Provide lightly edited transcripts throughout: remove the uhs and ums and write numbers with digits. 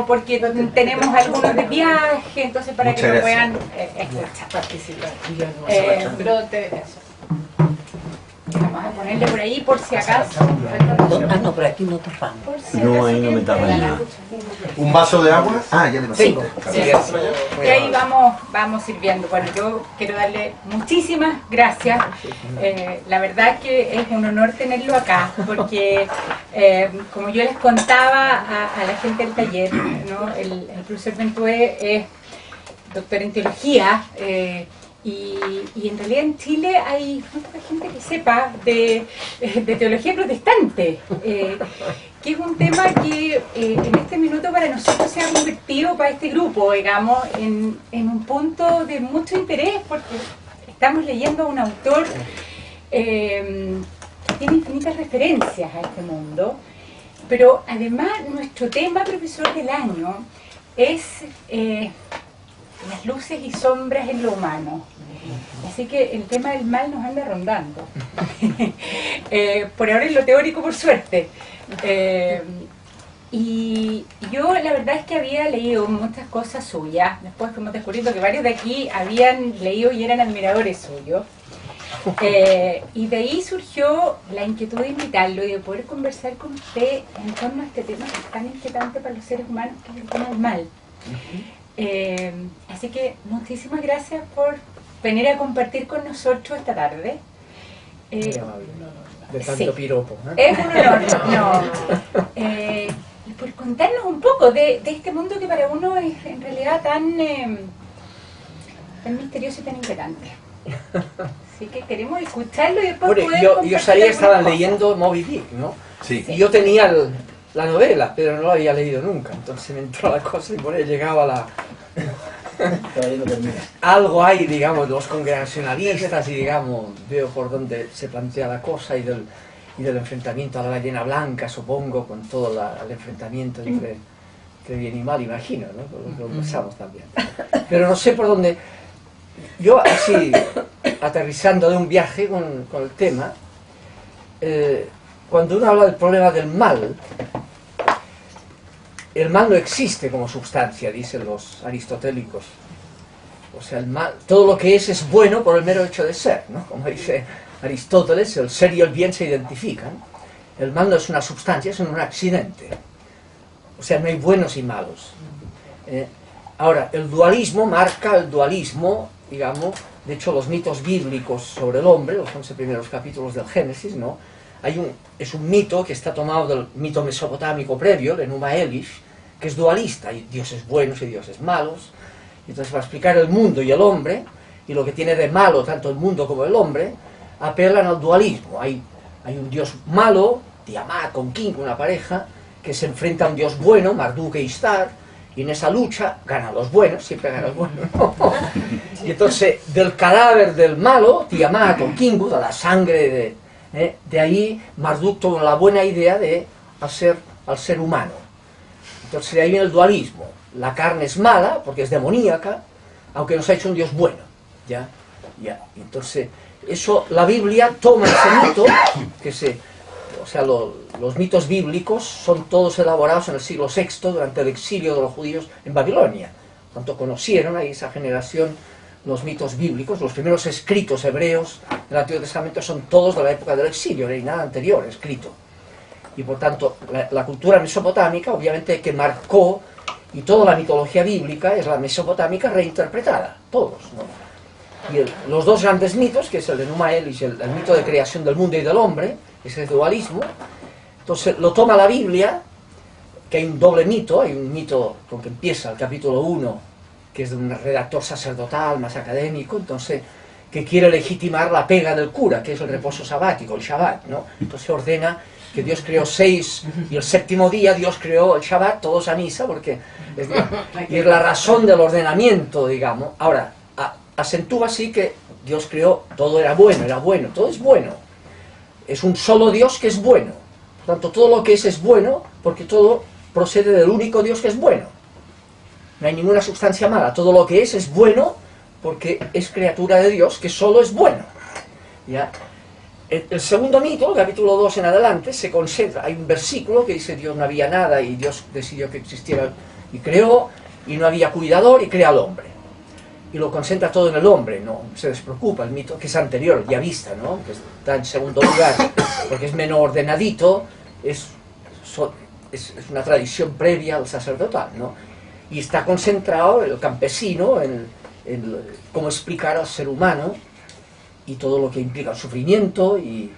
porque tenemos algunos de viaje, entonces para Muchas que lo gracias. puedan escuchar, participar. Brote de eso. Vamos a ponerle por ahí por si acaso. Ah, no, pero aquí no tapamos. Por si No, acaso ahí no me quieren tapan traer nada. la- ¿Un vaso de agua? Ah, ya le pasé. Sí. Y ahí vamos sirviendo. Bueno, yo quiero darle muchísimas gracias. La verdad que es un honor tenerlo acá, porque como yo les contaba a la gente del taller, ¿no? El profesor Bentué es doctor en teología, y en realidad en Chile hay muy poca gente que sepa de teología protestante, que es un tema que en este minuto para nosotros se ha convertido para este grupo, digamos, en un punto de mucho interés, porque estamos leyendo a un autor que tiene infinitas referencias a este mundo, pero además nuestro tema profesor del año es las luces y sombras en lo humano. Así que el tema del mal nos anda rondando. Por ahora en lo teórico, por suerte. Y yo la verdad es que había leído muchas cosas suyas. Después fuimos descubriendo que varios de aquí habían leído y eran admiradores suyos. Y de ahí surgió la inquietud de invitarlo y de poder conversar con usted en torno a este tema que es tan inquietante para los seres humanos, que es el tema del mal. Así que muchísimas gracias por venir a compartir con nosotros esta tarde. De tanto sí. piropo. Es un honor, no. Y por contarnos un poco de este mundo que para uno es en realidad tan misterioso y tan inquietante. Así que queremos escucharlo y después Bueno, poder yo compartir sabía que algunas estaban cosas. leyendo Moby Dick, ¿no? Sí. Y yo tenía la novela, pero no la había leído nunca. Entonces me entró la cosa y por ahí llegaba la... Algo hay, digamos, de los congregacionalistas y, digamos, veo por dónde se plantea la cosa y del enfrentamiento a la ballena blanca, supongo, con todo el enfrentamiento entre bien y mal, imagino, ¿no? Lo conversamos también. Pero no sé por dónde... Yo, así, aterrizando de un viaje con el tema, cuando uno habla del problema del mal, el mal no existe como sustancia, dicen los aristotélicos. O sea, el mal, todo lo que es bueno por el mero hecho de ser, ¿no? Como dice Aristóteles, el ser y el bien se identifican. El mal no es una sustancia, es un accidente. O sea, no hay buenos y malos. Ahora, el dualismo marca el dualismo, digamos, de hecho los mitos bíblicos sobre el hombre, los 11 primeros capítulos del Génesis, ¿no? Es un mito que está tomado del mito mesopotámico previo, el Enuma Elish, que es dualista, hay dioses buenos y dioses malos. Y entonces, para explicar el mundo y el hombre, y lo que tiene de malo tanto el mundo como el hombre, apelan al dualismo. Hay un dios malo, Tiamat con King, una pareja, que se enfrenta a un dios bueno, Marduk e Ishtar, y en esa lucha ganan los buenos, siempre ganan los buenos, ¿no? Y entonces, del cadáver del malo, Tiamat con Kingu, de la sangre de ahí, Marduk tuvo la buena idea de hacer al ser humano. Entonces de ahí viene el dualismo. La carne es mala porque es demoníaca, aunque nos ha hecho un Dios bueno. ¿Ya? Entonces, eso, la Biblia toma ese mito, o sea, los mitos bíblicos son todos elaborados en el siglo VI, durante el exilio de los judíos en Babilonia. Por tanto, conocieron ahí esa generación los mitos bíblicos. Los primeros escritos hebreos del Antiguo Testamento son todos de la época del exilio, no hay nada anterior escrito. Y por tanto, la cultura mesopotámica, obviamente, que marcó, y toda la mitología bíblica es la mesopotámica reinterpretada, todos, ¿no? Y los dos grandes mitos, que es el de Enuma Elish, el mito de creación del mundo y del hombre, ese dualismo, entonces lo toma la Biblia, que hay un doble mito, hay un mito con que empieza el capítulo 1, que es de un redactor sacerdotal más académico, entonces, que quiere legitimar la pega del cura, que es el reposo sabático, el Shabbat, ¿no? Entonces ordena que Dios creó 6 y el séptimo día Dios creó el Shabbat, todos a misa, porque es la razón del ordenamiento, digamos. Ahora, acentúa así que Dios creó, todo era bueno, todo es bueno. Es un solo Dios que es bueno. Por tanto, todo lo que es bueno, porque todo procede del único Dios que es bueno. No hay ninguna sustancia mala, todo lo que es bueno, porque es criatura de Dios que solo es bueno. ¿Ya? El segundo mito, el capítulo 2 en adelante, se concentra, hay un versículo que dice Dios no había nada y Dios decidió que existiera y creó, y no había cuidador y crea al hombre. Y lo concentra todo en el hombre, no se despreocupa, el mito que es anterior, ya vista, ¿no? Que está en segundo lugar, porque es menos ordenadito, es una tradición previa al sacerdotal, ¿no? Y está concentrado el campesino en cómo explicar al ser humano y todo lo que implica el sufrimiento y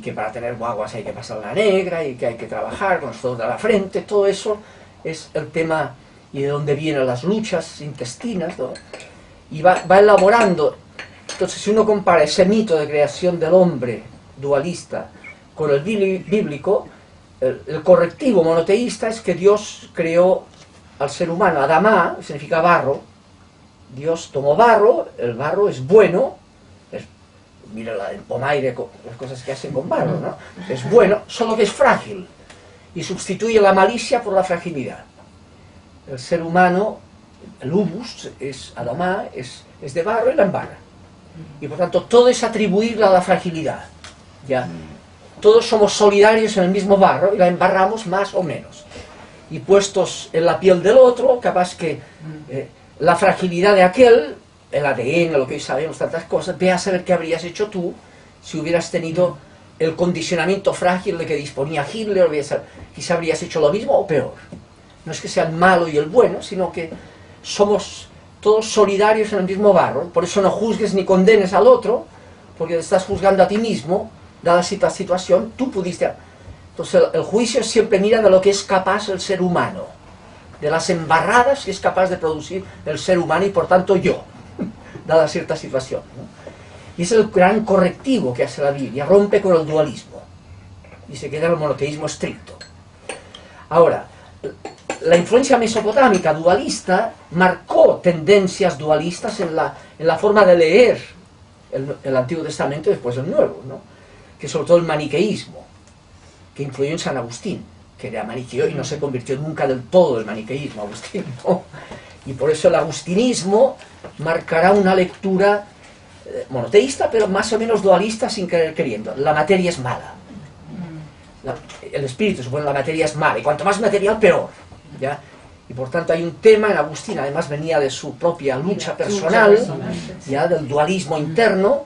que para tener guaguas hay que pasar la negra y que hay que trabajar con los dedos de la frente, todo eso es el tema y de dónde vienen las luchas intestinas, ¿no? Y va elaborando. Entonces, si uno compara ese mito de creación del hombre dualista con el bíblico, el correctivo monoteísta es que Dios creó al ser humano, Adamá, significa barro. Dios tomó barro, el barro es bueno, mira el pomaire, las cosas que hacen con barro, ¿no? Es bueno, solo que es frágil, y sustituye la malicia por la fragilidad. El ser humano, el humus, Adamá, es de barro y la embarra. Y por tanto todo es atribuirle a la fragilidad, ¿ya? Todos somos solidarios en el mismo barro y la embarramos más o menos. Y puestos en la piel del otro, capaz que la fragilidad de aquel, el ADN, lo que hoy sabemos, tantas cosas, ve a saber qué habrías hecho tú si hubieras tenido el condicionamiento frágil de que disponía Hitler, quizá habrías hecho lo mismo o peor. No es que sea el malo y el bueno, sino que somos todos solidarios en el mismo barro. Por eso no juzgues ni condenes al otro, porque te estás juzgando a ti mismo, dada esta situación, tú pudiste... Entonces el juicio siempre mira de lo que es capaz el ser humano, de las embarradas que es capaz de producir el ser humano y por tanto yo, dada cierta situación, ¿no? Y es el gran correctivo que hace la Biblia, rompe con el dualismo y se queda en el monoteísmo estricto. Ahora, la influencia mesopotámica dualista marcó tendencias dualistas en la forma de leer el Antiguo Testamento y después el Nuevo, ¿no? Que sobre todo el maniqueísmo, que influyó en San Agustín, que era maniqueo y no se convirtió nunca del todo el maniqueísmo, Agustín, ¿no? Y por eso el agustinismo marcará una lectura monoteísta, pero más o menos dualista sin querer queriendo. La materia es mala. El espíritu supone la materia es mala, y cuanto más material, peor, ¿ya? Y por tanto hay un tema en Agustín, además venía de su propia lucha personal, ya del dualismo interno,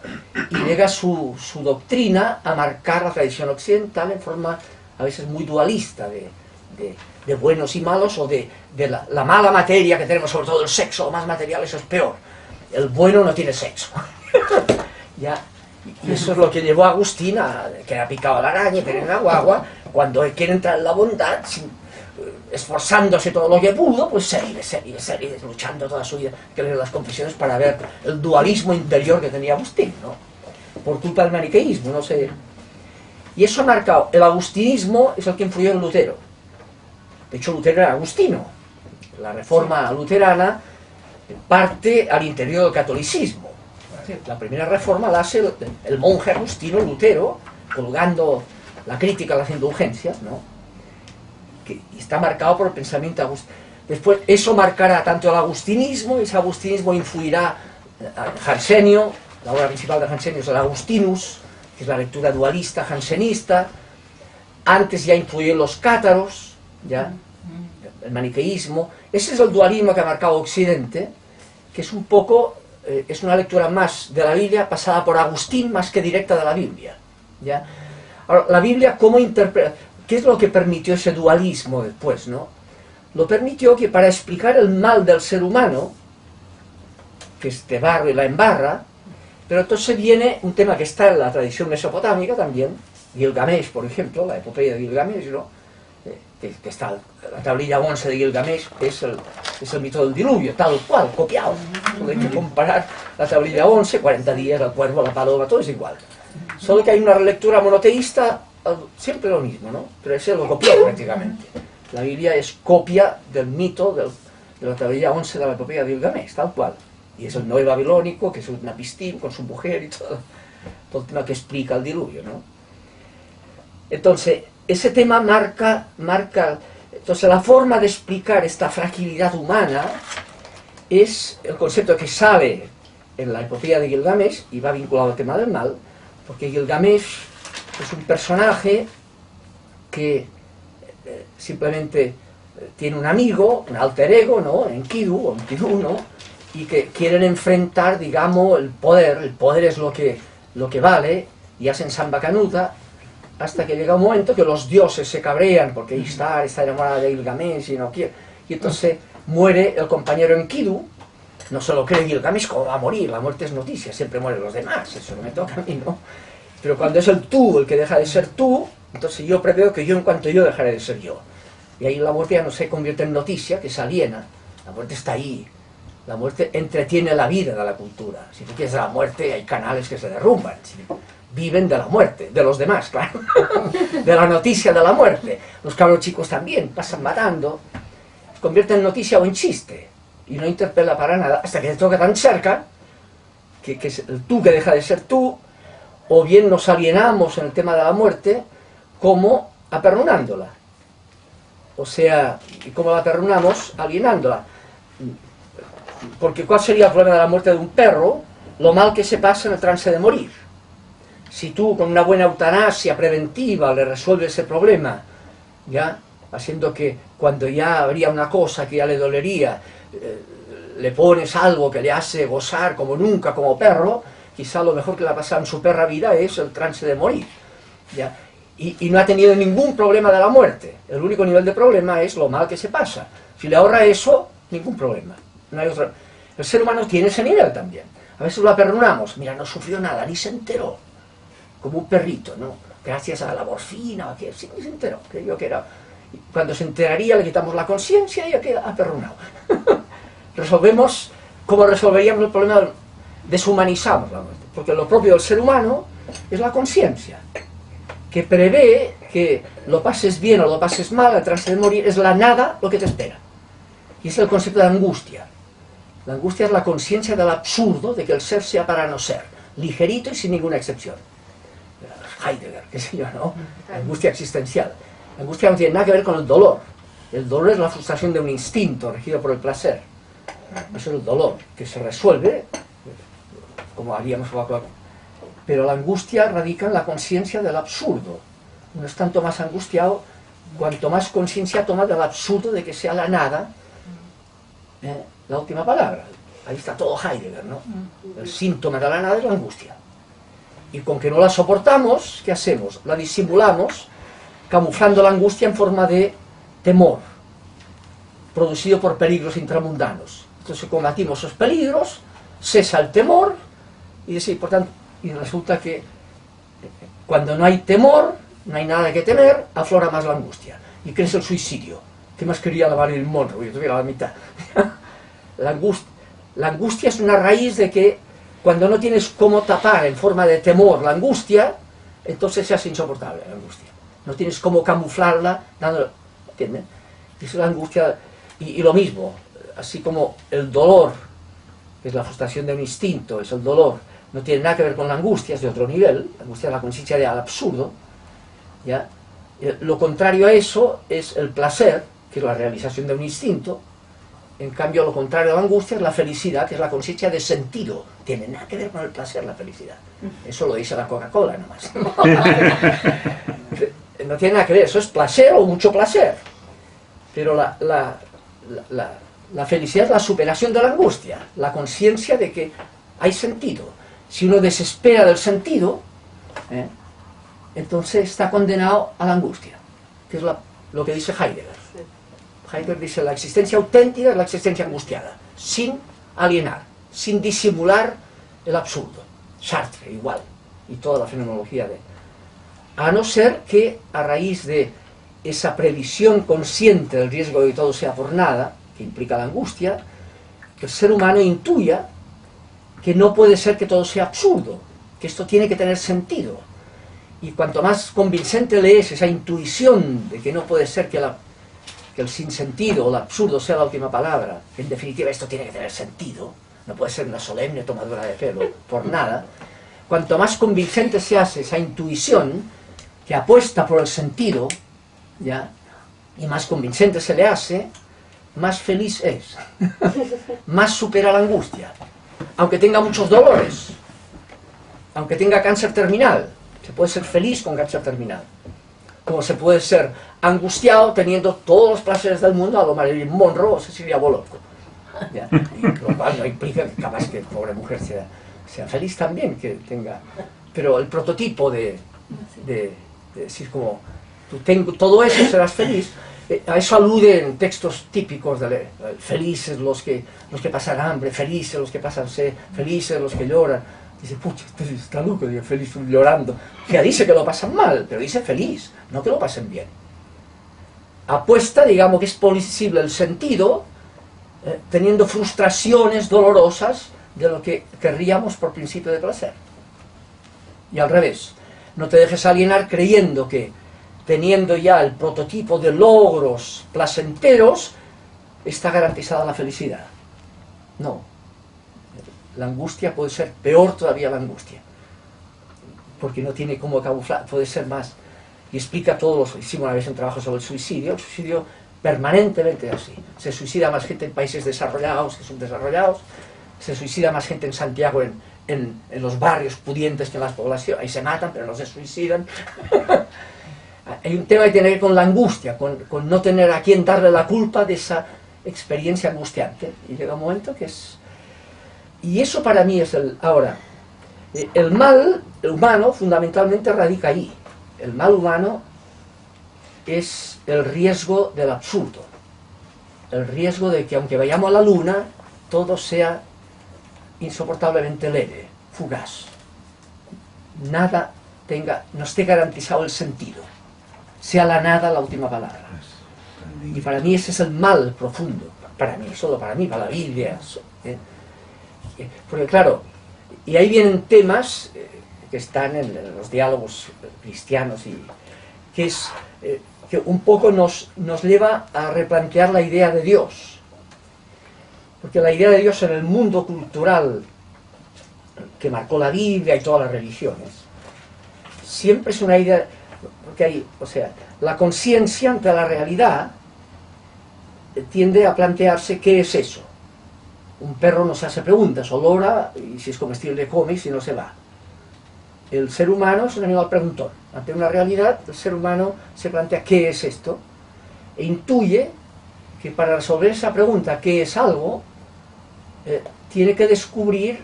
y llega su doctrina a marcar la tradición occidental en forma a veces muy dualista, de buenos y malos, o de la mala materia que tenemos, sobre todo el sexo, lo más material, eso es peor. El bueno no tiene sexo. ¿Ya? Y eso es lo que llevó a Agustín a que ha picado a la araña y tener una guagua, cuando quiere entrar en la bondad, esforzándose todo lo que pudo, pues seguir luchando toda su vida, que leer las confesiones para ver el dualismo interior que tenía Agustín, ¿no? Por culpa del maniqueísmo, no sé. Y eso ha marcado, el agustinismo es el que influyó en Lutero. De hecho, Lutero era agustino. La reforma luterana parte al interior del catolicismo. La primera reforma la hace el monje agustino Lutero, colgando la crítica a las indulgencias, ¿no? Que está marcado por el pensamiento agustino. Después, eso marcará tanto el agustinismo, y ese agustinismo influirá al jansenio. La obra principal de Jansenio es el Agustinus, que es la lectura dualista jansenista. Antes ya influyen los cátaros, ya, el maniqueísmo. Ese es el dualismo que ha marcado Occidente, que es un poco, es una lectura más de la Biblia pasada por Agustín más que directa de la Biblia, ¿ya? Ahora, la Biblia, ¿cómo interpreta? ¿Qué es lo que permitió ese dualismo después, no? Lo permitió que para explicar el mal del ser humano, que es de barro y la embarra, pero entonces viene un tema que está en la tradición mesopotámica también, Gilgamesh, por ejemplo, la epopeya de Gilgamesh, ¿no? Que está la tablilla 11 de Gilgamesh, es el mito del diluvio, tal cual, copiado. Solo hay que comparar la tablilla 11, 40 días, el cuervo, la paloma, todo es igual. Solo que hay una relectura monoteísta, siempre lo mismo, ¿no? Pero ese lo copió prácticamente. La Biblia es copia del mito de la tablilla 11 de la epopeya de Gilgamesh, tal cual. Y es el Noé babilónico, que es un apistín con su mujer y todo el tema que explica el diluvio, ¿no? Entonces, ese tema marca, entonces la forma de explicar esta fragilidad humana es el concepto que sale en la epopeya de Gilgamesh, y va vinculado al tema del mal, porque Gilgamesh es un personaje que simplemente tiene un amigo, un alter ego, ¿no? Enkidu, ¿no? Y que quieren enfrentar, digamos, el poder es lo que vale, y hacen samba canuta, hasta que llega un momento que los dioses se cabrean, porque Ishtar está enamorada de Gilgamesh y no quiere, y entonces muere el compañero Enkidu. No se lo cree Gilgamesh, ¿cómo va a morir? La muerte es noticia, siempre mueren los demás, eso no me toca a mí, ¿no? Pero cuando es el tú el que deja de ser tú, entonces yo preveo que yo en cuanto yo dejaré de ser yo. Y ahí la muerte ya no se convierte en noticia, que se aliena. La muerte está ahí. La muerte entretiene la vida de la cultura. Si tú quieres la muerte, hay canales que se derrumban. Viven de la muerte, de los demás, claro. De la noticia de la muerte. Los cabros chicos también pasan matando. Se convierte en noticia o en chiste. Y no interpela para nada, hasta que te toca tan cerca, que es el tú que deja de ser tú, o bien nos alienamos en el tema de la muerte, como apernunándola. O sea, ¿y cómo la apernunamos? Alienándola. Porque ¿cuál sería el problema de la muerte de un perro? Lo mal que se pasa en el trance de morir. Si tú con una buena eutanasia preventiva le resuelves ese problema, ya, haciendo que cuando ya habría una cosa que ya le dolería, le pones algo que le hace gozar como nunca como perro, quizá lo mejor que le ha pasado en su perra vida es el trance de morir, ¿ya? Y no ha tenido ningún problema de la muerte. El único nivel de problema es lo mal que se pasa. Si le ahorra eso, ningún problema. No hay otro. El ser humano tiene ese nivel también. A veces lo apernunamos. Mira, no sufrió nada, ni se enteró. Como un perrito, ¿no? Gracias a la morfina, que sí, ni se enteró. Creyó que era... Cuando se enteraría le quitamos la conciencia y ya queda apernunado. Resolvemos, como resolveríamos el problema, deshumanizamos la muerte. Porque lo propio del ser humano es la conciencia, que prevé que lo pases bien o lo pases mal, al trance de morir, es la nada lo que te espera. Y es el concepto de angustia. La angustia es la conciencia del absurdo de que el ser sea para no ser, ligerito y sin ninguna excepción. Heidegger, qué sé yo, ¿no? La angustia existencial. La angustia no tiene nada que ver con el dolor. El dolor es la frustración de un instinto regido por el placer. Eso es el dolor, que se resuelve, como haríamos pero la angustia radica en la conciencia del absurdo. Uno es tanto más angustiado cuanto más conciencia toma del absurdo de que sea la nada la última palabra. Ahí está todo Heidegger, ¿no? El síntoma de la nada es la angustia. Y con que no la soportamos, ¿qué hacemos? La disimulamos, camuflando la angustia en forma de temor, producido por peligros intramundanos. Entonces combatimos esos peligros, cesa el temor, y por tanto, y resulta que cuando no hay temor, no hay nada que temer, aflora más la angustia, y crece el suicidio. ¿Qué más quería la Marilyn Monroe? Yo tuviera la mitad. La angustia es una raíz de que cuando no tienes cómo tapar en forma de temor la angustia, entonces se hace insoportable la angustia. No tienes cómo camuflarla, dándole, ¿entienden? Es la angustia, y lo mismo, así como el dolor, que es la frustración de un instinto, es el dolor, no tiene nada que ver con la angustia, es de otro nivel, la angustia es la conciencia del absurdo, ¿ya? Lo contrario a eso es el placer, que es la realización de un instinto. En cambio, lo contrario a la angustia es la felicidad, que es la conciencia de sentido. Tiene nada que ver con el placer, la felicidad. Eso lo dice la Coca-Cola nomás. No tiene nada que ver, eso es placer o mucho placer. Pero la felicidad es la superación de la angustia, la conciencia de que hay sentido. Si uno desespera del sentido, entonces está condenado a la angustia, que es lo que dice Heidegger. Heidegger dice, la existencia auténtica es la existencia angustiada, sin alienar, sin disimular el absurdo. Sartre igual, y toda la fenomenología de él. A no ser que a raíz de esa previsión consciente del riesgo de que todo sea por nada, que implica la angustia, el ser humano intuya que no puede ser que todo sea absurdo, que esto tiene que tener sentido. Y cuanto más convincente le es esa intuición de que no puede ser que el sinsentido o el absurdo sea la última palabra, que en definitiva esto tiene que tener sentido, no puede ser una solemne tomadura de pelo por nada, cuanto más convincente se hace esa intuición que apuesta por el sentido, ¿ya? Y más convincente se le hace, más feliz es, más supera la angustia, aunque tenga muchos dolores, aunque tenga cáncer terminal. Se puede ser feliz con cáncer terminal. Como se puede ser angustiado teniendo todos los placeres del mundo a lo Marilyn Monroe o Cecilia Bolocco. ¿Ya? Y lo cual no implica que capaz que pobre mujer sea feliz también, que tenga... Pero el prototipo de decir como, tú tengo todo eso, serás feliz, a eso aluden textos típicos de felices los que pasan hambre, felices los que pasan sed, felices los que lloran. Dice, pucha, está loco, dice, feliz llorando. Ya dice que lo pasan mal, pero dice feliz, no que lo pasen bien. Apuesta, digamos, que es posible el sentido, teniendo frustraciones dolorosas de lo que querríamos por principio de placer. Y al revés, no te dejes alienar creyendo que teniendo ya el prototipo de logros placenteros, está garantizada la felicidad. No. La angustia puede ser peor todavía la angustia. Porque no tiene cómo camuflar, puede ser más. Y explica todos los... Hicimos una vez un trabajo sobre el suicidio permanentemente así. Se suicida más gente en países desarrollados que subdesarrollados, se suicida más gente en Santiago en los barrios pudientes que en las poblaciones. Ahí se matan, pero no se suicidan. Hay un tema que tiene que ver con la angustia, con no tener a quien darle la culpa de esa experiencia angustiante. Y llega un momento que es... Y eso para mí es el... Ahora, el mal humano fundamentalmente radica ahí. El mal humano es el riesgo del absurdo. El riesgo de que aunque vayamos a la luna, todo sea insoportablemente leve, fugaz. Nada no esté garantizado el sentido. Sea la nada la última palabra. Y para mí ese es el mal profundo. Para mí, solo para mí, para la Biblia. Porque claro, y ahí vienen temas que están en los diálogos cristianos y que es que un poco nos lleva a replantear la idea de Dios. Porque la idea de Dios en el mundo cultural que marcó la Biblia y todas las religiones, siempre es una idea, porque hay, o sea, la conciencia ante la realidad tiende a plantearse qué es eso. Un perro no se hace preguntas, olora, y si es comestible come, y si no se va. El ser humano es un animal preguntón. Ante una realidad, el ser humano se plantea qué es esto, e intuye que para resolver esa pregunta, qué es algo, tiene que descubrir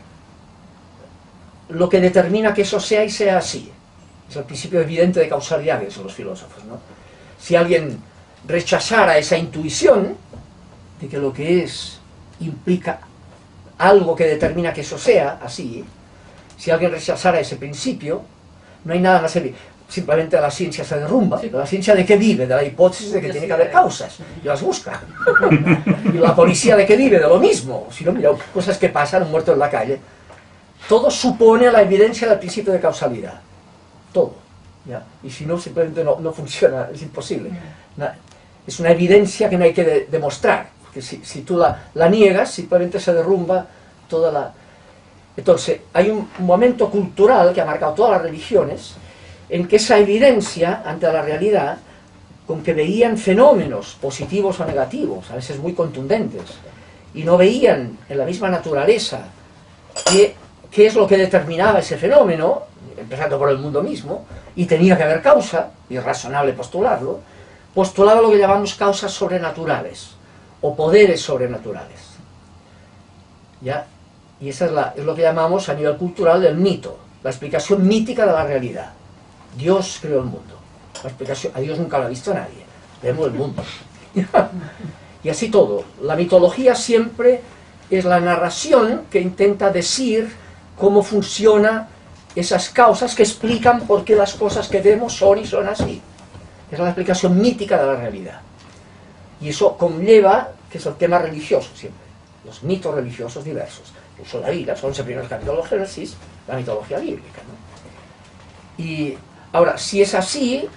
lo que determina que eso sea y sea así. Es el principio evidente de causalidad que dicen los filósofos, ¿no? Si alguien rechazara esa intuición de que lo que es implica algo que determina que eso sea así, si alguien rechazara ese principio, no hay nada más evidente. Simplemente la ciencia se derrumba. ¿La ciencia de qué vive? De la hipótesis de que tiene que haber causas, y las busca. Y la policía de qué vive? De lo mismo. Si no, mira, cosas que pasan, un muerto en la calle. Todo supone la evidencia del principio de causalidad. Todo. ¿Ya? Y si no, simplemente no funciona, es imposible. Es una evidencia que no hay que demostrar. Porque si tú la niegas, simplemente se derrumba toda la... Entonces, hay un momento cultural que ha marcado todas las religiones, en que esa evidencia ante la realidad, con que veían fenómenos positivos o negativos, a veces muy contundentes, y no veían en la misma naturaleza qué es lo que determinaba ese fenómeno, empezando por el mundo mismo, y tenía que haber causa, y es razonable postularlo, postulaba lo que llamamos causas sobrenaturales, o poderes sobrenaturales. ¿Ya? Y esa es lo que llamamos a nivel cultural el mito, la explicación mítica de la realidad. Dios creó el mundo. La explicación, a Dios nunca lo ha visto nadie. Vemos el mundo. Y así todo. La mitología siempre es la narración que intenta decir cómo funcionan esas causas que explican por qué las cosas que vemos son y son así. Es la explicación mítica de la realidad. Y eso conlleva, que es el tema religioso siempre. Los mitos religiosos diversos. Incluso la Biblia, son los primeros capítulos de Génesis, la mitología bíblica, ¿no? Y ahora, si es así,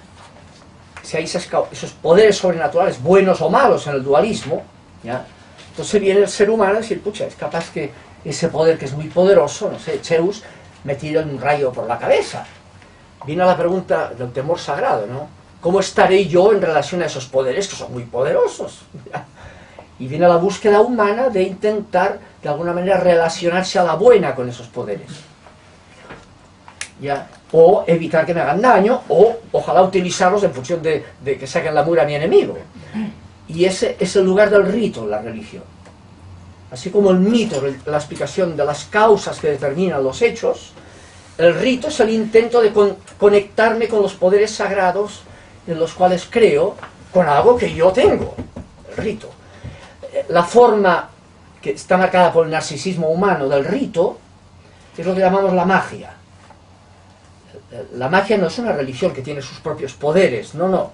si hay esos poderes sobrenaturales, buenos o malos en el dualismo, ¿ya? Entonces viene el ser humano a decir, pucha, es capaz que ese poder que es muy poderoso, no sé, Zeus, me tira un rayo por la cabeza. Viene la pregunta del temor sagrado, ¿no? ¿Cómo estaré yo en relación a esos poderes que son muy poderosos? Y viene la búsqueda humana de intentar, de alguna manera, relacionarse a la buena con esos poderes. ¿ya? O evitar que me hagan daño, o ojalá utilizarlos en función de que saquen la mugre a mi enemigo. Y ese es el lugar del rito en la religión. Así como el mito, la explicación de las causas que determinan los hechos, el rito es el intento de conectarme con los poderes sagrados en los cuales creo, con algo que yo tengo, el rito. La forma que está marcada por el narcisismo humano del rito es lo que llamamos la magia. La magia no es una religión que tiene sus propios poderes, no.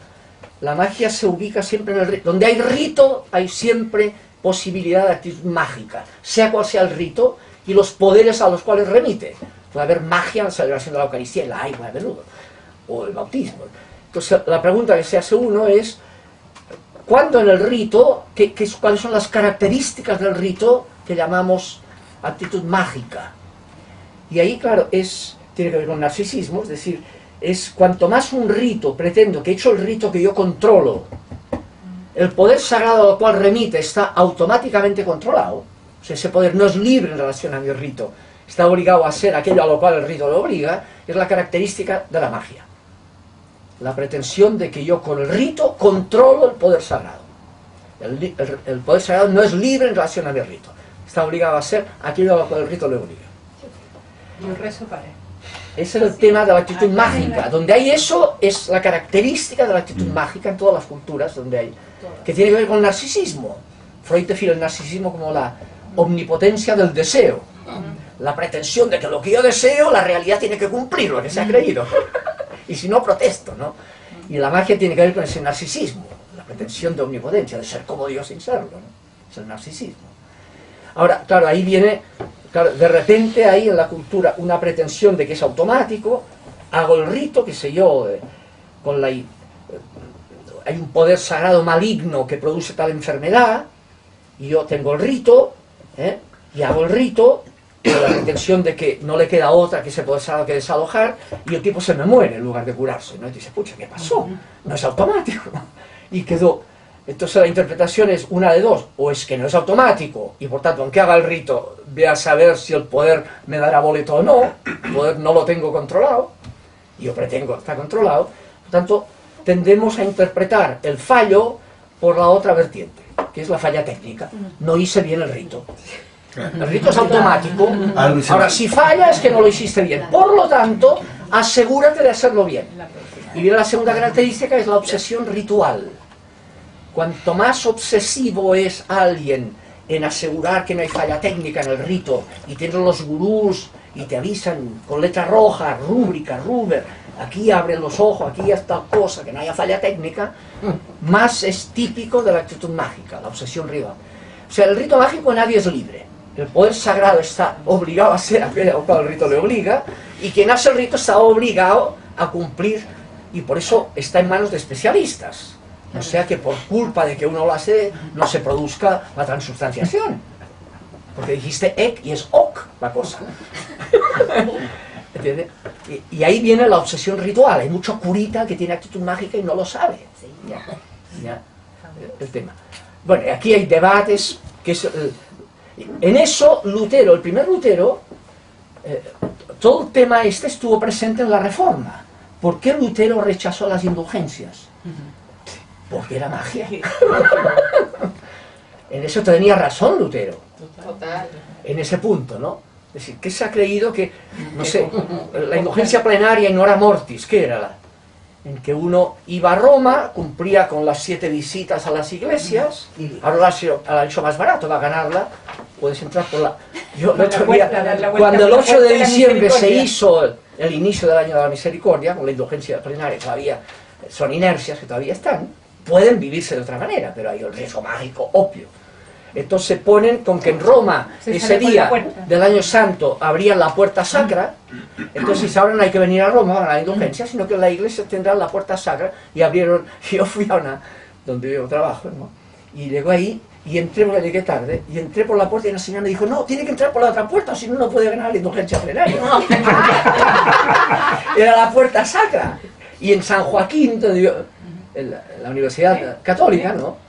La magia se ubica siempre en el rito. Donde hay rito, hay siempre posibilidad de actitud mágica, sea cual sea el rito y los poderes a los cuales remite. Puede haber magia en la celebración de la Eucaristía, el agua a menudo, o el bautismo. Entonces la pregunta que se hace uno es, ¿cuándo en el rito, cuáles son las características del rito que llamamos actitud mágica? Y ahí, claro, tiene que ver con narcisismo, es decir, es cuanto más un rito pretendo, que he hecho el rito que yo controlo, el poder sagrado al cual remite está automáticamente controlado, o sea, ese poder no es libre en relación a mi rito, está obligado a ser aquello a lo cual el rito lo obliga, es la característica de la magia. La pretensión de que yo con el rito controlo el poder sagrado. El poder sagrado no es libre en relación a mi rito, está obligado a ser aquello a lo cual el rito le obliga. Yo rezo para él. Ese es el tema de la actitud mágica. Donde hay eso, es la característica de la actitud mágica en todas las culturas, donde hay, que tiene que ver con el narcisismo. Freud define el narcisismo como la omnipotencia del deseo. La pretensión de que lo que yo deseo, la realidad tiene que cumplir lo que se ha creído. Y si no, protesto, ¿no? Y la magia tiene que ver con ese narcisismo, la pretensión de omnipotencia, de ser como Dios sin serlo, ¿no? Es el narcisismo. Ahora, claro, ahí viene... Claro, de repente hay en la cultura una pretensión de que es automático, hago el rito, qué sé yo, hay un poder sagrado maligno que produce tal enfermedad, y yo tengo el rito, y hago el rito, con la pretensión de que no le queda otra que ese poder sagrado que desalojar, y el tipo se me muere en lugar de curarse, ¿no? Y dice, pucha, ¿qué pasó? No es automático. Y quedó... Entonces la interpretación es una de dos, o es que no es automático, y por tanto, aunque haga el rito, voy a saber si el poder me dará boleto o no, el poder no lo tengo controlado, y yo pretendo que está controlado, por tanto, tendemos a interpretar el fallo por la otra vertiente, que es la falla técnica. No hice bien el rito. El rito es automático, ahora si falla es que no lo hiciste bien, por lo tanto, asegúrate de hacerlo bien. Y viene la segunda característica, es la obsesión ritual. Cuanto más obsesivo es alguien en asegurar que no hay falla técnica en el rito, y tienen los gurús y te avisan con letra roja, rúbrica, Ruber, aquí abren los ojos, aquí es tal cosa, que no haya falla técnica, más es típico de la actitud mágica, la obsesión ritual. O sea, el rito mágico nadie es libre. El poder sagrado está obligado a ser aquello al cual el rito le obliga, y quien hace el rito está obligado a cumplir, y por eso está en manos de especialistas. No sea que por culpa de que uno lo hace, no se produzca la transubstanciación. Porque dijiste ek y es ok la cosa. ¿Entiendes? Y ahí viene la obsesión ritual. Hay mucho curita que tiene actitud mágica y no lo sabe. Ya, el tema. Bueno, aquí hay debates. En eso, Lutero, el primer Lutero, todo el tema este estuvo presente en la Reforma. ¿Por qué Lutero rechazó las indulgencias? Porque era magia. En eso tenía razón Lutero. Total. En ese punto, ¿no? Es decir, ¿qué se ha creído que, no sé, la indulgencia plenaria in hora mortis, ¿qué era? En que uno iba a Roma, cumplía con las 7 visitas a las iglesias, ahora lo ha hecho más barato, va a ganarla, puedes entrar por la... Yo el otro día, cuando el 8 de diciembre se hizo el inicio del año de la misericordia, con la indulgencia plenaria, todavía son inercias que todavía están, pueden vivirse de otra manera, pero hay el riesgo mágico obvio. Entonces se ponen con que en Roma ese día del año santo abrían la puerta sacra, entonces si ahora no hay que venir a Roma a la indulgencia, sino que la iglesia tendrá la puerta sacra, y abrieron, yo fui a una, donde yo trabajo, ¿no? Y llego ahí, y entré porque llegué tarde, y entré por la puerta y la señora me dijo, no, tiene que entrar por la otra puerta, si no, no puede ganar la indulgencia plenaria. Era la puerta sacra. Y en San Joaquín, donde yo, en la Universidad Católica, ¿no?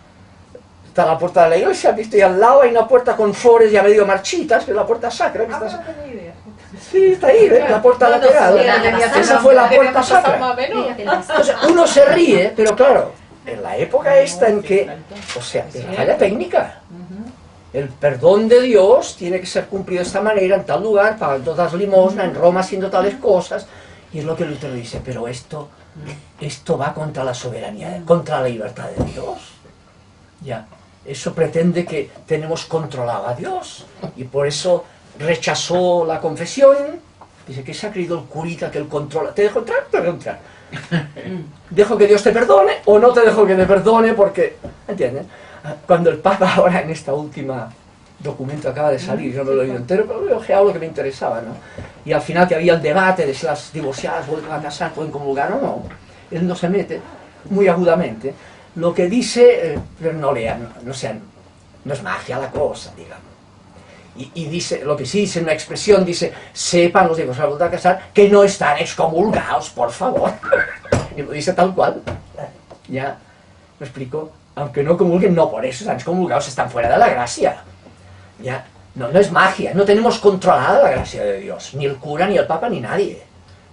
Está la puerta de la iglesia, ¿viste? Y al lado hay una puerta con flores ya medio marchitas, que es la puerta sacra. Que está... Sí, está ahí, ¿ves? La puerta lateral. Esa fue la puerta sacra. Entonces, uno se ríe, pero claro, en la época esta en que, o sea, es la falla técnica. El perdón de Dios tiene que ser cumplido de esta manera, en tal lugar, pagando todas limosnas, en Roma haciendo tales cosas. Y es lo que Lutero dice, pero esto va contra la soberanía, contra la libertad de Dios. Ya, eso pretende que tenemos controlado a Dios. Y por eso rechazó la confesión. Dice que se ha creído el curita que él controla. ¿Te dejo entrar? Te dejo entrar. ¿Dejo que Dios te perdone o no te dejo que te perdone? Porque, ¿entiendes? Cuando el Papa ahora en esta última documento acaba de salir, yo no lo he leído entero, pero he ojeado lo que me interesaba, ¿no? Y al final que había el debate de si las divorciadas vuelven a casar, pueden comulgar o no, él no se mete muy agudamente. Lo que dice, pero no lean, no es magia la cosa, digamos. Y dice, lo que sí dice en una expresión, dice, sepan los divorciados vuelven a casar que no están excomulgados, por favor. Y lo dice tal cual. ¿Ya? ¿Me explico? Aunque no comulguen, no por eso están excomulgados, están fuera de la gracia. ¿Ya? No es magia, no tenemos controlada la gracia de Dios, ni el cura, ni el Papa, ni nadie.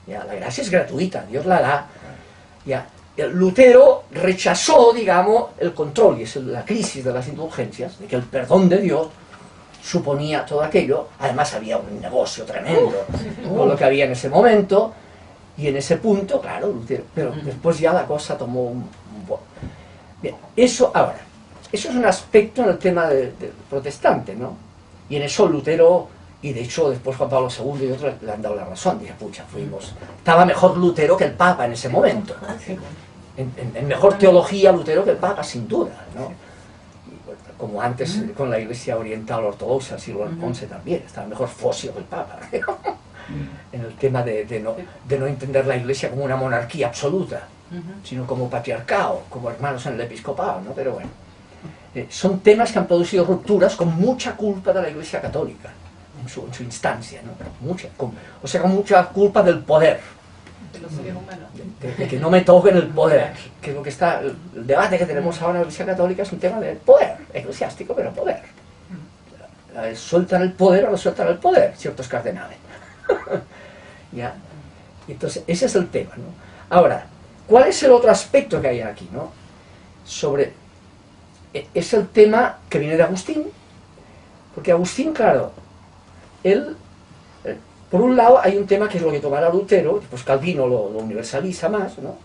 ¿Ya? La gracia es gratuita, Dios la da. ¿Ya? El Lutero rechazó, digamos, el control, y es la crisis de las indulgencias, de que el perdón de Dios suponía todo aquello. Además había un negocio tremendo con lo que había en ese momento, y en ese punto, claro, Lutero, pero después ya la cosa tomó un bien, eso es un aspecto en el tema del protestante, ¿no? Y en eso Lutero, y de hecho después Juan Pablo II y otros le han dado la razón, dije, pucha, estaba mejor Lutero que el Papa en ese momento. En mejor teología Lutero que el Papa, sin duda, ¿no? Como antes con la Iglesia Oriental Ortodoxa, el siglo XI también, estaba mejor Fosio que el Papa, en el tema de no entender la Iglesia como una monarquía absoluta, sino como patriarcado, como hermanos en el episcopado, ¿no? Pero bueno, son temas que han producido rupturas con mucha culpa de la Iglesia Católica, en su instancia, ¿no? Con mucha culpa del poder, de los seres humanos, de que no me toquen el poder, que lo que está, el debate que tenemos ahora en la Iglesia Católica es un tema de poder, eclesiástico, pero poder. Sueltan el poder o no sueltan el poder, ciertos cardenales. ¿Ya? Entonces, ese es el tema, ¿no? Ahora, ¿cuál es el otro aspecto que hay aquí, ¿no? Es el tema que viene de Agustín, porque Agustín, claro, él, por un lado hay un tema que es lo que tomará Lutero, pues Calvino lo universaliza más, ¿no?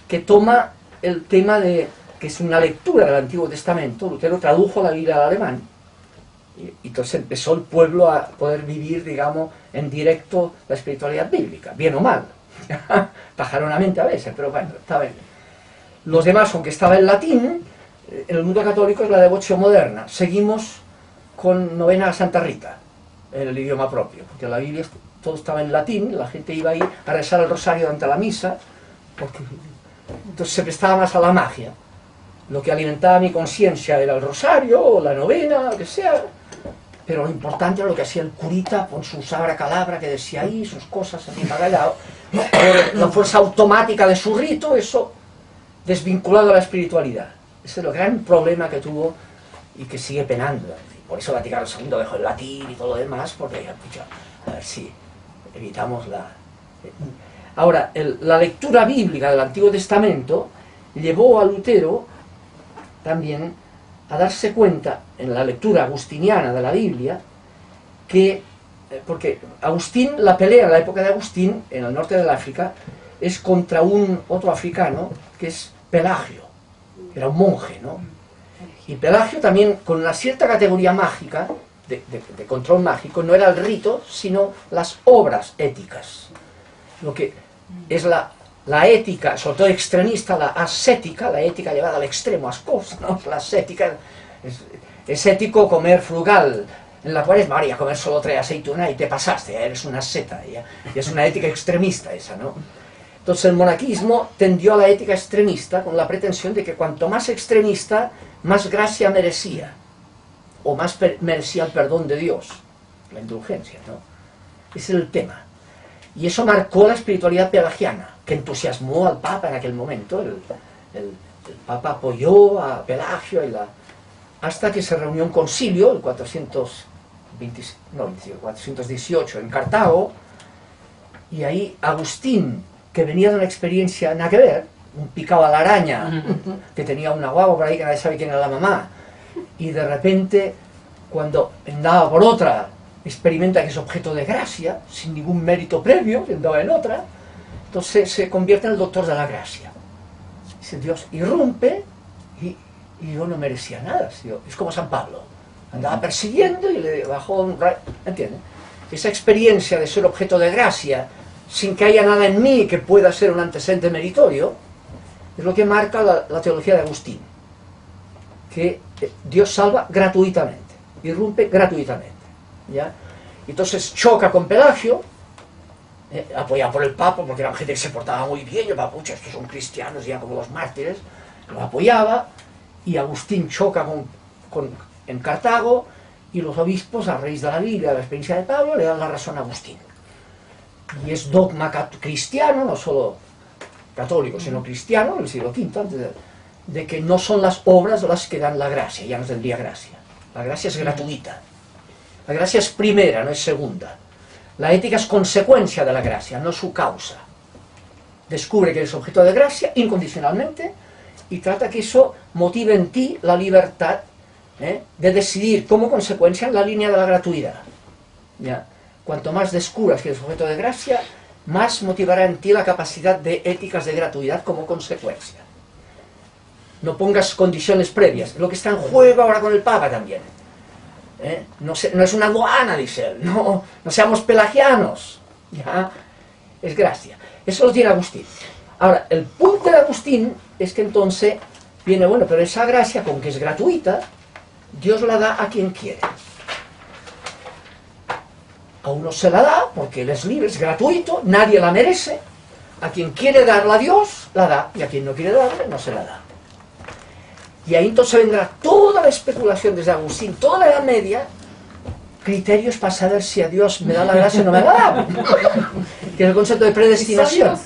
Que toma el tema de, que es una lectura del Antiguo Testamento. Lutero tradujo la Biblia al alemán, y entonces empezó el pueblo a poder vivir, digamos, en directo la espiritualidad bíblica, bien o mal, pajaronamente a veces, pero bueno, está bien. Los demás, aunque estaba en latín, en el mundo católico es la devoción moderna. Seguimos con novena a Santa Rita, en el idioma propio, porque la Biblia todo estaba en latín, la gente iba ahí a rezar el rosario durante la misa, porque entonces se prestaba más a la magia. Lo que alimentaba mi conciencia era el rosario, o la novena, lo que sea, pero lo importante era lo que hacía el curita con su abracadabra que decía ahí, sus cosas así pagalladas, por la fuerza automática de su rito, eso desvinculado a la espiritualidad. Ese es el gran problema que tuvo y que sigue penando. Por eso Vaticano II dejó el latín y todo lo demás, porque pucha, a ver si evitamos la... Ahora, la lectura bíblica del Antiguo Testamento llevó a Lutero también a darse cuenta, en la lectura agustiniana de la Biblia, que, porque Agustín, la pelea en la época de Agustín, en el norte del África, es contra otro africano, que es Pelagio, que era un monje, ¿no? Y Pelagio también, con una cierta categoría mágica, de control mágico, no era el rito, sino las obras éticas. Lo que es la ética, sobre todo extremista, la ascética, la ética llevada al extremo, ascosa, ¿no? La ascética, es ético comer frugal, en la Cuaresma, María, comer solo 3 aceitunas y te pasaste, ya eres una asceta, y es una ética extremista esa, ¿no? Entonces el monaquismo tendió a la ética extremista con la pretensión de que cuanto más extremista, más gracia merecía, o más merecía el perdón de Dios, la indulgencia, ¿no? Ese es el tema. Y eso marcó la espiritualidad pelagiana, que entusiasmó al Papa en aquel momento. El Papa apoyó a Pelagio hasta que se reunió un concilio, el 412, 418 en Cartago, y ahí Agustín, que venía de una experiencia nada que ver, un picado a la araña, que tenía una guagua por ahí que nadie sabe quién era la mamá, y de repente, cuando andaba por otra, experimenta que es objeto de gracia, sin ningún mérito previo, andaba en otra, entonces se convierte en el doctor de la gracia. Dice, Dios irrumpe y yo no merecía nada, tío. Es como San Pablo, andaba persiguiendo y le bajó un rayo, ¿entiendes? Esa experiencia de ser objeto de gracia, sin que haya nada en mí que pueda ser un antecedente meritorio, es lo que marca la teología de Agustín, que Dios salva gratuitamente, irrumpe gratuitamente, ¿ya? Entonces choca con Pelagio, apoyado por el Papa, porque eran gente que se portaba muy bien, y el Papa, pucha, estos son cristianos ya como los mártires, lo apoyaba, y Agustín choca en Cartago, y los obispos, a raíz de la Biblia, de la experiencia de Pablo, le dan la razón a Agustín. Y es dogma cristiano, no solo católico, sino cristiano, en el siglo V, antes de que no son las obras las que dan la gracia, ya no tendría gracia. La gracia es gratuita. La gracia es primera, no es segunda. La ética es consecuencia de la gracia, no su causa. Descubre que eres objeto de gracia incondicionalmente y trata que eso motive en ti la libertad de decidir como consecuencia en la línea de la gratuidad. ¿Ya? Cuanto más descubras que eres objeto de gracia, más motivará en ti la capacidad de éticas de gratuidad como consecuencia. No pongas condiciones previas. Lo que está en juego ahora con el Papa también. No es una aduana, dice él. No seamos pelagianos. ¿Ya? Es gracia. Eso lo tiene Agustín. Ahora, el punto de Agustín es que entonces viene, bueno, pero esa gracia, con que es gratuita, Dios la da a quien quiere. A uno se la da porque Él es libre, es gratuito, nadie la merece. A quien quiere darla a Dios, la da, y a quien no quiere darla, no se la da. Y ahí entonces vendrá toda la especulación desde Agustín, toda la Edad Media, criterios para saber si a Dios me da la gracia o no me la da. Que es el concepto de predestinación.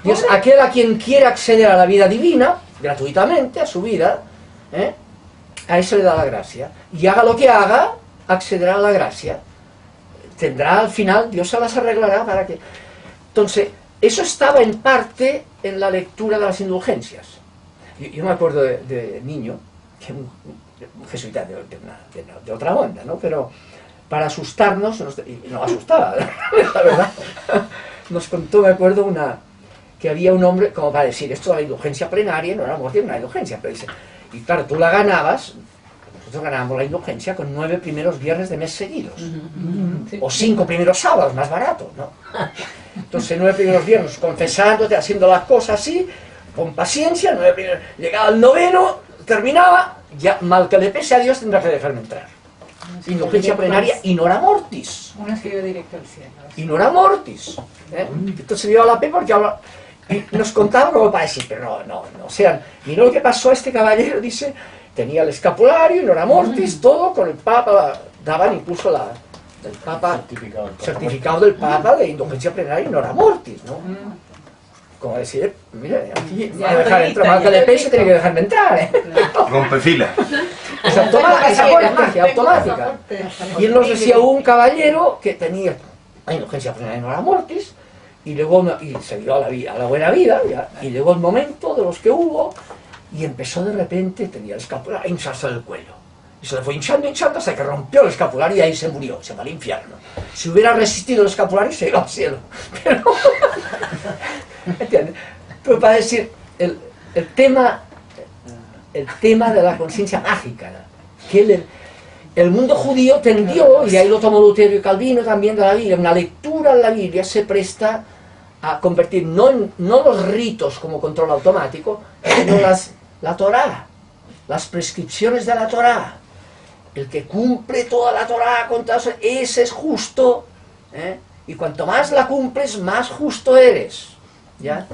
Dios, aquel a quien quiere acceder a la vida divina, gratuitamente, a su vida, a eso le da la gracia. Y haga lo que haga, accederá a la gracia. Tendrá al final, Dios se las arreglará para que... Entonces, eso estaba en parte en la lectura de las indulgencias. Yo me acuerdo de niño, que un jesuita de otra onda, ¿no? Pero para asustarnos, y nos asustaba, la verdad, nos contó, me acuerdo, que había un hombre, como para decir, esto de la indulgencia plenaria no era muerte, era una indulgencia, pero dice, y claro, tú la ganabas, nosotros ganábamos la indulgencia con 9 primeros viernes de mes seguidos, o 5 primeros sábados, más barato, ¿no? Entonces 9 primeros viernes, confesándote, haciendo las cosas así, con paciencia, 9 primeros, llegaba el 9º, terminaba, ya mal que le pese a Dios tendrá que dejarme entrar. Indulgencia plenaria, in hora mortis. Uno escribió directo al cielo. In hora mortis. Entonces dio la P porque ahora... Y nos contaba como para decir, pero no, o sea, miró lo que pasó a este caballero, dice, tenía el escapulario, in hora mortis, todo con el Papa, daban incluso del Papa, certificado del Papa de indulgencia plenaria in hora mortis, ¿no? Como decir, mire, aquí me va a dejar entrar, mal que le pese, tiene que dejarme entrar, Rompe fila. Es automática, esa magia automática. Y él nos decía un caballero que tenía la indulgencia plenaria in hora mortis, y luego se dio a la buena vida, ya, y llegó el momento de los que hubo, y empezó de repente, tenía el escapulario, a hincharse del cuello. Y se le fue hinchando hasta que rompió el escapulario y ahí se murió, se va al infierno. Si hubiera resistido el escapulario, se iba al cielo. Pero, ¿entiendes? Pero para decir, el tema de la conciencia mágica, que el mundo judío tendió, y ahí lo tomó Lutero y Calvino también de la Biblia, una lectura de la Biblia se presta a convertir no los ritos como control automático, sino la Torá, las prescripciones de la Torá. El que cumple toda la Torá, ese es justo, y cuanto más la cumples, más justo eres. ¿Ya?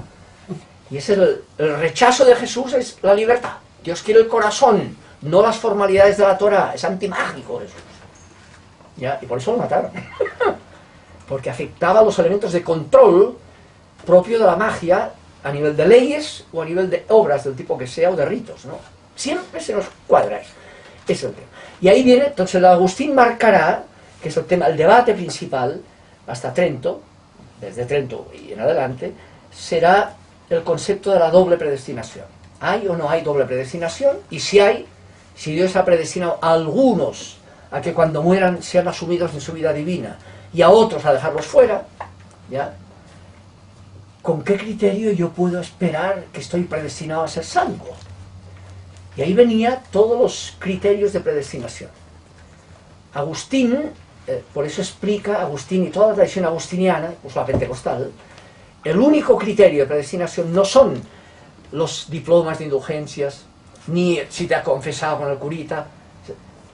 Y ese es el rechazo de Jesús, es la libertad. Dios quiere el corazón, no las formalidades de la Torá, es antimágico Jesús. ¿Ya? Y por eso lo mataron. Porque afectaba los elementos de control propio de la magia a nivel de leyes o a nivel de obras del tipo que sea o de ritos, ¿no? Siempre se nos cuadra eso. Es el tema. Y ahí viene, entonces el Agustín marcará, que es el tema, el debate principal, hasta Trento, desde Trento y en adelante, será el concepto de la doble predestinación. ¿Hay o no hay doble predestinación? Y si hay, si Dios ha predestinado a algunos a que cuando mueran sean asumidos en su vida divina y a otros a dejarlos fuera, ¿ya? ¿Con qué criterio yo puedo esperar que estoy predestinado a ser salvo? Y ahí venía todos los criterios de predestinación. Agustín, por eso explica Agustín y toda la tradición agustiniana, pues la pentecostal, el único criterio de predestinación no son los diplomas de indulgencias, ni si te has confesado con el curita,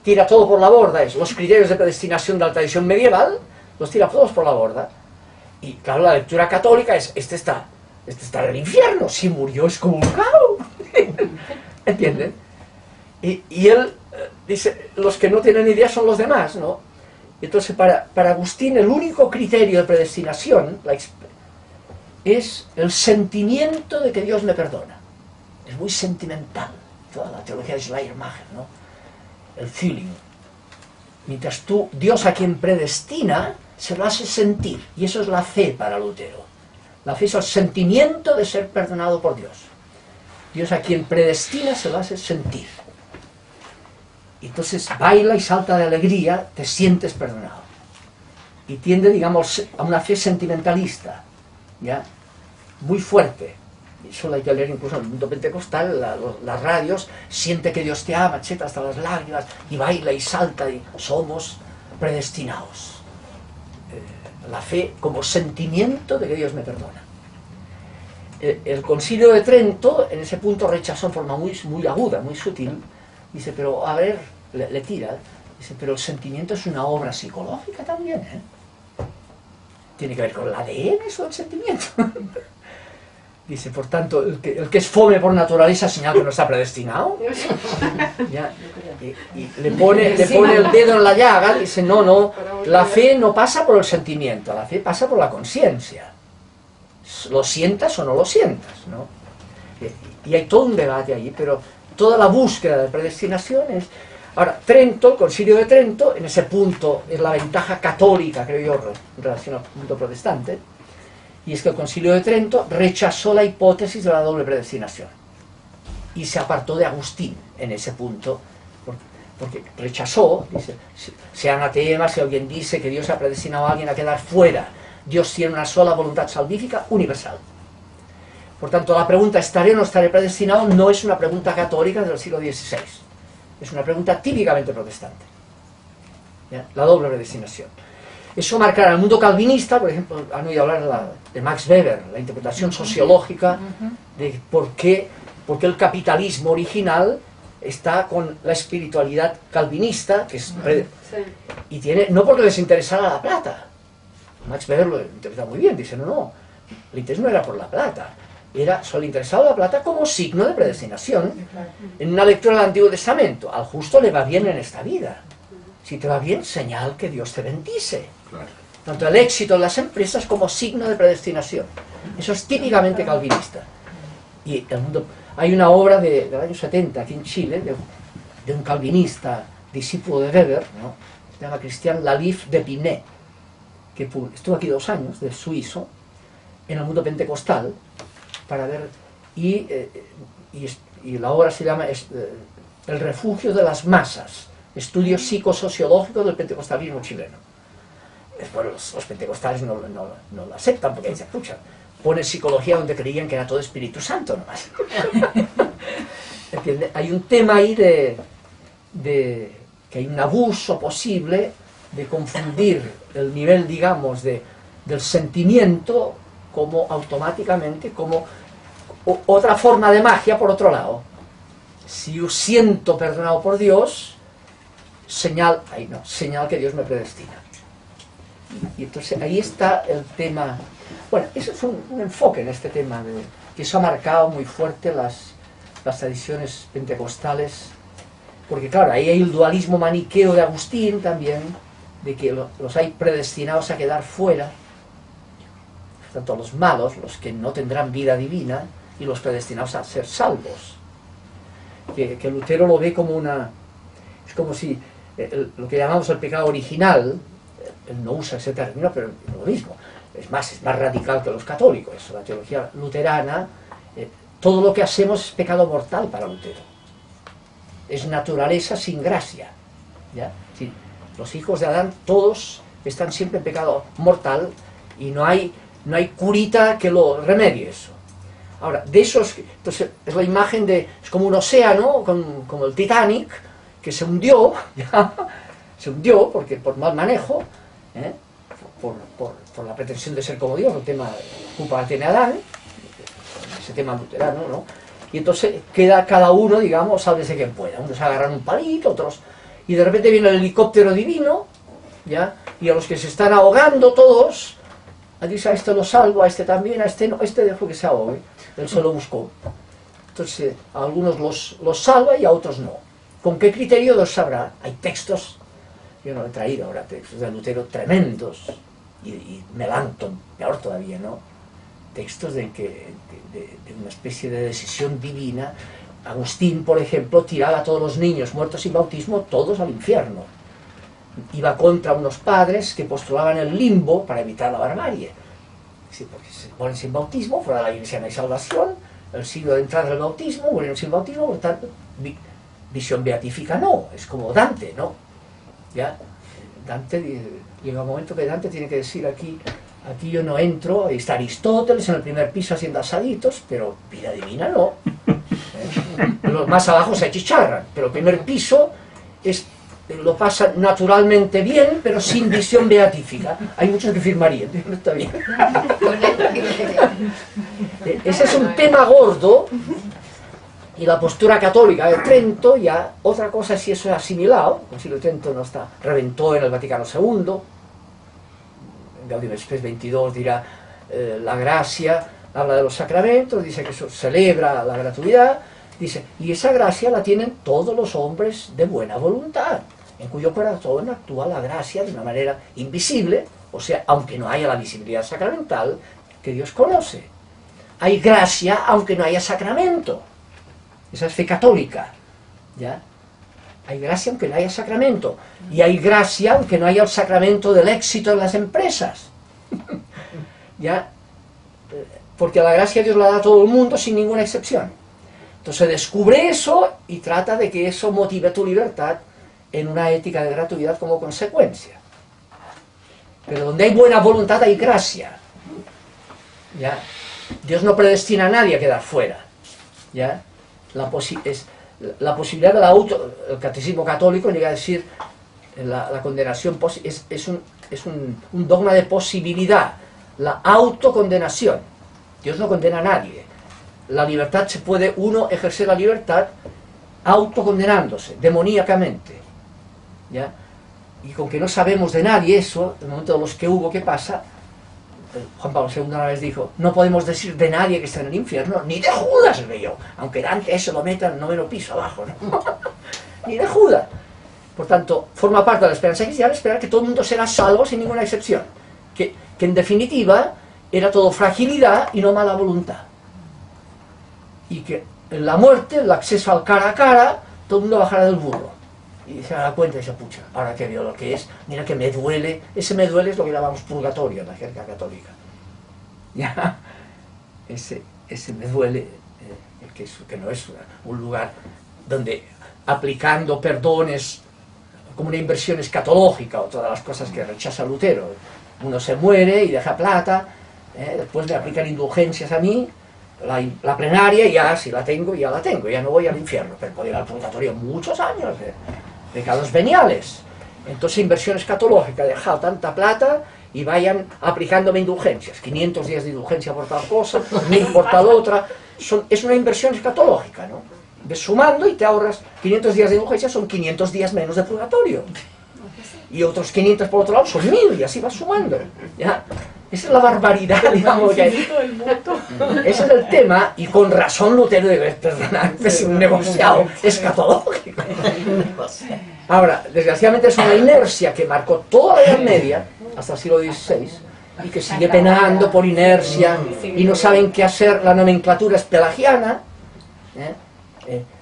tira todo por la borda, es los criterios de predestinación de la tradición medieval, los tira todos por la borda. Y claro, la lectura católica es, este está en el infierno, si murió excomulgado. ¿Entienden? Y él dice, los que no tienen idea son los demás, ¿no? Entonces, para Agustín, el único criterio de predestinación es el sentimiento de que Dios me perdona. Es muy sentimental, toda la teología de Schleiermacher, ¿no? El feeling. Mientras Dios a quien predestina, se lo hace sentir. Y eso es la fe para Lutero. La fe es el sentimiento de ser perdonado por Dios. Dios a quien predestina se lo hace sentir. Y entonces baila y salta de alegría, te sientes perdonado. Y tiende, digamos, a una fe sentimentalista, ¿ya? Muy fuerte. Eso hay que leer incluso en el mundo pentecostal, las radios, siente que Dios te ama, etc., hasta las lágrimas, y baila y salta, y somos predestinados. La fe como sentimiento de que Dios me perdona. El Concilio de Trento, en ese punto, rechazó en forma muy aguda, muy sutil. Dice, pero a ver, le tira, dice, pero el sentimiento es una obra psicológica también, ¿eh? Tiene que ver con el ADN eso del sentimiento. Dice, por tanto, el que es fome por naturaleza señala que no está predestinado. ¿Ya? Y le pone el dedo en la llaga, dice, no, la fe no pasa por el sentimiento, la fe pasa por la conciencia. Lo sientas o no lo sientas, ¿no? Y hay todo un debate ahí, pero toda la búsqueda de predestinación es... Ahora, Trento, el Concilio de Trento, en ese punto es la ventaja católica, creo yo, en relación al punto protestante, y es que el Concilio de Trento rechazó la hipótesis de la doble predestinación y se apartó de Agustín en ese punto, porque rechazó, dice, sea anatema si alguien dice que Dios ha predestinado a alguien a quedar fuera. Dios tiene una sola voluntad salvífica universal. Por tanto, la pregunta ¿estaré o no estaré predestinado? No es una pregunta católica del siglo XVI. Es una pregunta típicamente protestante. ¿Ya? La doble predestinación. Eso marcará el mundo calvinista, por ejemplo, han oído hablar de Max Weber, la interpretación sociológica de por qué el capitalismo original está con la espiritualidad calvinista, que es y tiene, no porque les interesara la plata. Max Weber lo interpreta muy bien, dice, no, el interés no era por la plata, era solo interesado la plata como signo de predestinación. En una lectura del Antiguo Testamento, al justo le va bien en esta vida. Si te va bien, señal que Dios te bendice. Tanto el éxito de las empresas como signo de predestinación. Eso es típicamente calvinista. Y el mundo, hay una obra del año 70 aquí en Chile, de un calvinista, discípulo de Weber, ¿no? Se llama Christian Lalif de Pinet, que estuvo aquí 2 años, de suizo, en el mundo pentecostal, para ver, y la obra se llama El refugio de las masas, estudio psicosociológico del pentecostalismo chileno. Bueno, los pentecostales no lo aceptan, porque dicen, pucha, pone psicología donde creían que era todo Espíritu Santo nomás. ¿Entiende? Hay un tema ahí de que hay un abuso posible de confundir el nivel, digamos, del sentimiento como automáticamente, como otra forma de magia por otro lado. Si yo siento perdonado por Dios, señal que Dios me predestina. Y entonces ahí está el tema. Bueno, eso es un enfoque en este tema, que eso ha marcado muy fuerte las tradiciones pentecostales, porque claro, ahí hay el dualismo maniqueo de Agustín también, de que los hay predestinados a quedar fuera, tanto los malos, los que no tendrán vida divina, y los predestinados a ser salvos. Que Lutero lo ve como una... Es como si lo que llamamos el pecado original, él no usa ese término, pero es lo mismo. Es más radical que los católicos. La teología luterana, todo lo que hacemos es pecado mortal para Lutero. Es naturaleza sin gracia. ¿Ya? Sí, los hijos de Adán, todos están siempre en pecado mortal y no hay curita que lo remedie eso. Ahora, de esos, entonces es la imagen de, es como un océano, como el Titanic, que se hundió, ¿ya? Se hundió porque por mal manejo, por la pretensión de ser como Dios, el tema, la culpa la tiene Adán, ese tema luterano, ¿no? Y entonces queda cada uno, digamos, sálvese quien pueda. Unos agarran un palito, otros, y de repente viene el helicóptero divino, ¿ya? Y a los que se están ahogando todos, dice, a este lo salvo, a este también, a este no, a este dejo que se ahogue, él se lo buscó. Entonces, a algunos los salva y a otros no. ¿Con qué criterio los sabrá? Hay textos, yo no he traído ahora textos de Lutero tremendos, y Melanchthon, peor todavía, ¿no? Textos de una especie de decisión divina. Agustín, por ejemplo, tiraba a todos los niños muertos sin bautismo, todos al infierno. Iba contra unos padres que postulaban el limbo para evitar la barbarie. Sí, porque se ponen sin bautismo, fuera de la iglesia no hay salvación, el siglo de entrada del bautismo, murieron sin bautismo, por tanto, visión beatífica no, es como Dante, ¿no? Ya, Dante, llega un momento que Dante tiene que decir aquí yo no entro, está Aristóteles en el primer piso haciendo asaditos, pero vida divina no. Los más abajo se achicharran, pero el primer piso lo pasa naturalmente bien, pero sin visión beatífica. Hay muchos que firmarían, no está bien. Ese es un tema gordo, y la postura católica de Trento, ya otra cosa si eso es asimilado. El Concilio de Trento no está, reventó en el Vaticano II. Gaudium et Spes 22 dirá la gracia, habla de los sacramentos, dice que eso celebra la gratuidad, dice, y esa gracia la tienen todos los hombres de buena voluntad, en cuyo corazón actúa la gracia de una manera invisible, o sea, aunque no haya la visibilidad sacramental, que Dios conoce. Hay gracia aunque no haya sacramento. Esa es fe católica, ¿ya? Hay gracia aunque no haya sacramento. Y hay gracia aunque no haya el sacramento del éxito en las empresas. ¿Ya? Porque la gracia Dios la da a todo el mundo sin ninguna excepción. Entonces descubre eso y trata de que eso motive tu libertad en una ética de gratuidad como consecuencia. Pero donde hay buena voluntad hay gracia. ¿Ya? Dios no predestina a nadie a quedar fuera. ¿Ya? La posibilidad del el catecismo católico llega a decir la condenación es un dogma de posibilidad, la autocondenación. Dios no condena a nadie. La libertad se puede uno ejercer la libertad autocondenándose, demoníacamente. ¿Ya? Y con que no sabemos de nadie eso, en el momento de los que hubo, ¿qué pasa? Juan Pablo II una vez dijo, no podemos decir de nadie que está en el infierno, ni de Judas, leyó, aunque Dante eso lo meta en el 9º piso abajo, ¿no? Ni de Judas. Por tanto, forma parte de la esperanza cristiana esperar que todo el mundo será salvo sin ninguna excepción, que en definitiva era todo fragilidad y no mala voluntad, y que en la muerte, el acceso al cara a cara, todo el mundo bajará del burro. Y se da cuenta y dice, pucha, ahora que veo lo que es, mira que me duele, ese me duele es lo que llamamos purgatorio en la jerga católica. Ya, ese me duele, que no es un lugar donde aplicando perdones como una inversión escatológica o todas las cosas que rechaza Lutero. Uno se muere y deja plata, después me aplican indulgencias a mí, la plenaria ya, si la tengo, ya la tengo, ya no voy al infierno, pero puedo ir al purgatorio muchos años, pecados veniales. Entonces inversión escatológica, dejar tanta plata y vayan aplicándome indulgencias, 500 días de indulgencia por tal cosa, 1000 por tal otra, es una inversión escatológica, ¿no? Ves sumando y te ahorras 500 días de indulgencia, son 500 días menos de purgatorio. Y otros 500 por otro lado son 1000 y así vas sumando, ¿ya? Esa es la barbaridad, digamos, que hay. Ese es el tema, y con razón Lutero debe perdonar, es un negociado escatológico. Ahora, desgraciadamente es una inercia que marcó toda la Edad Media, hasta el siglo XVI, y que sigue penando por inercia, y no saben qué hacer, la nomenclatura es pelagiana,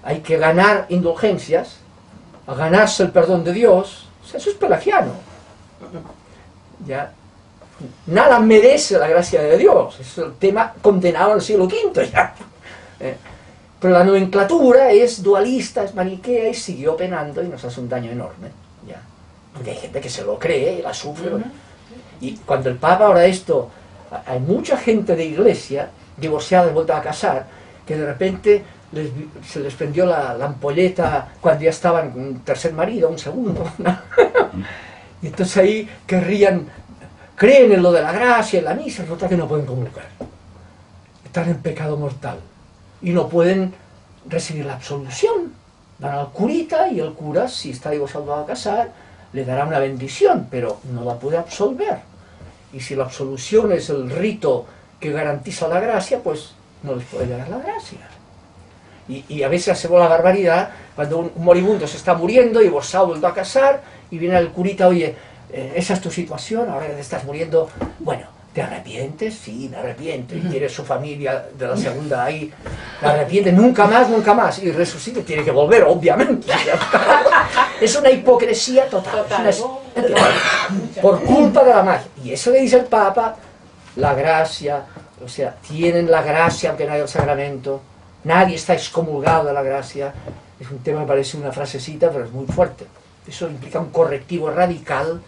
hay que ganar indulgencias, a ganarse el perdón de Dios, o sea, eso es pelagiano. ¿Ya? Nada merece la gracia de Dios, es el tema condenado en el siglo V ya. Pero la nomenclatura es dualista, es maniquea y siguió penando y nos hace un daño enorme, ¿ya? Porque hay gente que se lo cree y la sufre. Y cuando el Papa ahora esto, hay mucha gente de iglesia divorciada y vuelta a casar, que de repente se les prendió la ampolleta cuando ya estaban con un tercer marido, un segundo, ¿no? Y entonces ahí creen en lo de la gracia, en la misa, resulta que no pueden comulgar. Están en pecado mortal y no pueden recibir la absolución. Van al curita y el cura, si está divorciado a casar, le dará una bendición, pero no la puede absolver. Y si la absolución es el rito que garantiza la gracia, pues no les puede dar la gracia. Y a veces hacemos la barbaridad cuando un moribundo se está muriendo, divorciado, vuelto a casar, y viene el curita, oye, esa es tu situación, ahora te estás muriendo, bueno, ¿te arrepientes? Sí, me arrepiento. Y quiere su familia de la segunda ahí, me arrepiente, nunca más, y resucita, tiene que volver, obviamente. Es una hipocresía total. Por culpa de la magia. Y eso le dice el Papa, la gracia, o sea, tienen la gracia aunque no haya el sacramento, nadie está excomulgado de la gracia. Es un tema que parece una frasecita, pero es muy fuerte. Eso implica un correctivo radical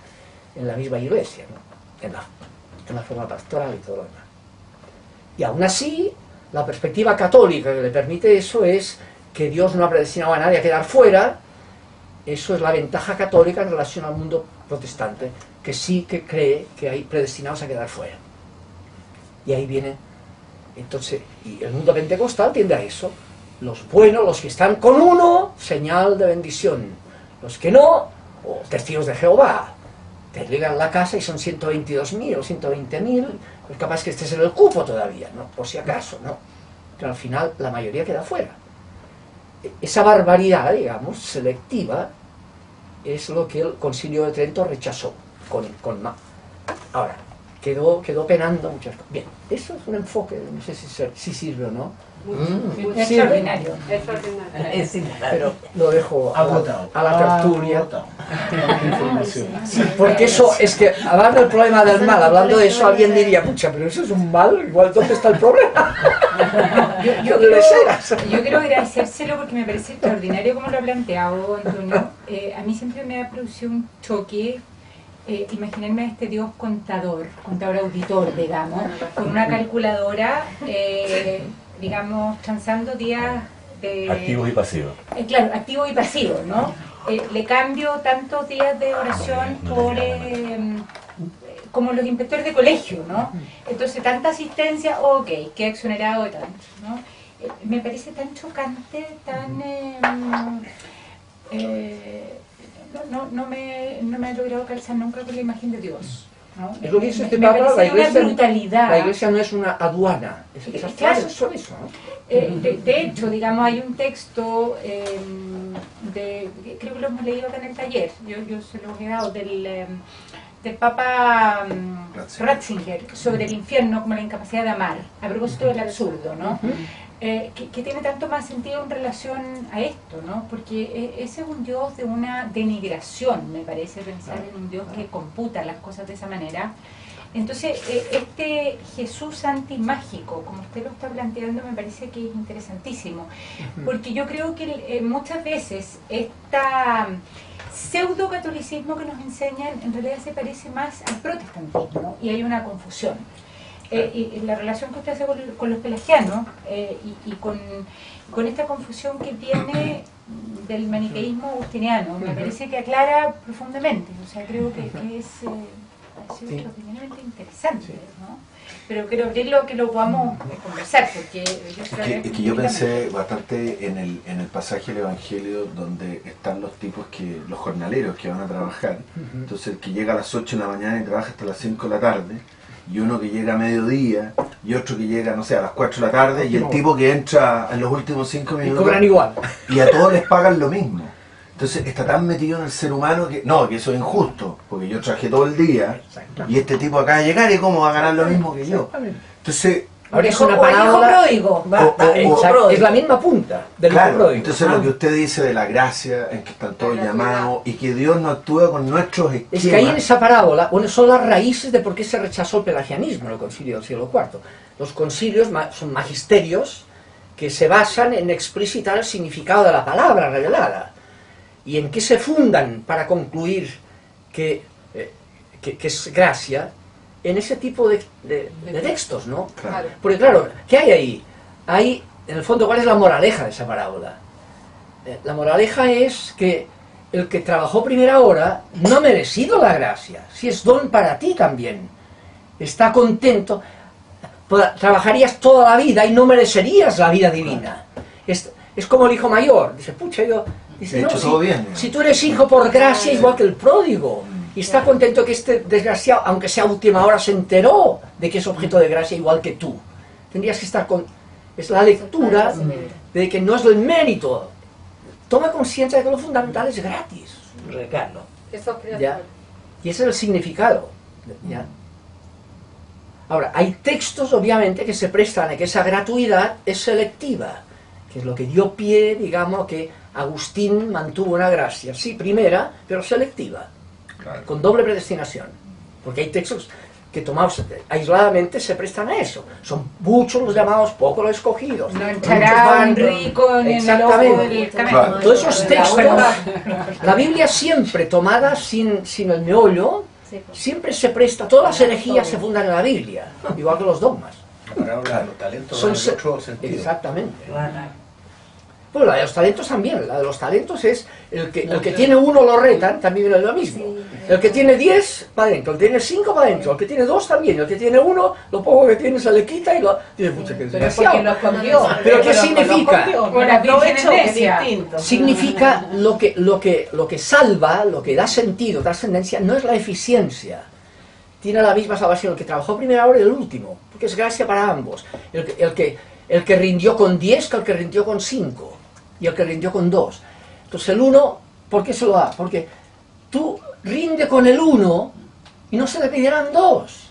en la misma iglesia, ¿no? en la forma pastoral y todo lo demás. Y aún así, la perspectiva católica que le permite eso es que Dios no ha predestinado a nadie a quedar fuera. Eso es la ventaja católica en relación al mundo protestante, que sí que cree que hay predestinados a quedar fuera. Y ahí viene, entonces, y el mundo pentecostal tiende a eso. Los buenos, los que están con uno, señal de bendición. Los que no, o testigos de Jehová, te llegan a la casa y son 122.000 o 120.000, pues capaz que estés en el cupo todavía, ¿no? Por si acaso, ¿no? Pero al final la mayoría queda fuera. Esa barbaridad, digamos, selectiva, es lo que el Concilio de Trento rechazó. Ahora, quedó penando muchas cosas. Bien, eso es un enfoque, no sé si sirve o no. Extraordinario. Pero lo dejo a la tertulia. Sí. Porque eso es que, hablando del problema del mal, hablando de eso, alguien diría, pucha, pero eso es un mal, igual ¿dónde está el problema? Yo quiero agradecérselo porque me parece extraordinario como lo ha planteado Antonio. A mí siempre me ha producido un choque imaginarme a este Dios contador auditor, digamos, con una calculadora, digamos, transando días de... Activos y pasivos. Claro, activo y pasivo, ¿no? Le cambio tantos días de oración por... como los inspectores de colegio, ¿no? Entonces, tanta asistencia, ok, qué exonerado de tanto, ¿no? Me parece tan chocante, tan... no me ha logrado calzar nunca con la imagen de Dios, ¿no? Es lo que dice este Me Papa, parece una brutalidad. la iglesia no es una aduana, esas Claro. frases son eso, ¿no? De hecho, digamos, hay un texto creo que lo hemos leído acá en el taller, yo se lo he dado, del Papa Ratzinger, sobre el infierno como la incapacidad de amar, a propósito del absurdo, ¿no? Que tiene tanto más sentido en relación a esto, ¿no? Porque ese es un Dios de una denigración, me parece, pensar en un Dios que computa las cosas de esa manera. Entonces, este Jesús antimágico, como usted lo está planteando, me parece que es interesantísimo, porque yo creo que muchas veces esta pseudo catolicismo que nos enseñan en realidad se parece más al protestantismo y hay una confusión. Y la relación que usted hace con los pelagianos y con esta confusión que viene del maniqueísmo agustiniano, me parece que aclara profundamente, o sea, creo que es extraordinariamente interesante, ¿no? Pero quiero abrirlo, que lo podamos conversar, porque Es que yo pensé bastante en el pasaje del Evangelio donde están los tipos los jornaleros que van a trabajar. Entonces el que llega a las 8 de la mañana y trabaja hasta las 5 de la tarde, y uno que llega a mediodía, y otro que llega, no sé, a las 4 de la tarde, y el tipo que entra en los últimos 5 minutos. Y cobran igual. Y a todos les pagan lo mismo. Entonces está tan metido en el ser humano que eso es injusto, porque yo trabajé todo el día y este tipo acaba de llegar y cómo va a ganar lo mismo que yo. Entonces Ahora es O una el hijo parábola... pródigo. Exacto, es la misma punta del hijo Claro, pródigo. entonces lo que usted dice de la gracia, en que están todos llamados y que Dios no actúa con nuestros esquemas. Es que ahí en esa parábola, bueno, son las raíces de por qué se rechazó el pelagianismo en el concilio del siglo IV. Los concilios son magisterios que se basan en explicitar el significado de la palabra revelada. ¿Y en qué se fundan para concluir que es gracia? En ese tipo de textos, ¿no? Claro. Porque claro, ¿qué hay ahí? Hay, en el fondo, ¿cuál es la moraleja de esa parábola? La moraleja es que el que trabajó primera hora no ha merecido la gracia, si es don para ti también. Está contento, trabajarías toda la vida y no merecerías la vida divina. Es como el hijo mayor, dice, pucha, dice, He hecho todo bien. si tú eres hijo por gracia igual que el pródigo, y está contento que este desgraciado, aunque sea a última hora, se enteró de que es objeto de gracia igual que tú. Tendrías que estar con... Es la lectura de que no es el mérito. Toma conciencia de que lo fundamental es gratis. Regalo. ¿Ya? Y ese es el significado. ¿Ya? Ahora, hay textos, obviamente, que se prestan a que esa gratuidad es selectiva, que es lo que dio pie, digamos, que Agustín mantuvo una gracia. Sí, primera, pero selectiva. Claro. Con doble predestinación, porque hay textos que tomados aisladamente se prestan a eso. Son muchos los llamados, pocos los escogidos. No entrará un rico en el ojo del Claro. camello. Todos esos textos, la Biblia siempre tomada sin el meollo, siempre se presta, todas las herejías se fundan en la Biblia, igual que los dogmas. La parábola de los talentos Son va en otro sentido. Exactamente. Bueno, la de los talentos también. La de los talentos es el que tiene uno lo retan, también es lo mismo. El que tiene 10 para adentro, el que tiene 5 para adentro, el que tiene 2 también, el que tiene 1, lo poco que tiene se le quita y lo... Dice, pucha, que Pero es porque lo escondió. ¿Pero qué significa? Por la provecho es es distinto. Significa lo que salva, lo que da sentido, trascendencia, no es la eficiencia. Tiene la misma salvación el que trabajó primera hora y el último, porque es gracia para ambos. El que rindió con 10 que el que rindió con 5 y el que rindió con 2. Entonces el 1, ¿por qué se lo da? Porque tú rinde con el 1 y no se le pedirán 2.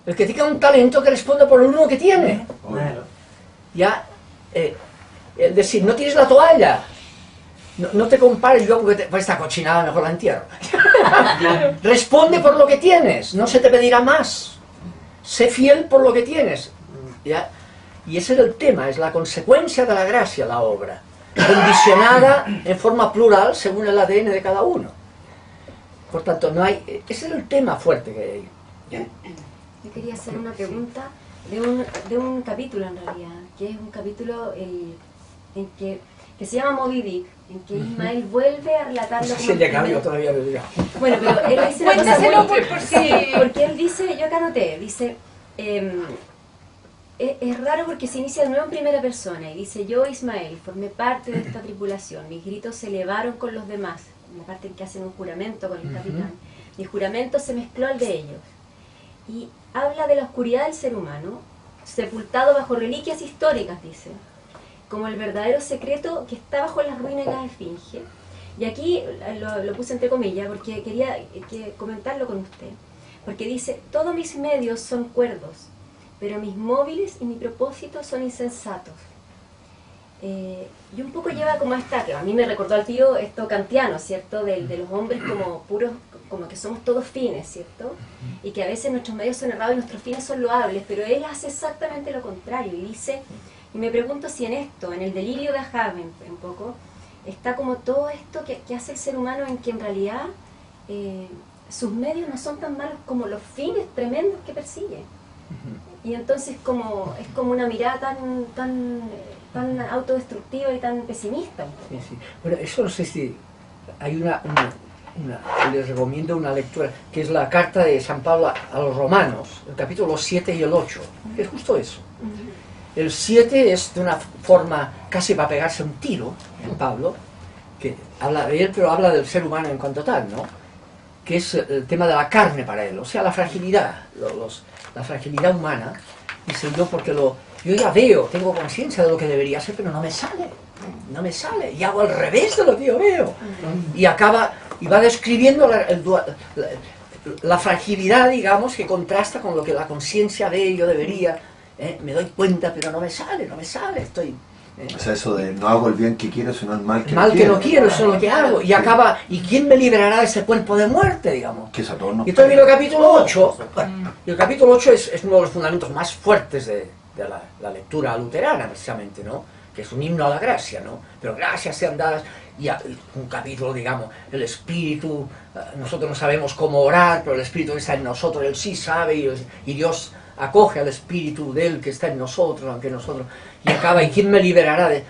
El que tenga un talento que responda por el 1 que tiene. Claro. Ya, es decir, no tienes la toalla. No te compares yo porque pues esta cochinada mejor la entierro. Responde por lo que tienes, no se te pedirá más. Sé fiel por lo que tienes. ¿Ya? Y ese es el tema, es la consecuencia de la gracia, la obra, condicionada en forma plural según el ADN de cada uno. Por tanto, no hay, ese es el tema fuerte que hay. ¿Ya? Yo quería hacer una pregunta de un capítulo en realidad, que es un capítulo en que se llama Moby Dick, en que Ismael vuelve a relatarlo No sé como si el de el cambio primer- todavía lo diga. Bueno, pero él dice una cosa Cuéntaselo muy... por si... Porque él dice, yo acá anoté, dice, es raro porque se inicia de nuevo en primera persona y dice, yo Ismael formé parte de esta tripulación, mis gritos se elevaron con los demás, en la parte en que hacen un juramento con el capitán, mi juramento se mezcló al de ellos. Y habla de la oscuridad del ser humano, sepultado bajo reliquias históricas, dice, como el verdadero secreto que está bajo las ruinas de la esfinge. Y aquí lo puse entre comillas porque quería comentarlo con usted. Porque dice, todos mis medios son cuerdos, pero mis móviles y mi propósito son insensatos. Y un poco lleva como esta, que a mí me recordó al tío esto kantiano, ¿cierto? De los hombres como puros, como que somos todos fines, ¿cierto? Y que a veces nuestros medios son errados y nuestros fines son loables, pero él hace exactamente lo contrario y dice, y me pregunto si en esto, en el delirio de Ahab un poco, está como todo esto que hace el ser humano en que en realidad sus medios no son tan malos como los fines tremendos que persigue. Y entonces es como una mirada tan autodestructiva y tan pesimista. Sí, sí. Bueno, eso no sé si hay les recomiendo una lectura, que es la carta de San Pablo a los romanos, el capítulo 7 y el 8, que es justo eso. El 7 es de una forma casi para pegarse un tiro, en Pablo, que habla de él, pero habla del ser humano en cuanto tal, ¿no? Que es el tema de la carne para él, o sea, la fragilidad, la fragilidad humana. Dice yo, porque yo ya veo, tengo conciencia de lo que debería hacer, pero no me sale, y hago al revés de lo que yo veo. Y va describiendo la fragilidad, digamos, que contrasta con lo que la conciencia ve y yo debería. me doy cuenta, pero no me sale, estoy... O sea, eso de no hago el bien que quiero, sino el mal que mal no que quiero. no quiero, eso es lo que hago. Y acaba, ¿y quién me liberará de ese cuerpo de muerte, digamos? Que eso a todos nos Y entonces viene el pasa. capítulo 8, y el capítulo 8 es uno de los fundamentos más fuertes de la lectura luterana, precisamente, ¿no? Que es un himno a la gracia, ¿no? Pero gracias sean dadas, y un capítulo, digamos, el Espíritu, nosotros no sabemos cómo orar, pero el Espíritu que está en nosotros, Él sí sabe, y Dios acoge al Espíritu de Él que está en nosotros, aunque nosotros... Y acaba, ¿y quién me liberará de...?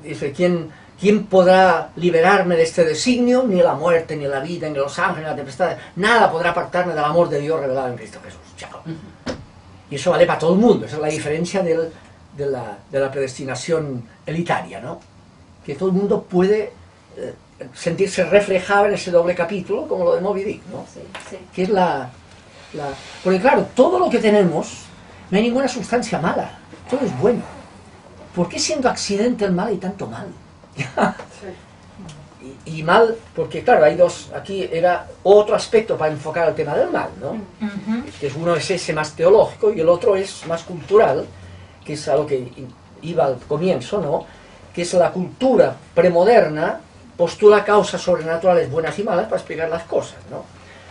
Dice, ¿quién podrá liberarme de este designio? Ni la muerte, ni la vida, ni los ángeles, ni la tempestad, nada podrá apartarme del amor de Dios revelado en Cristo Jesús. Chao. Y eso vale para todo el mundo, esa es la diferencia de la predestinación elitaria, ¿no? Que todo el mundo puede sentirse reflejado en ese doble capítulo, como lo de Moby Dick, ¿no? Sí, sí. Que es porque claro, todo lo que tenemos, no hay ninguna sustancia mala, todo es bueno. ¿Por qué siendo accidente el mal hay tanto mal? y mal, porque claro, hay dos, aquí era otro aspecto para enfocar el tema del mal, ¿no? Que uno es ese más teológico y el otro es más cultural, que es a lo que iba al comienzo, ¿no? Que es la cultura premoderna, postula causas sobrenaturales buenas y malas para explicar las cosas, ¿no?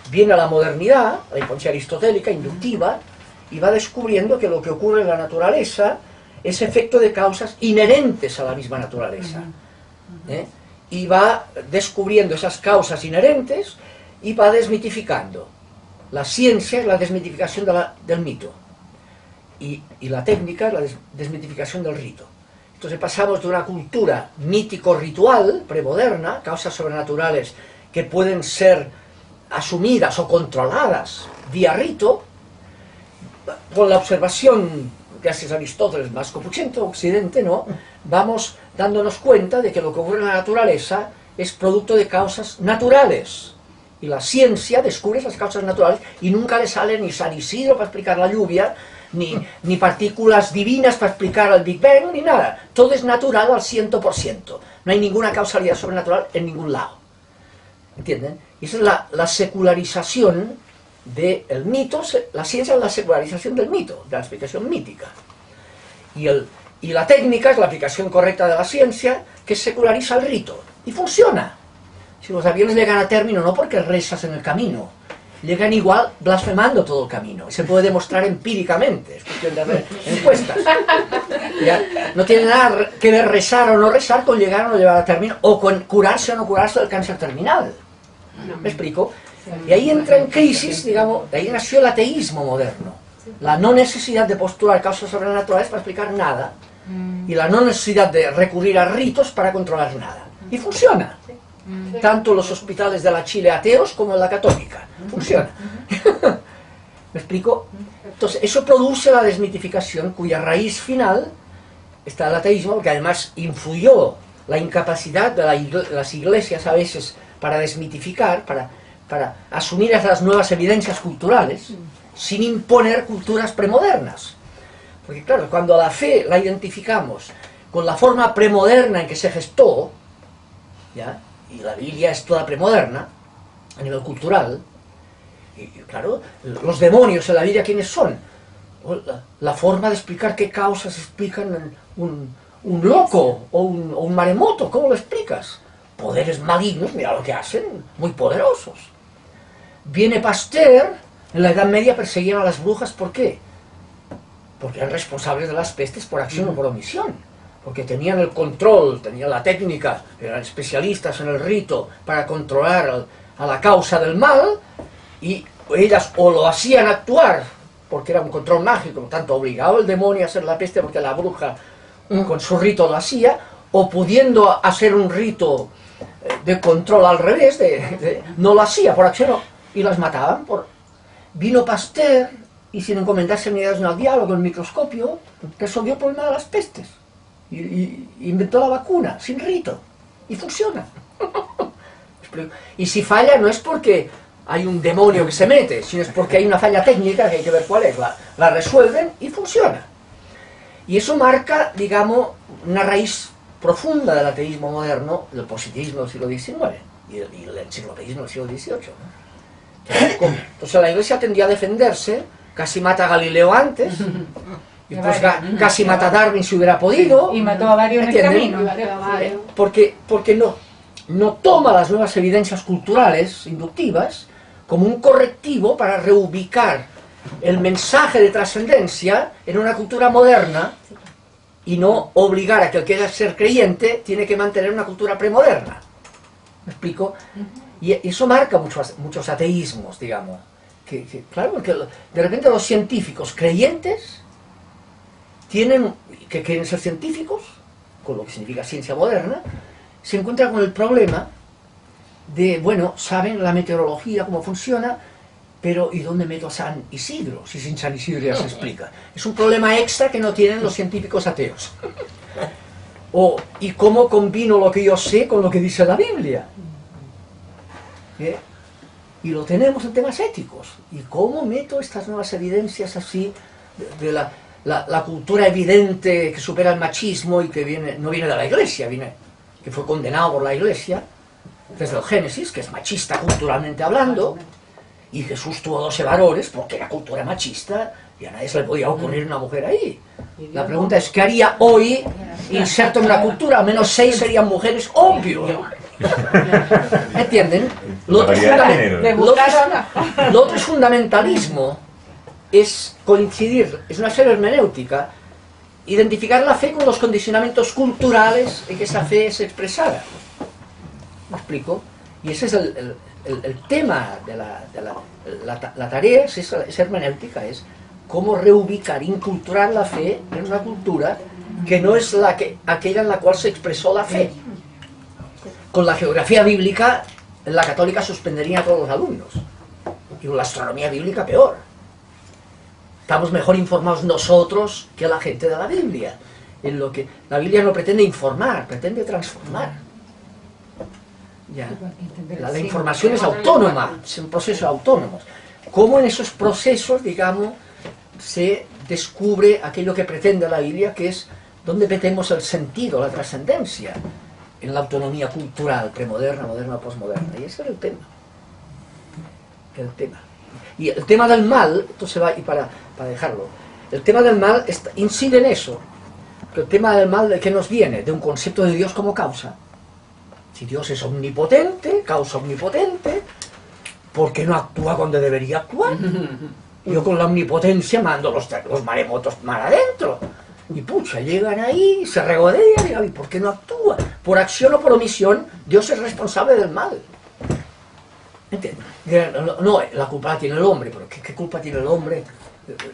Viene a la modernidad, la influencia aristotélica, inductiva, y va descubriendo que lo que ocurre en la naturaleza es efecto de causas inherentes a la misma naturaleza. Y va descubriendo esas causas inherentes y va desmitificando. La ciencia es la desmitificación del mito. Y la técnica es la desmitificación del rito. Entonces pasamos de una cultura mítico-ritual, premoderna, causas sobrenaturales que pueden ser asumidas o controladas vía rito, con la observación, gracias a Aristóteles, más copuchento, occidente, ¿no? Vamos dándonos cuenta de que lo que ocurre en la naturaleza es producto de causas naturales. Y la ciencia descubre esas causas naturales y nunca le sale ni San Isidro para explicar la lluvia, ni partículas divinas para explicar el Big Bang, ni nada. Todo es natural al 100%. No hay ninguna causalidad sobrenatural en ningún lado. ¿Entienden? Y esa es la secularización del mito. La ciencia es la secularización del mito, de la explicación mítica. Y la técnica es la aplicación correcta de la ciencia, que seculariza el rito. Y funciona. Si los aviones llegan a término no porque rezas en el camino, llegan igual blasfemando todo el camino. Y se puede demostrar empíricamente, es cuestión de hacer encuestas. ¿Ya? No tiene nada que ver rezar o no rezar con llegar o no llegar a término, o con curarse o no curarse del cáncer terminal. ¿Me explico? Y ahí entra en crisis, digamos, de ahí nació el ateísmo moderno. La no necesidad de postular causas sobrenaturales para explicar nada, y la no necesidad de recurrir a ritos para controlar nada. Y funciona. Tanto en los hospitales de la Chile ateos como en la católica. Funciona. ¿Me explico? Entonces, eso produce la desmitificación, cuya raíz final está el ateísmo, que además influyó la incapacidad de las iglesias a veces para desmitificar, para asumir esas nuevas evidencias culturales, sin imponer culturas premodernas. Porque claro, cuando la fe la identificamos con la forma premoderna en que se gestó, ¿ya? Y la Biblia es toda premoderna, a nivel cultural, y claro, los demonios en la Biblia, ¿quiénes son? La forma de explicar qué causas explican un loco o un maremoto, ¿cómo lo explicas? Poderes malignos, mira lo que hacen, muy poderosos. Viene Pasteur, en la Edad Media perseguían a las brujas, ¿por qué? Porque eran responsables de las pestes por acción o por omisión. Porque tenían el control, tenían la técnica, eran especialistas en el rito para controlar a la causa del mal, y ellas o lo hacían actuar, porque era un control mágico, por tanto obligaba el demonio a hacer la peste porque la bruja con su rito lo hacía, o pudiendo hacer un rito de control al revés, no lo hacía por acción, y las mataban. Vino Pasteur, y sin encomendarse ni al diálogo, el microscopio, resolvió el problema de las pestes. Y inventó la vacuna, sin rito, y funciona. Y si falla no es porque hay un demonio que se mete, sino es porque hay una falla técnica que hay que ver cuál es, la resuelven y funciona. Y eso marca, digamos, una raíz profunda del ateísmo moderno, del positivismo del siglo XIX y el enciclopedismo del siglo XVIII, ¿no? Entonces la Iglesia tendía a defenderse, casi mata a Galileo antes, Y pues casi mata a Darwin si hubiera podido. Y mató a varios en el ¿Entienden? camino. Porque no toma las nuevas evidencias culturales inductivas como un correctivo para reubicar el mensaje de trascendencia en una cultura moderna y no obligar a que el que quiera ser creyente tiene que mantener una cultura premoderna. ¿Me explico? Y eso marca muchos ateísmos, digamos. Claro, que de repente los científicos creyentes que quieren ser científicos, con lo que significa ciencia moderna, se encuentran con el problema de, bueno, saben la meteorología, cómo funciona, pero ¿y dónde meto a San Isidro? Si sin San Isidro ya se explica. Es un problema extra que no tienen los científicos ateos. ¿Y cómo combino lo que yo sé con lo que dice la Biblia? Y lo tenemos en temas éticos. ¿Y cómo meto estas nuevas evidencias así de la cultura evidente que supera el machismo y que no viene de la Iglesia, que fue condenado por la Iglesia desde el Génesis, que es machista culturalmente hablando, y Jesús tuvo 12 varones porque era cultura machista y a nadie se le podía ocurrir una mujer ahí. La pregunta es, ¿qué haría hoy inserto en una cultura? Al menos 6 serían mujeres, obvio. ¿Entienden? Lo otro es fundamentalismo, es coincidir, es una serie hermenéutica, identificar la fe con los condicionamientos culturales en que esa fe es expresada. ¿Me explico? Y ese es el tema de la tarea, es hermenéutica, es cómo reubicar, inculturar la fe en una cultura que no es aquella en la cual se expresó la fe. Con la geografía bíblica, la católica suspendería a todos los alumnos. Y con la astronomía bíblica peor. Estamos mejor informados nosotros que la gente de la Biblia. En lo que la Biblia no pretende informar, pretende transformar. Ya. La información es autónoma, son procesos autónomos. ¿Cómo en esos procesos, digamos, se descubre aquello que pretende la Biblia, que es dónde metemos el sentido, la trascendencia? En la autonomía cultural, premoderna, moderna, posmoderna. Y ese es el tema. Y el tema del mal, esto se va, y para dejarlo, el tema del mal incide en eso. Que el tema del mal, ¿de qué nos viene? De un concepto de Dios como causa. Si Dios es omnipotente, causa omnipotente, ¿por qué no actúa cuando debería actuar? Yo con la omnipotencia mando los maremotos mar adentro. Y pucha, llegan ahí, se regodean, ¿y por qué no actúa? Por acción o por omisión, Dios es responsable del mal. ¿Entiendes? No, la culpa la tiene el hombre, pero ¿qué culpa tiene el hombre?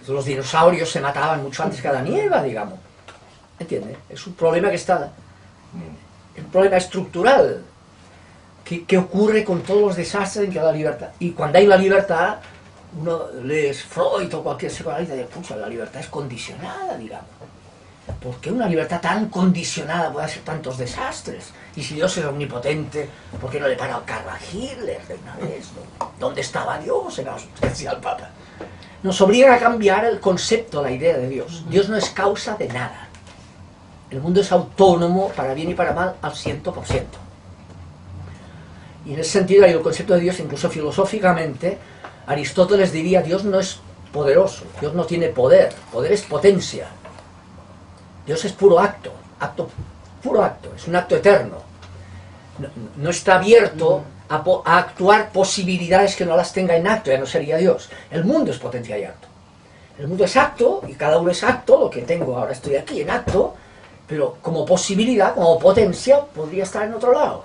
Los dinosaurios se mataban mucho antes que Adán y Eva, digamos. ¿Entiendes? Es un problema que está... un problema estructural. ¿Qué ocurre con todos los desastres en que hay la libertad? Y cuando hay la libertad, uno lee Freud o cualquier psicoanalista y dice, pucha, la libertad es condicionada, digamos. ¿Por qué una libertad tan condicionada puede hacer tantos desastres? Y si Dios es omnipotente, ¿por qué no le para el carro a Hitler de una vez? ¿Dónde estaba Dios? Decía el Papa. Nos obliga a cambiar el concepto, la idea de Dios. Dios no es causa de nada. El mundo es autónomo, para bien y para mal, al 100%. Y en ese sentido hay el concepto de Dios, incluso filosóficamente, Aristóteles diría, Dios no es poderoso, Dios no tiene poder, poder es potencia. Dios es puro acto, puro acto, es un acto eterno. No está abierto a actuar posibilidades que no las tenga en acto, ya no sería Dios. El mundo es potencia y acto. El mundo es acto, y cada uno es acto, lo que tengo ahora estoy aquí en acto, pero como posibilidad, como potencia, podría estar en otro lado.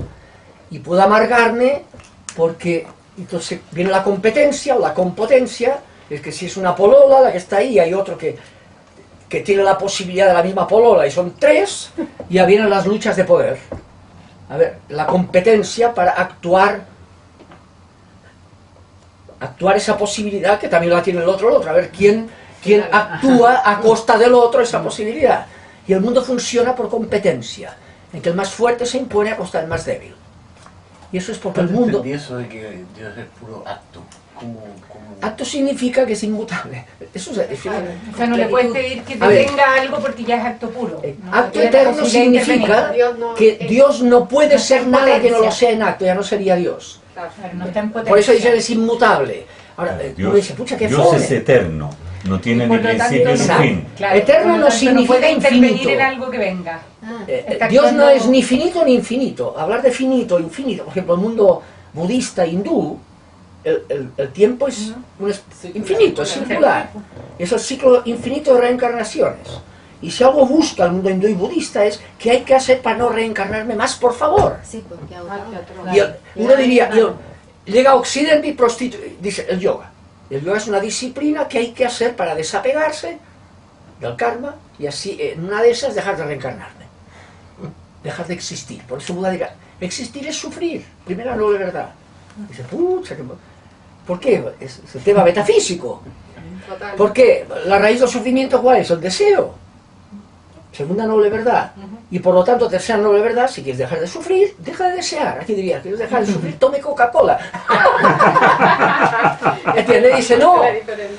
Y puedo amargarme porque entonces viene la competencia o la compotencia, es que si es una polola la que está ahí, hay otro que tiene la posibilidad de la misma polola y son 3, y ya vienen las luchas de poder. A ver, la competencia para actuar esa posibilidad que también la tiene el otro, a ver quién actúa a costa del otro esa posibilidad. Y el mundo funciona por competencia, en que el más fuerte se impone a costa del más débil. Y eso es porque el mundo... ¿Entendí eso de que Dios es puro acto? Acto significa que es inmutable. Eso es, O sea, no le puedes pedir que tenga algo porque ya es acto puro. ¿No? Acto eterno significa que Dios no puede ser nada que no lo sea en acto, ya no sería Dios. Claro, no está en potencia. Por eso dicen es inmutable. Ahora, uno dice, pucha, qué Dios fome. es eterno. No tiene Y ni por lo tanto, principio ni no- fin. Claro, Eterno por lo no tanto, significa puede intervenir infinito. en algo que venga. Está Dios no actuando- es ni finito ni infinito. Hablar de finito, infinito, por ejemplo, el mundo budista, hindú, el tiempo es infinito, es circular. Es el ciclo infinito de reencarnaciones. Y si algo busca el mundo hindú y budista es ¿qué hay que hacer para no reencarnarme más, por favor? Sí, porque Y uno diría, llega a Occidente y dice el yoga. El yoga es una disciplina que hay que hacer para desapegarse del karma y así en una de esas dejar de reencarnarme, dejar de existir. Por eso Buda dirá, existir es sufrir, primera noble verdad. Dice, pucha, ¿por qué? Es el tema metafísico. ¿Por qué? La raíz del sufrimiento, ¿cuál es? El deseo. Segunda noble verdad. Y por lo tanto, tercera noble verdad, si quieres dejar de sufrir, deja de desear. Aquí diría, ¿quieres dejar de sufrir? Tome Coca-Cola. ¿Entiendes? Dice, no.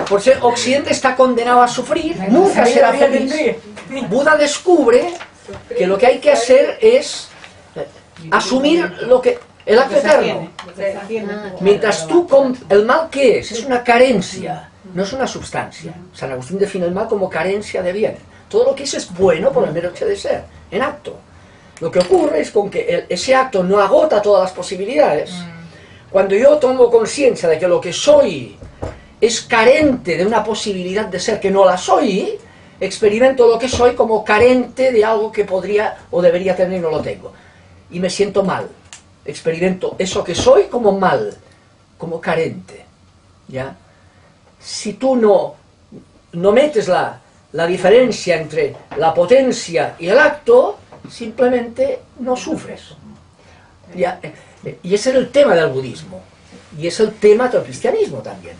Por ser Occidente está condenado a sufrir, nunca será feliz. Buda descubre que lo que hay que hacer es asumir el acto eterno. Mientras tú, el mal, ¿qué es? Es una carencia, no es una sustancia. San Agustín define el mal como carencia de bien. Todo lo que es bueno por el mero hecho de ser, en acto. Lo que ocurre es con que ese acto no agota todas las posibilidades. Cuando yo tomo conciencia de que lo que soy es carente de una posibilidad de ser que no la soy, experimento lo que soy como carente de algo que podría o debería tener y no lo tengo. Y me siento mal. Experimento eso que soy como mal, como carente. ¿Ya? Si tú no metes la diferencia entre la potencia y el acto, simplemente no sufres. ¿Ya? Y ese es el tema del budismo. Y es el tema del cristianismo también.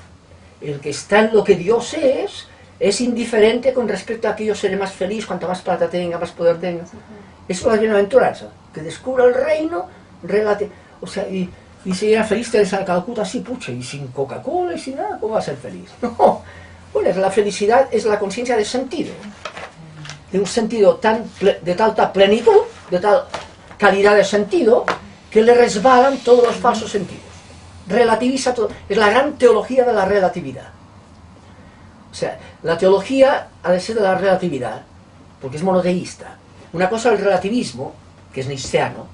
El que está en lo que Dios es indiferente con respecto a que yo seré más feliz cuanto más plata tenga, más poder tenga. Eso es la bienaventuranza, que descubra el reino relativo. O sea, y si era feliz Teresa de Calcuta, así, pucha, y sin Coca-Cola y sin nada, ¿cómo va a ser feliz? No. Bueno, la felicidad es la conciencia de sentido. De un sentido de tal plenitud, de tal calidad de sentido, que le resbalan todos los falsos sentidos. Relativiza todo. Es la gran teología de la relatividad. O sea, la teología ha de ser de la relatividad, porque es monoteísta. Una cosa es el relativismo, que es nietzscheano,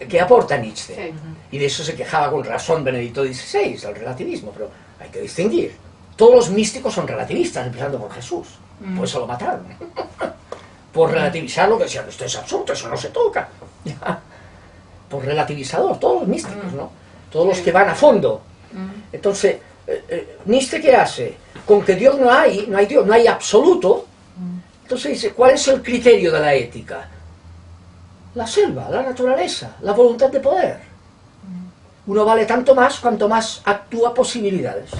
que aporta Nietzsche. Sí. Y de eso se quejaba con razón Benedicto XVI, el relativismo, pero hay que distinguir. Todos los místicos son relativistas, empezando por Jesús. Por eso lo mataron. Por relativizar lo que decían, esto es absurdo, eso no se toca. Por relativizador, todos los místicos, ¿no? Todos los que van a fondo. Entonces, Nietzsche, ¿qué hace? Con que Dios no hay Dios, no hay absoluto. Entonces dice, ¿cuál es el criterio de la ética? La selva, la naturaleza, la voluntad de poder. Uno vale tanto más cuanto más actúa posibilidades.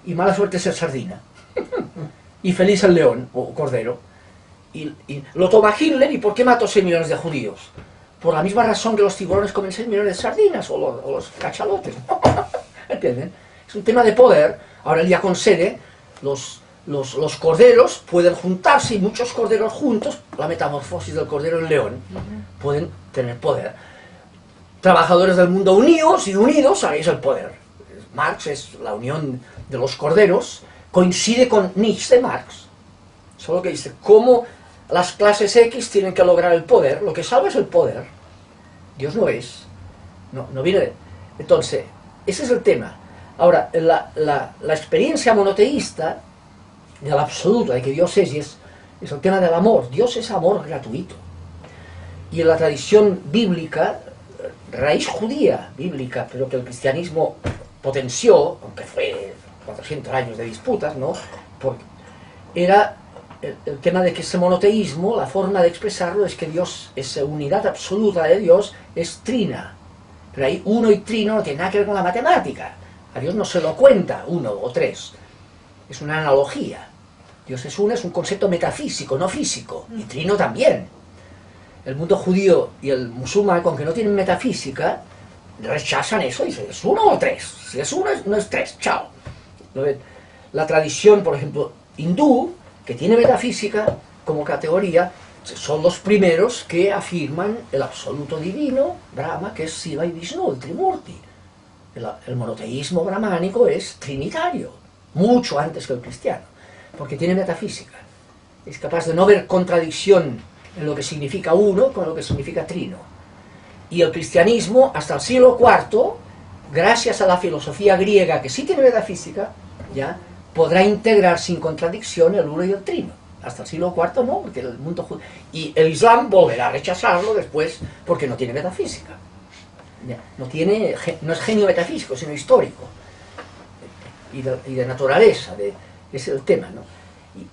Y mala suerte ser sardina. Y feliz el león o cordero. Y lo toma Hitler, ¿y por qué mató 6 millones de judíos? Por la misma razón que los tiburones comen 6 millones de sardinas o los cachalotes. ¿Entienden? Es un tema de poder. Ahora él ya concede, los corderos pueden juntarse, y muchos corderos juntos, la metamorfosis del cordero en león, pueden tener poder. Trabajadores del mundo unidos, ahí es el poder. Marx es la unión de los corderos, coincide con Nietzsche de Marx. Solo que dice, cómo las clases X tienen que lograr el poder, lo que salva es el poder. Dios no es. No viene de... Entonces, ese es el tema. Ahora, la experiencia monoteísta del absoluto, de que Dios es el tema del amor. Dios es amor gratuito. Y en la tradición bíblica, raíz judía bíblica, pero que el cristianismo potenció, aunque fue 400 años de disputas, ¿no? Porque era el tema de que ese monoteísmo, la forma de expresarlo es que Dios, esa unidad absoluta de Dios, es trina. Pero ahí uno y trino no tiene nada que ver con la matemática. A Dios no se lo cuenta 1 o 3. Es una analogía. Dios es uno, es un concepto metafísico, no físico. Y trino también. El mundo judío y el musulmán, con que no tienen metafísica, rechazan eso y dicen, ¿es 1 o 3? Si es 1, no es 3, chao. La tradición, por ejemplo, hindú, que tiene metafísica como categoría, son los primeros que afirman el absoluto divino, Brahma, que es Shiva y Vishnu, el Trimurti. El monoteísmo brahmánico es trinitario, mucho antes que el cristiano. porque tiene metafísica. Es capaz de no ver contradicción en lo que significa uno con lo que significa trino. Y el cristianismo, hasta el siglo IV, gracias a la filosofía griega, que sí tiene metafísica, ya podrá integrar sin contradicción el uno y el trino. Hasta el siglo IV no, porque el mundo y el Islam volverá a rechazarlo después porque no tiene metafísica. Ya, no es genio metafísico, sino histórico y de naturaleza, ese es el tema, ¿no?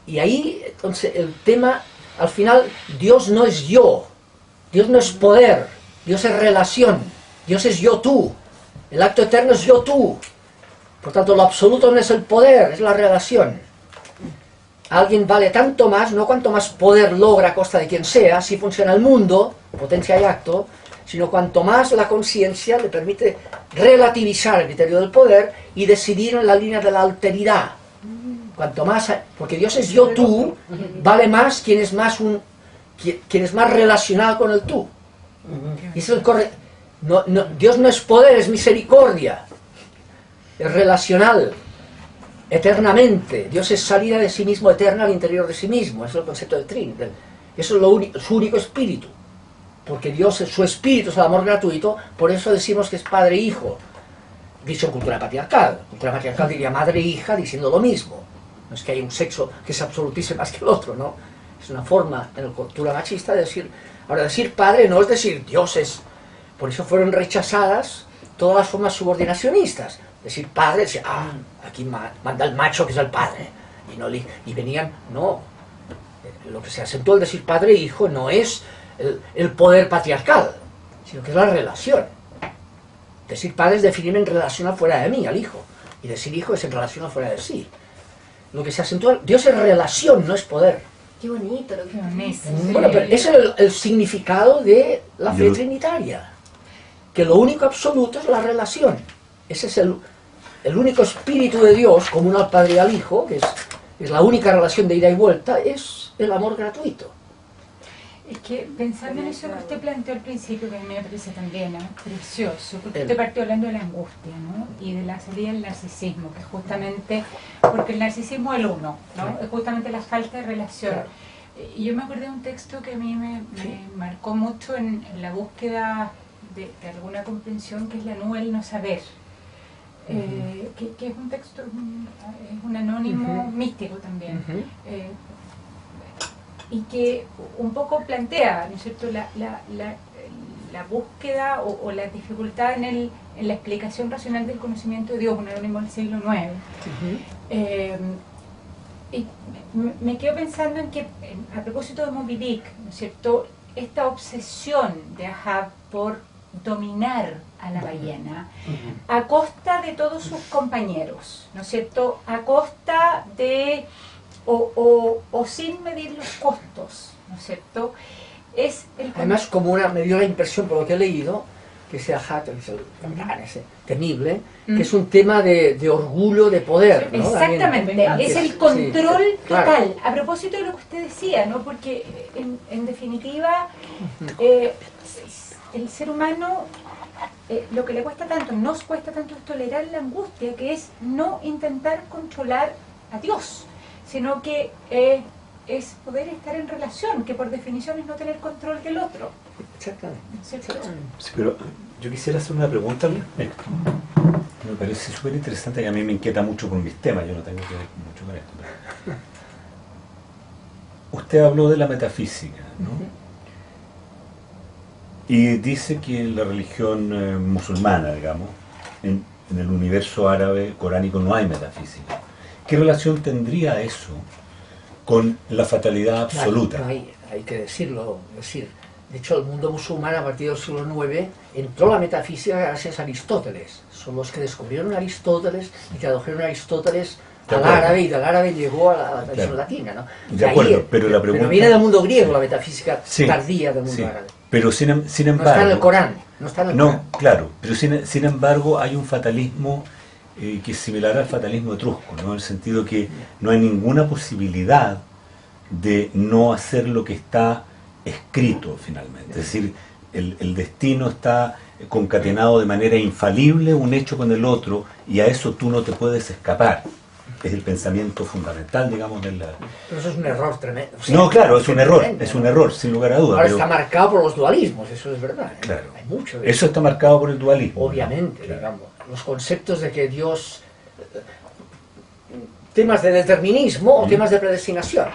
Y ahí, entonces, el tema, al final, Dios no es yo, Dios no es poder, Dios es relación, Dios es yo-tú, el acto eterno es yo-tú. Por tanto, lo absoluto no es el poder, es la relación. Alguien vale tanto más, no cuanto más poder logra a costa de quien sea, si funciona el mundo, potencia y acto, sino cuanto más la conciencia le permite relativizar el criterio del poder y decidir en la línea de la alteridad. Cuanto más, porque Dios es yo-tú, vale más quien es más relacional con el tú. Y eso es el Dios no es poder, es misericordia. Es relacional, eternamente. Dios es salida de sí mismo eterna al interior de sí mismo. Eso es el concepto del Trin. Eso es su único espíritu. Porque Dios, su espíritu es el amor gratuito, por eso decimos que es padre e hijo. Dicho en cultura patriarcal. Cultura patriarcal diría madre e hija diciendo lo mismo. No es que haya un sexo que se absolutice más que el otro, ¿no? Es una forma en la cultura machista de decir... Ahora, decir padre no es decir Dios es... Por eso fueron rechazadas todas las formas subordinacionistas. Decir padre, decir, aquí manda el macho que es el padre. Y venían, no. Lo que se acentuó al decir padre e hijo no es el poder patriarcal, sino que es la relación. Decir padre es definirme en relación afuera de mí, al hijo. Y decir hijo es en relación afuera de sí. Lo que se acentúa, Dios es relación, no es poder. Qué bonito lo que honesto. Bueno, pero ese es el significado de la fe trinitaria. Que lo único absoluto es la relación. Ese es el único espíritu de Dios, común al Padre y al Hijo, que es la única relación de ida y vuelta, es el amor gratuito. Es que pensando en eso que usted planteó al principio, que a mí me parece también precioso, porque usted partió hablando de la angustia, ¿no? Y de la salida del narcisismo, que es justamente, porque el narcisismo es el uno, ¿no? Es justamente la falta de relación. Claro. Y yo me acordé de un texto que a mí me marcó mucho en la búsqueda de alguna comprensión, que es la nube del no saber. Que es un texto, es un anónimo místico también. Y que un poco plantea, ¿no es cierto?, la búsqueda o la dificultad en la explicación racional del conocimiento de Dios, un anónimo del siglo IX. Y me quedo pensando en que, a propósito de Moby Dick, ¿no es cierto?, esta obsesión de Ahab por dominar a la ballena a costa de todos sus compañeros, ¿no es cierto?, a costa de... O sin medir los costos, ¿no es cierto? Es Además, me dio la impresión, por lo que he leído, que ese Ahab, ese temible, que es un tema de orgullo, de poder, ¿no? Exactamente, También, es el control claro. total. A propósito de lo que usted decía, ¿no? Porque en definitiva, el ser humano, lo que le cuesta tanto, nos cuesta tanto, es tolerar la angustia, que es no intentar controlar a Dios, sino que es poder estar en relación, que por definición es no tener control del otro. Exactamente. ¿Cierto? Sí, pero yo quisiera hacer una pregunta al respecto. Me parece súper interesante y a mí me inquieta mucho por mis temas, yo no tengo que ver mucho con esto. Pero... Usted habló de la metafísica, ¿no? Y dice que en la religión musulmana, digamos, en el universo árabe coránico no hay metafísica. ¿Qué relación tendría eso con la fatalidad absoluta? Claro, hay que decirlo. De hecho, el mundo musulmán a partir del siglo IX entró la metafísica gracias a Aristóteles. Son los que descubrieron Aristóteles y tradujeron Aristóteles al árabe, y del árabe llegó a la tradición latina, ¿no? De acuerdo, pero la pregunta... Pero viene del mundo griego la metafísica tardía del mundo árabe. Pero sin embargo... No está en el Corán. No está en el Corán. Claro, pero sin embargo hay un fatalismo que es similar al fatalismo etrusco, ¿no? En el sentido que no hay ninguna posibilidad de no hacer lo que está escrito finalmente. Es decir, el destino está concatenado de manera infalible un hecho con el otro, y a eso tú no te puedes escapar. es el pensamiento fundamental, digamos, de la... Pero eso es un error tremendo. O sea, No, claro, es un tremendo, error, sin lugar a dudas. Ahora Pero, está marcado por los dualismos, eso es verdad. claro, Hay mucho de eso está marcado por el dualismo. obviamente, Claro. digamos. Los conceptos de que Dios... temas de determinismo o temas de predestinación.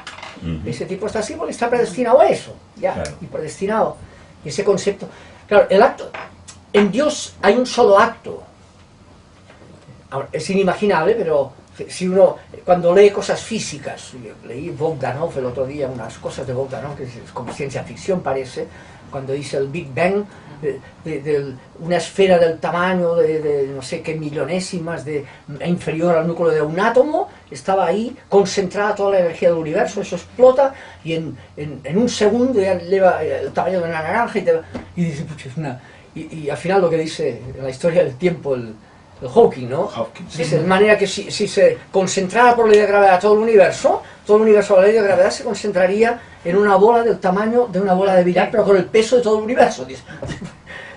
Ujú. Ese tipo está así porque está predestinado a eso, ya, Claro. y predestinado. Y ese concepto... Claro, el acto... En Dios hay un solo acto. Ahora, es inimaginable, pero si uno, cuando lee cosas físicas, leí Bogdanov el otro día, unas cosas de Bogdanov, que es como ciencia ficción parece, cuando dice el Big Bang, de una esfera del tamaño de no sé qué millonésimas, inferior al núcleo de un átomo, estaba ahí concentrada toda la energía del universo, eso explota y en un segundo ya lleva el tamaño de una naranja y dice, pucha, es una... Y al final lo que dice en la historia del tiempo el Hawking, ¿no? Hawking, sí. Dice, de manera que si se concentrara por ley de gravedad todo el universo por la ley de gravedad se concentraría en una bola del tamaño de una bola de billar, pero con el peso de todo el universo. Dice,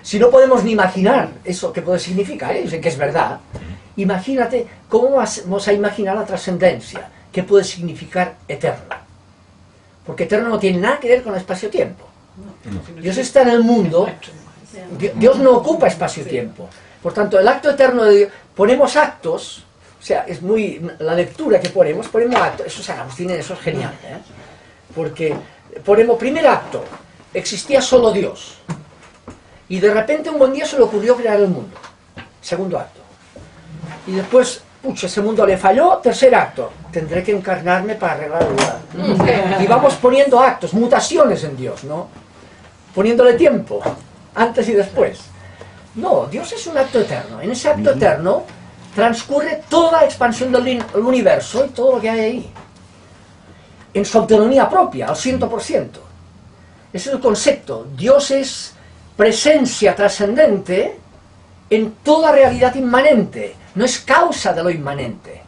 si no podemos ni imaginar eso que puede significar, dicen que es verdad, imagínate cómo vamos a imaginar la trascendencia, qué puede significar eterno. Porque eterno no tiene nada que ver con el espacio-tiempo. Dios está en el mundo, Dios no ocupa espacio-tiempo. Por tanto, el acto eterno de Dios, ponemos actos, o sea, es muy, la lectura que ponemos actos, eso es Agustín, eso es genial, ¿eh? Porque ponemos primer acto, existía solo Dios, y de repente un buen día se le ocurrió crear el mundo, segundo acto, y después, pucha, ese mundo le falló, tercer acto, tendré que encarnarme para arreglar el lugar. Y vamos poniendo actos, mutaciones en Dios, ¿no? Poniéndole tiempo, antes y después. No, Dios es un acto eterno. En ese acto eterno transcurre toda la expansión del universo y todo lo que hay ahí. En su autonomía propia, al 100%. Ese es el concepto. Dios es presencia trascendente en toda realidad inmanente. No es causa de lo inmanente.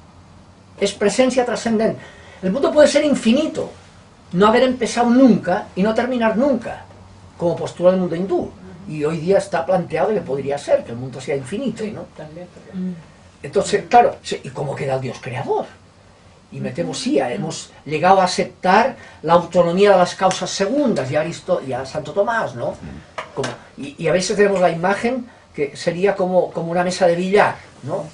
Es presencia trascendente. El mundo puede ser infinito, no haber empezado nunca y no terminar nunca, como postula el mundo hindú. Y hoy día está planteado que podría ser, que el mundo sea infinito, ¿no? Entonces, claro, ¿y cómo queda el Dios creador? Y metemos, sí, hemos llegado a aceptar la autonomía de las causas segundas, y a Santo Tomás, ¿no? Y a veces tenemos la imagen que sería como una mesa de billar, ¿no?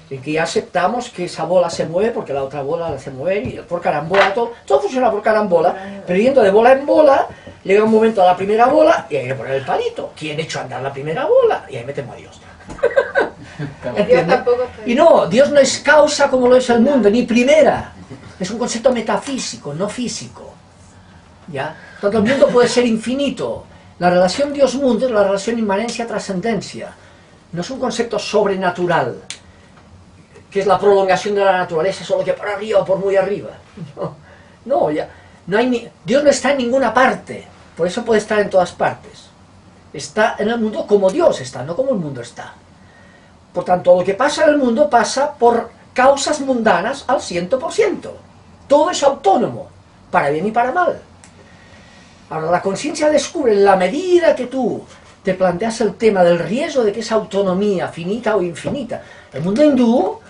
En que ya aceptamos que esa bola se mueve porque la otra bola la hace mover, y por carambola, todo funciona por carambola, pero yendo de bola en bola, llega un momento a la primera bola y hay que poner el palito. ¿Quién echó a andar la primera bola? Y ahí metemos a Dios. ¿Entiendes? Y no, Dios no es causa como lo es el mundo, ni primera. Es un concepto metafísico, no físico. ¿Ya? Tanto el mundo puede ser infinito. La relación Dios-mundo es la relación inmanencia-trascendencia. No es un concepto sobrenatural, que es la prolongación de la naturaleza, solo que por arriba o por muy arriba. No, ya. Dios no está en ninguna parte, por eso puede estar en todas partes. Está en el mundo como Dios está, no como el mundo está. Por tanto, lo que pasa en el mundo pasa por causas mundanas al 100%. Todo es autónomo, para bien y para mal. Ahora, la conciencia descubre, en la medida que tú te planteas el tema del riesgo de que esa autonomía, finita o infinita, el mundo hindú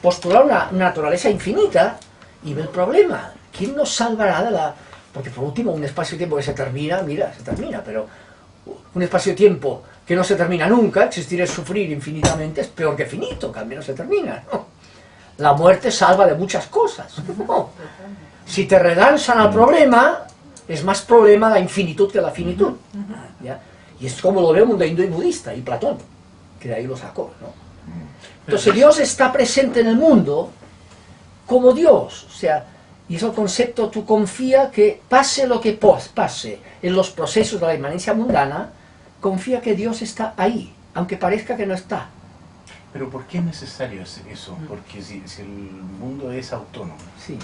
postula una naturaleza infinita y ve el problema. ¿Quién nos salvará de la...? Porque por último, un espacio-tiempo que se termina, mira, se termina, pero un espacio-tiempo que no se termina nunca, existir es sufrir infinitamente, es peor que finito, que al menos se termina, ¿no? La muerte salva de muchas cosas, ¿no? Si te relanzan al problema, es más problema la infinitud que la finitud, ¿ya? Y es como lo ve el mundo hindú y budista, y Platón, que de ahí lo sacó, ¿no? Entonces Dios está presente en el mundo como Dios, o sea, y es el concepto, tú confía que pase lo que pase en los procesos de la inmanencia mundana, confía que Dios está ahí, aunque parezca que no está. Pero ¿por qué es necesario eso? Porque si el mundo es autónomo, Sí.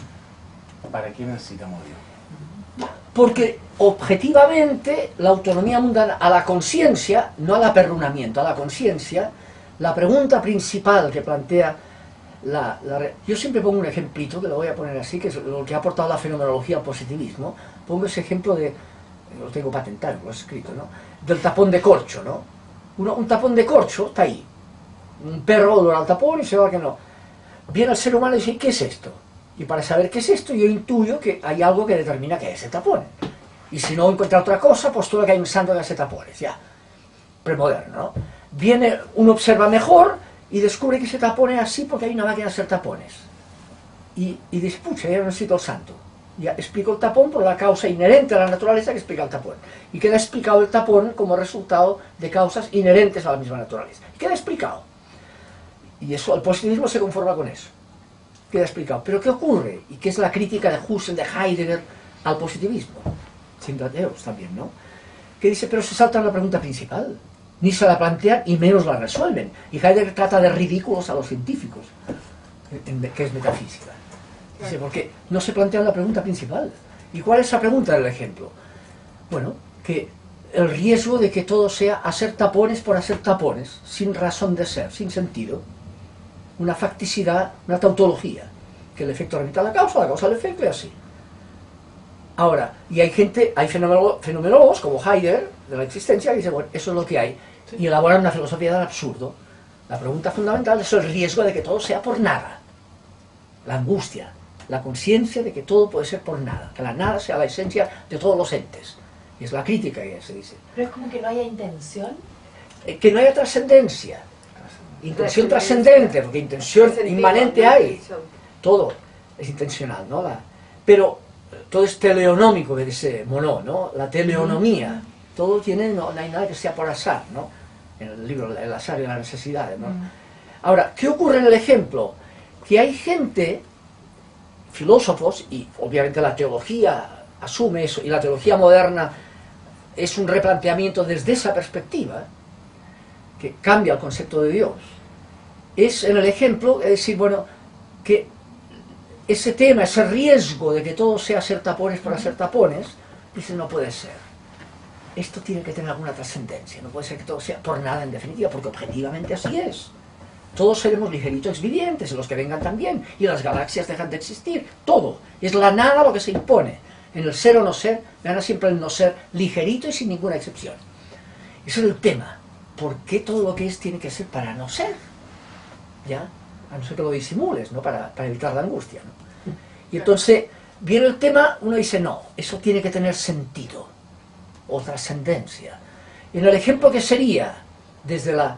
¿para qué necesitamos Dios? Porque objetivamente la autonomía mundana a la conciencia, no al aperrunamiento, a la conciencia, la pregunta principal que plantea yo siempre pongo un ejemplito, que lo voy a poner así, que es lo que ha aportado la fenomenología al positivismo. Pongo ese ejemplo lo tengo patentado, lo he escrito, ¿no? Del tapón de corcho, ¿no? Un tapón de corcho está ahí. Un perro olora al tapón y se va que no. viene el ser humano y dice, ¿qué es esto? Y para saber qué es esto, yo intuyo que hay algo que determina que ese tapón. Y si no encuentra otra cosa, pues todo lo que hay pensando en ese tapones, ya. Premoderno, ¿no? Viene, uno observa mejor y descubre que ese tapón es así porque hay una máquina de hacer tapones. Y dice, pucha, ya no necesito el santo. Ya explico el tapón por la causa inherente a la naturaleza que explica el tapón. Y queda explicado el tapón como resultado de causas inherentes a la misma naturaleza. Y queda explicado. Y eso, el positivismo se conforma con eso. Queda explicado. Pero ¿qué ocurre? Y qué es la crítica de Husserl, de Heidegger al positivismo. Siendo ateos también, ¿no? Que dice, pero se saltan la pregunta principal. Ni se la plantean y menos la resuelven. Y Heidegger trata de ridículos a los científicos, que es metafísica. Dice, porque no se plantean la pregunta principal. ¿Y cuál es la pregunta del ejemplo? Bueno, que el riesgo de que todo sea hacer tapones por hacer tapones, sin razón de ser, sin sentido. Una facticidad, una tautología. Que el efecto remita a la causa al efecto y así. Ahora, y hay gente, hay fenomenólogos como Heidegger, de la existencia, que dice, bueno, eso es lo que hay. Sí. Y elaboran una filosofía del absurdo. La pregunta fundamental es el riesgo de que todo sea por nada. La angustia, la conciencia de que todo puede ser por nada. Que la nada sea la esencia de todos los entes. Y es la crítica que se dice. Pero es como que no haya intención. Que no haya trascendencia. Intención trascendente, porque intención inmanente hay. Todo es intencional, ¿no? Pero todo es teleonómico, que dice Monod, ¿no? La teleonomía. Todo tiene, no hay nada que sea por azar, ¿no? En el libro El azar y las necesidades, ¿no? Ahora, ¿qué ocurre en el ejemplo? Que hay gente, filósofos, y obviamente la teología asume eso, y la teología moderna es un replanteamiento desde esa perspectiva, que cambia el concepto de Dios. Es en el ejemplo, es decir, bueno, que ese tema, ese riesgo de que todo sea hacer tapones por hacer tapones, dice, no puede ser. Esto tiene que tener alguna trascendencia, no puede ser que todo sea por nada en definitiva, porque objetivamente así es. Todos seremos ligeritos vivientes, los que vengan también, y las galaxias dejan de existir, todo. Es la nada lo que se impone. En el ser o no ser, gana siempre el no ser ligerito y sin ninguna excepción. Ese es el tema. ¿Por qué todo lo que es tiene que ser para no ser? ¿Ya? A no ser que lo disimules, ¿no? Para evitar la angustia, ¿no? Y entonces viene el tema, uno dice, no, eso tiene que tener sentido o trascendencia. En el ejemplo que sería desde la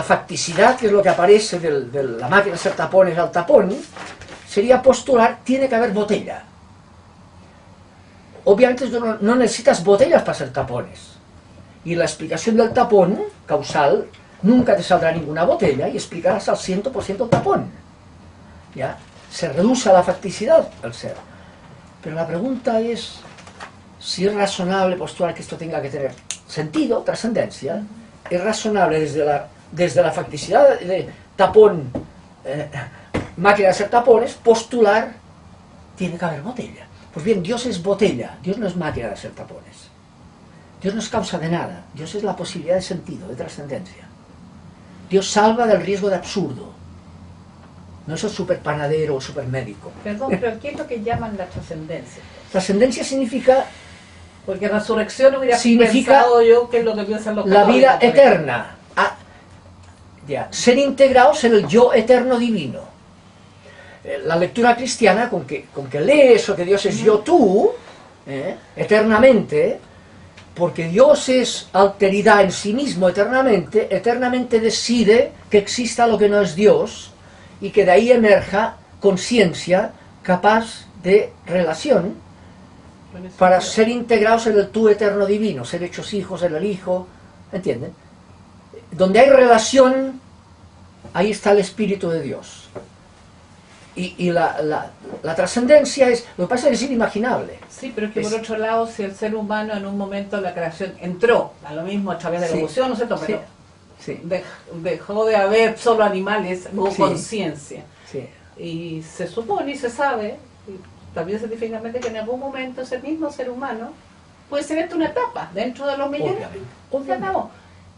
facticidad, que es lo que aparece de la máquina de hacer tapones al tapón, sería postular, tiene que haber botella. Obviamente no necesitas botellas para hacer tapones. Y la explicación del tapón causal, nunca te saldrá ninguna botella y explicarás al 100% el tapón. ¿Ya? Se reduce a la facticidad al ser. Pero la pregunta es si es razonable postular que esto tenga que tener sentido, trascendencia. Es razonable desde la facticidad de tapón, máquina de hacer tapones, postular tiene que haber botella. Pues bien, Dios es botella, Dios no es máquina de hacer tapones. Dios no es causa de nada, Dios es la posibilidad de sentido, de trascendencia. Dios salva del riesgo de absurdo. No es el superpanadero o el supermédico. Perdón, pero ¿qué es lo que llaman la trascendencia? Trascendencia significa... Porque resurrección hubiera significa pensado yo que es lo que piensan los la católicos, vida eterna. Ser integrados en el yo eterno divino. La lectura cristiana, con que lee eso, que Dios es yo tú, eternamente, porque Dios es alteridad en sí mismo eternamente decide que exista lo que no es Dios, y que de ahí emerja conciencia capaz de relación, para ser integrados en el tú eterno divino, ser hechos hijos en el Hijo, ¿entienden? Donde hay relación, ahí está el Espíritu de Dios. Y la trascendencia es, lo que pasa es que es inimaginable. Sí, pero es que por otro lado, si el ser humano en un momento de la creación entró, a lo mismo a través de la evolución, ¿no es cierto? Pero dejó de haber solo animales, hubo conciencia. Sí. Y se supone y se sabe, también científicamente, que en algún momento ese mismo ser humano puede ser una etapa dentro de los millones. Obviamente.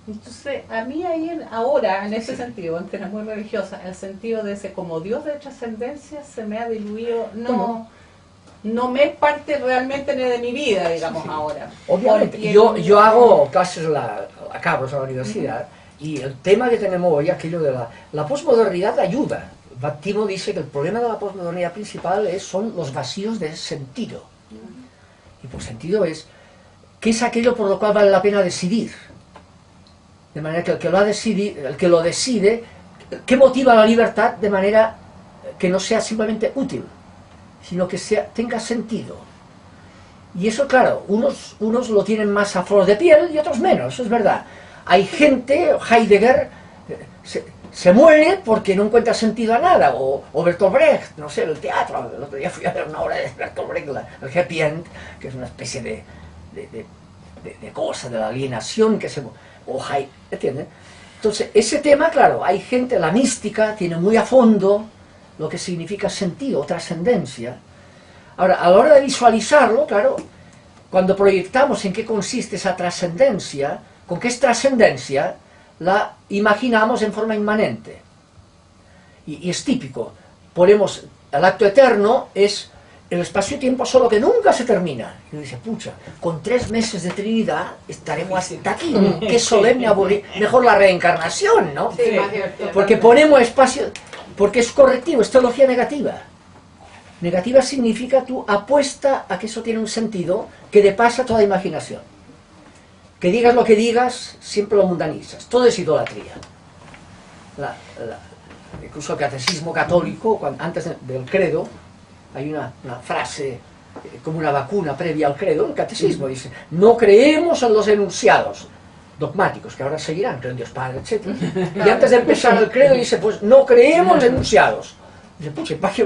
Entonces, a mí ahora, en ese sentido, aunque era muy religiosa, el sentido de ese como Dios de trascendencia se me ha diluido, no me es parte realmente de mi vida, digamos, ahora. Obviamente, yo hago clases a cabros a la universidad, Y el tema que tenemos hoy, aquello de la posmodernidad, ayuda. Battimo dice que el problema de la posmodernidad principal son los vacíos de sentido. Y por sentido ¿qué es aquello por lo cual vale la pena decidir? De manera que el que lo decide, ¿qué motiva la libertad? De manera que no sea simplemente útil, sino que tenga sentido. Y eso, claro, unos lo tienen más a flor de piel y otros menos, eso es verdad. Hay gente, Heidegger se muere porque no encuentra sentido a nada, o Bertolt Brecht, no sé, el teatro. El otro día fui a ver una obra de Bertolt Brecht, el Happy End, que es una especie de cosa, de la alienación que se... ¿entiendes? Entonces, ese tema, claro, hay gente, la mística tiene muy a fondo lo que significa sentido, trascendencia. Ahora, a la hora de visualizarlo, claro, cuando proyectamos en qué consiste esa trascendencia, con qué es trascendencia, la imaginamos en forma inmanente. Y es típico. Ponemos, el acto eterno es el espacio-tiempo solo que nunca se termina. Y uno dice, pucha, con 3 meses de Trinidad estaremos hasta aquí. Qué solemne, aburrido. Mejor la reencarnación, ¿no? Sí, porque ponemos espacio, porque es correctivo, es teología negativa. Negativa significa tú apuesta a que eso tiene un sentido que depasa toda imaginación. Que digas lo que digas, siempre lo mundanizas. Todo es idolatría. Incluso el catecismo católico, antes del credo, hay una frase como una vacuna previa al credo, el catecismo dice, no creemos en los enunciados dogmáticos, que ahora seguirán, creo en Dios Padre, etc. Y antes de empezar el credo dice, pues no creemos en los enunciados. Dice, pucha, ¿para qué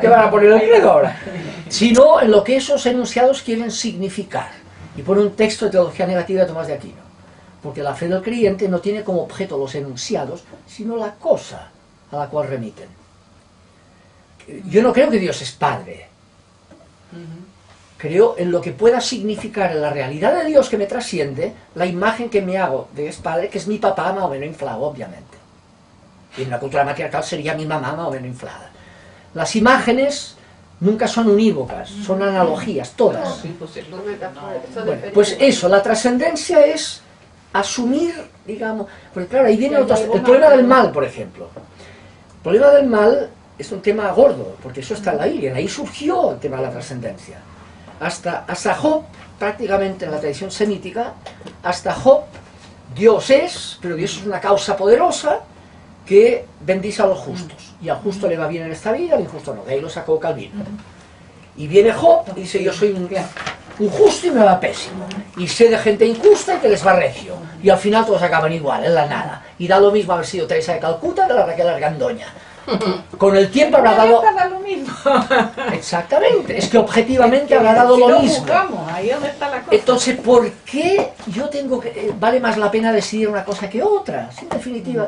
van a poner el credo ahora? Sino en lo que esos enunciados quieren significar. Y pone un texto de teología negativa de Tomás de Aquino. Porque la fe del creyente no tiene como objeto los enunciados, sino la cosa a la cual remiten. Yo no creo que Dios es Padre. Creo en lo que pueda significar en la realidad de Dios que me trasciende, la imagen que me hago de es Padre, que es mi papá más o menos inflado, obviamente. Y en la cultura matriarcal sería mi mamá más o menos inflada. Las imágenes nunca son unívocas, son analogías, todas. Bueno, pues eso, la trascendencia es asumir, digamos, porque claro, ahí viene el problema del mal, por ejemplo. El problema del mal es un tema gordo, porque eso está en la Biblia, ahí surgió el tema de la trascendencia. Hasta Job, prácticamente en la tradición semítica, hasta Job, Dios es, pero Dios es una causa poderosa que bendice a los justos. Y al justo le va bien en esta vida, al injusto no. De ahí lo sacó Calvino. Y viene Job y dice, yo soy un justo y me va pésimo. Y sé de gente injusta y que les va regio. Y al final todos acaban igual, en la nada. Y da lo mismo haber sido Teresa de Calcuta que la Raquel Argandoña. Con el tiempo habrá dado... lo mismo. Exactamente, es que objetivamente habrá dado lo mismo. Ahí donde está la cosa. Entonces, ¿por qué yo tengo que... vale más la pena decidir una cosa que otra? En definitiva...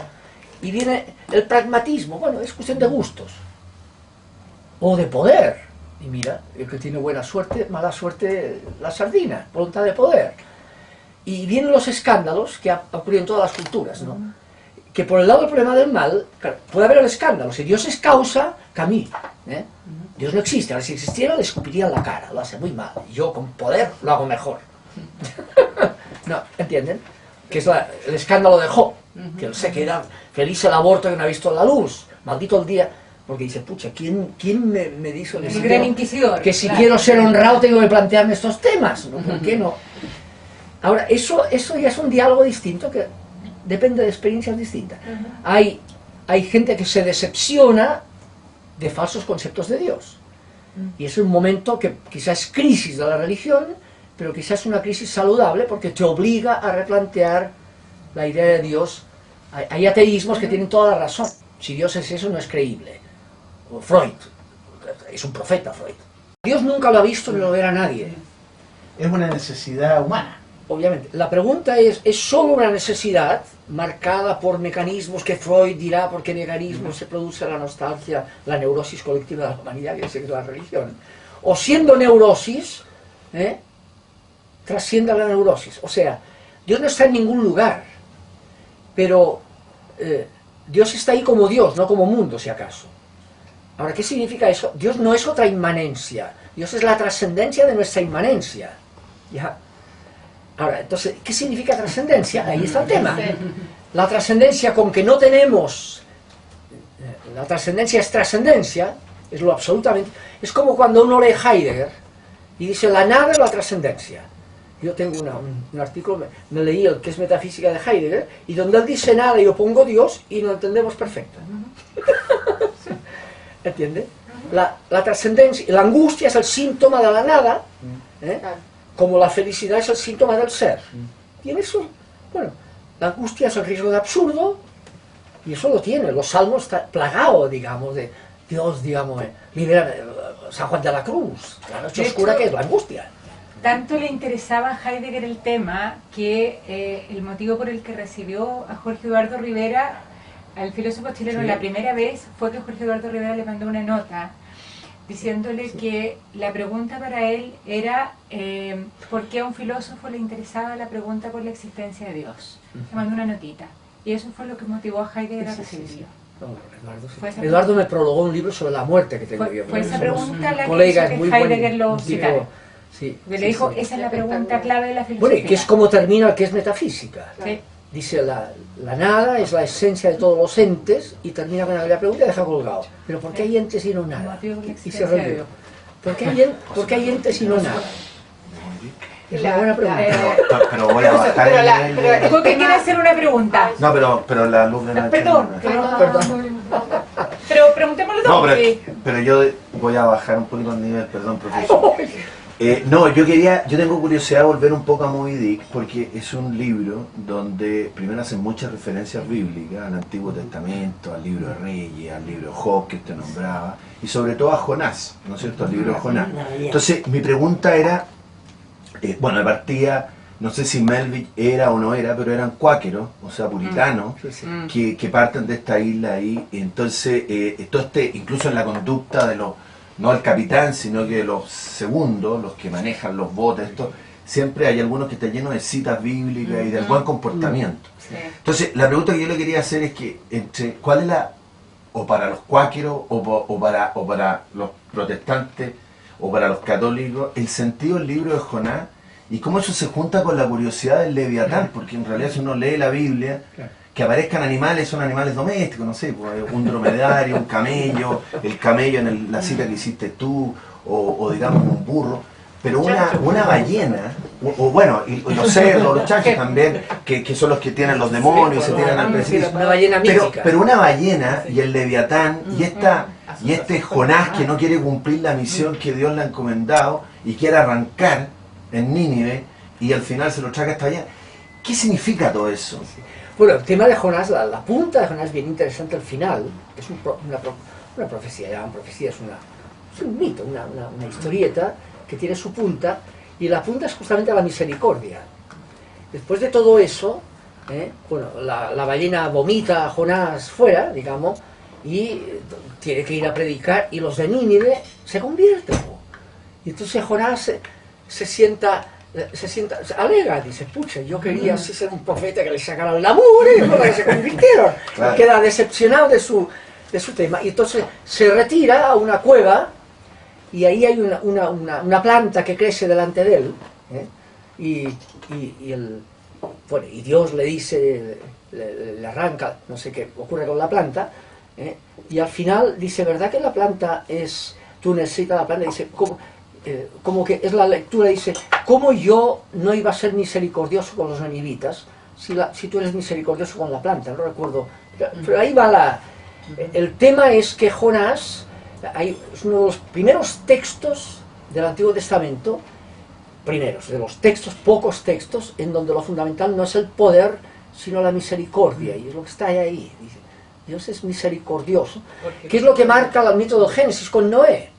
Y viene el pragmatismo, bueno, es cuestión de gustos. O de poder. Y mira, el que tiene buena suerte, mala suerte, la sardina, voluntad de poder. Y vienen los escándalos que ocurren en todas las culturas, ¿no? Que por el lado del problema del mal, claro, puede haber el escándalo. Si Dios es causa, Camille, ¿eh? Dios no existe. Ahora, si existiera, le escupiría en la cara. Lo hace muy mal. Y yo, con poder, lo hago mejor. No, ¿entienden? Que es el escándalo de Job. Que él se queda feliz el aborto que no ha visto la luz. Maldito el día. Porque dice, pucha, ¿quién me dijo el gran inquisidor, que si quiero ser honrado tengo que plantearme estos temas? ¿No? ¿Por qué no? Ahora, eso ya es un diálogo distinto que depende de experiencias distintas. Hay gente que se decepciona de falsos conceptos de Dios. Y es un momento que quizás es crisis de la religión, pero quizás es una crisis saludable porque te obliga a replantear la idea de Dios. Hay ateísmos que tienen toda la razón. Si Dios es eso, no es creíble. O Freud, es un profeta Freud. Dios nunca lo ha visto ni lo verá nadie. Es una necesidad humana. Obviamente. La pregunta ¿es solo una necesidad marcada por mecanismos que Freud dirá por qué mecanismos se produce la nostalgia, la neurosis colectiva de la humanidad, que es la religión? O siendo neurosis, trasciende la neurosis. O sea, Dios no está en ningún lugar, pero Dios está ahí como Dios, no como mundo, si acaso. Ahora, ¿qué significa eso? Dios no es otra inmanencia, Dios es la trascendencia de nuestra inmanencia. ¿Ya? Ahora, entonces, ¿qué significa trascendencia? Ahí está el tema. la trascendencia con que no tenemos, la trascendencia es trascendencia, es lo absolutamente, es como cuando uno lee Heidegger y dice la nada es la trascendencia. Yo tengo un artículo, me leí el que es metafísica de Heidegger, y donde él dice nada yo pongo Dios y lo entendemos perfecto. ¿Entiende? La trascendencia, la angustia es el síntoma de la nada, como la felicidad es el síntoma del ser. Y en eso, bueno, la angustia es el riesgo de absurdo, y eso lo tiene. Los salmos están plagados, digamos, de Dios, digamos, libera San Juan de la Cruz, la noche oscura que es la angustia. Tanto le interesaba a Heidegger el tema que el motivo por el que recibió a Jorge Eduardo Rivera, al filósofo chileno, la primera vez fue que Jorge Eduardo Rivera le mandó una nota diciéndole que la pregunta para él era ¿por qué a un filósofo le interesaba la pregunta por la existencia de Dios? Le mandó una notita. Y eso fue lo que motivó a Heidegger a recibirlo. Eduardo me prologó un libro sobre la muerte que tengo yo. Fue esa pregunta la que hizo que Heidegger lo citara. Sí, le dijo, esa es la pregunta clave de la filosofía. Bueno, y que es como termina el que es metafísica. Sí. Dice, la nada es la esencia de todos los entes, y termina con la pregunta y deja colgado. Pero ¿por qué hay entes y no nada? Y se ríe. ¿Por qué hay entes y no nada? Es una buena pregunta. Pero voy a bajar el nivel. ¿Por qué quiere hacer una pregunta? No, pero la luz de Nacho. Perdón. Pero preguntémoslo No, dos. pero yo voy a bajar un poquito el nivel, perdón, profesor. No, yo tengo curiosidad de volver un poco a Moby Dick, porque es un libro donde primero hacen muchas referencias bíblicas al Antiguo Testamento, al libro de Reyes, al libro de Job que usted nombraba, y sobre todo a Jonás, ¿no es cierto?, al libro de Jonás. Entonces, mi pregunta era, bueno, de partida, no sé si Melville era o no era, pero eran cuáqueros, o sea, puritanos, que parten de esta isla ahí. Entonces, incluso en la conducta de los, no el capitán, sino que los segundos, los que manejan los botes, siempre hay algunos que están llenos de citas bíblicas y del buen comportamiento. Entonces, la pregunta que yo le quería hacer es que, ¿cuál es o para los cuáqueros, o para los protestantes, o para los católicos, el sentido del libro de Jonás, y cómo eso se junta con la curiosidad del Leviatán? Porque en realidad si uno lee la Biblia, que aparezcan animales, son animales domésticos, no sé, pues, un dromedario, un camello, el camello en la cita que hiciste tú, o digamos un burro, pero una ballena, o bueno, y los cerdos, los chachos también, que son los que tienen los demonios y se tiran al precipicio. Una ballena mítica. Pero una ballena y el Leviatán y este Jonás que no quiere cumplir la misión que Dios le ha encomendado y quiere arrancar en Nínive y al final se lo traga hasta allá. ¿Qué significa todo eso? Bueno, el tema de Jonás, la punta de Jonás es bien interesante al final. Es una profecía, llaman profecía, es un mito, una historieta que tiene su punta, y la punta es justamente la misericordia. Después de todo eso, bueno, la ballena vomita a Jonás fuera, digamos, y tiene que ir a predicar, y los de Nínive se convierten. Y entonces Jonás se sienta, alega, dice, pucha, yo quería así ser un profeta que le sacara el amor, y que se convirtieron. Claro. Queda decepcionado de su tema, y entonces se retira a una cueva, y ahí hay una planta que crece delante de él, y Dios le dice, le arranca, no sé qué ocurre con la planta, y al final dice, ¿verdad que la planta es, tú necesitas la planta? Y dice, como que es la lectura, dice, ¿cómo yo no iba a ser misericordioso con los ninivitas si tú eres misericordioso con la planta? No recuerdo, pero ahí va el tema es que Jonás es uno de los primeros textos del Antiguo Testamento, de los textos, pocos textos, en donde lo fundamental no es el poder, sino la misericordia, y es lo que está ahí. Dice, Dios es misericordioso, que es lo que marca el mito del Génesis con Noé.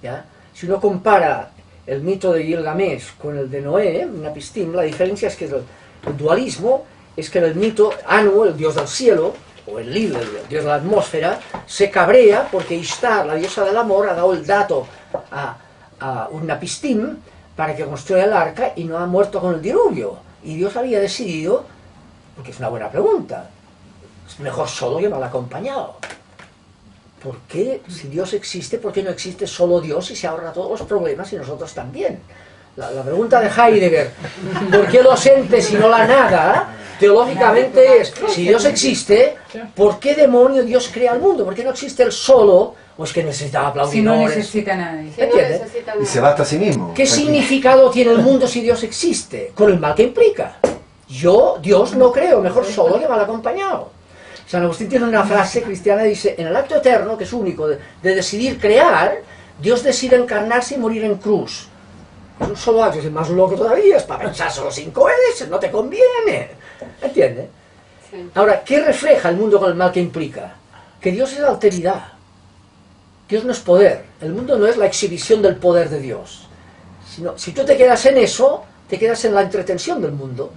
¿Ya? Si uno compara el mito de Gilgamesh con el de Noé, Unapistim, la diferencia es que el dualismo es que en el mito Anu, el dios del cielo, o el Lil, el dios de la atmósfera, se cabrea porque Ishtar, la diosa del amor, ha dado el dato a Unapistim para que construya el arca y no ha muerto con el diluvio. Y Dios había decidido, porque es una buena pregunta, es mejor solo que mal acompañado. ¿Por qué, si Dios existe, por qué no existe solo Dios y se ahorra todos los problemas y nosotros también? La pregunta de Heidegger, ¿por qué los entes y no la nada? Teológicamente es, si Dios existe, ¿por qué demonio Dios crea el mundo? ¿Por qué no existe el solo? ¿O es que necesita aplaudidores? Si no necesita a nadie. Y se basta a sí mismo. ¿Qué significado tiene el mundo si Dios existe? Con el mal que implica. Dios no creo, mejor solo que mal acompañado. San Agustín tiene una frase cristiana, dice, en el acto eterno, que es único, de decidir crear, Dios decide encarnarse y morir en cruz. Es un solo acto, es más loco todavía, es para pensar solo 5 veces, no te conviene. ¿Entiendes? Sí. Ahora, ¿qué refleja el mundo con el mal que implica? Que Dios es la alteridad. Dios no es poder. El mundo no es la exhibición del poder de Dios. Sino, si tú te quedas en eso, te quedas en la entretención del mundo.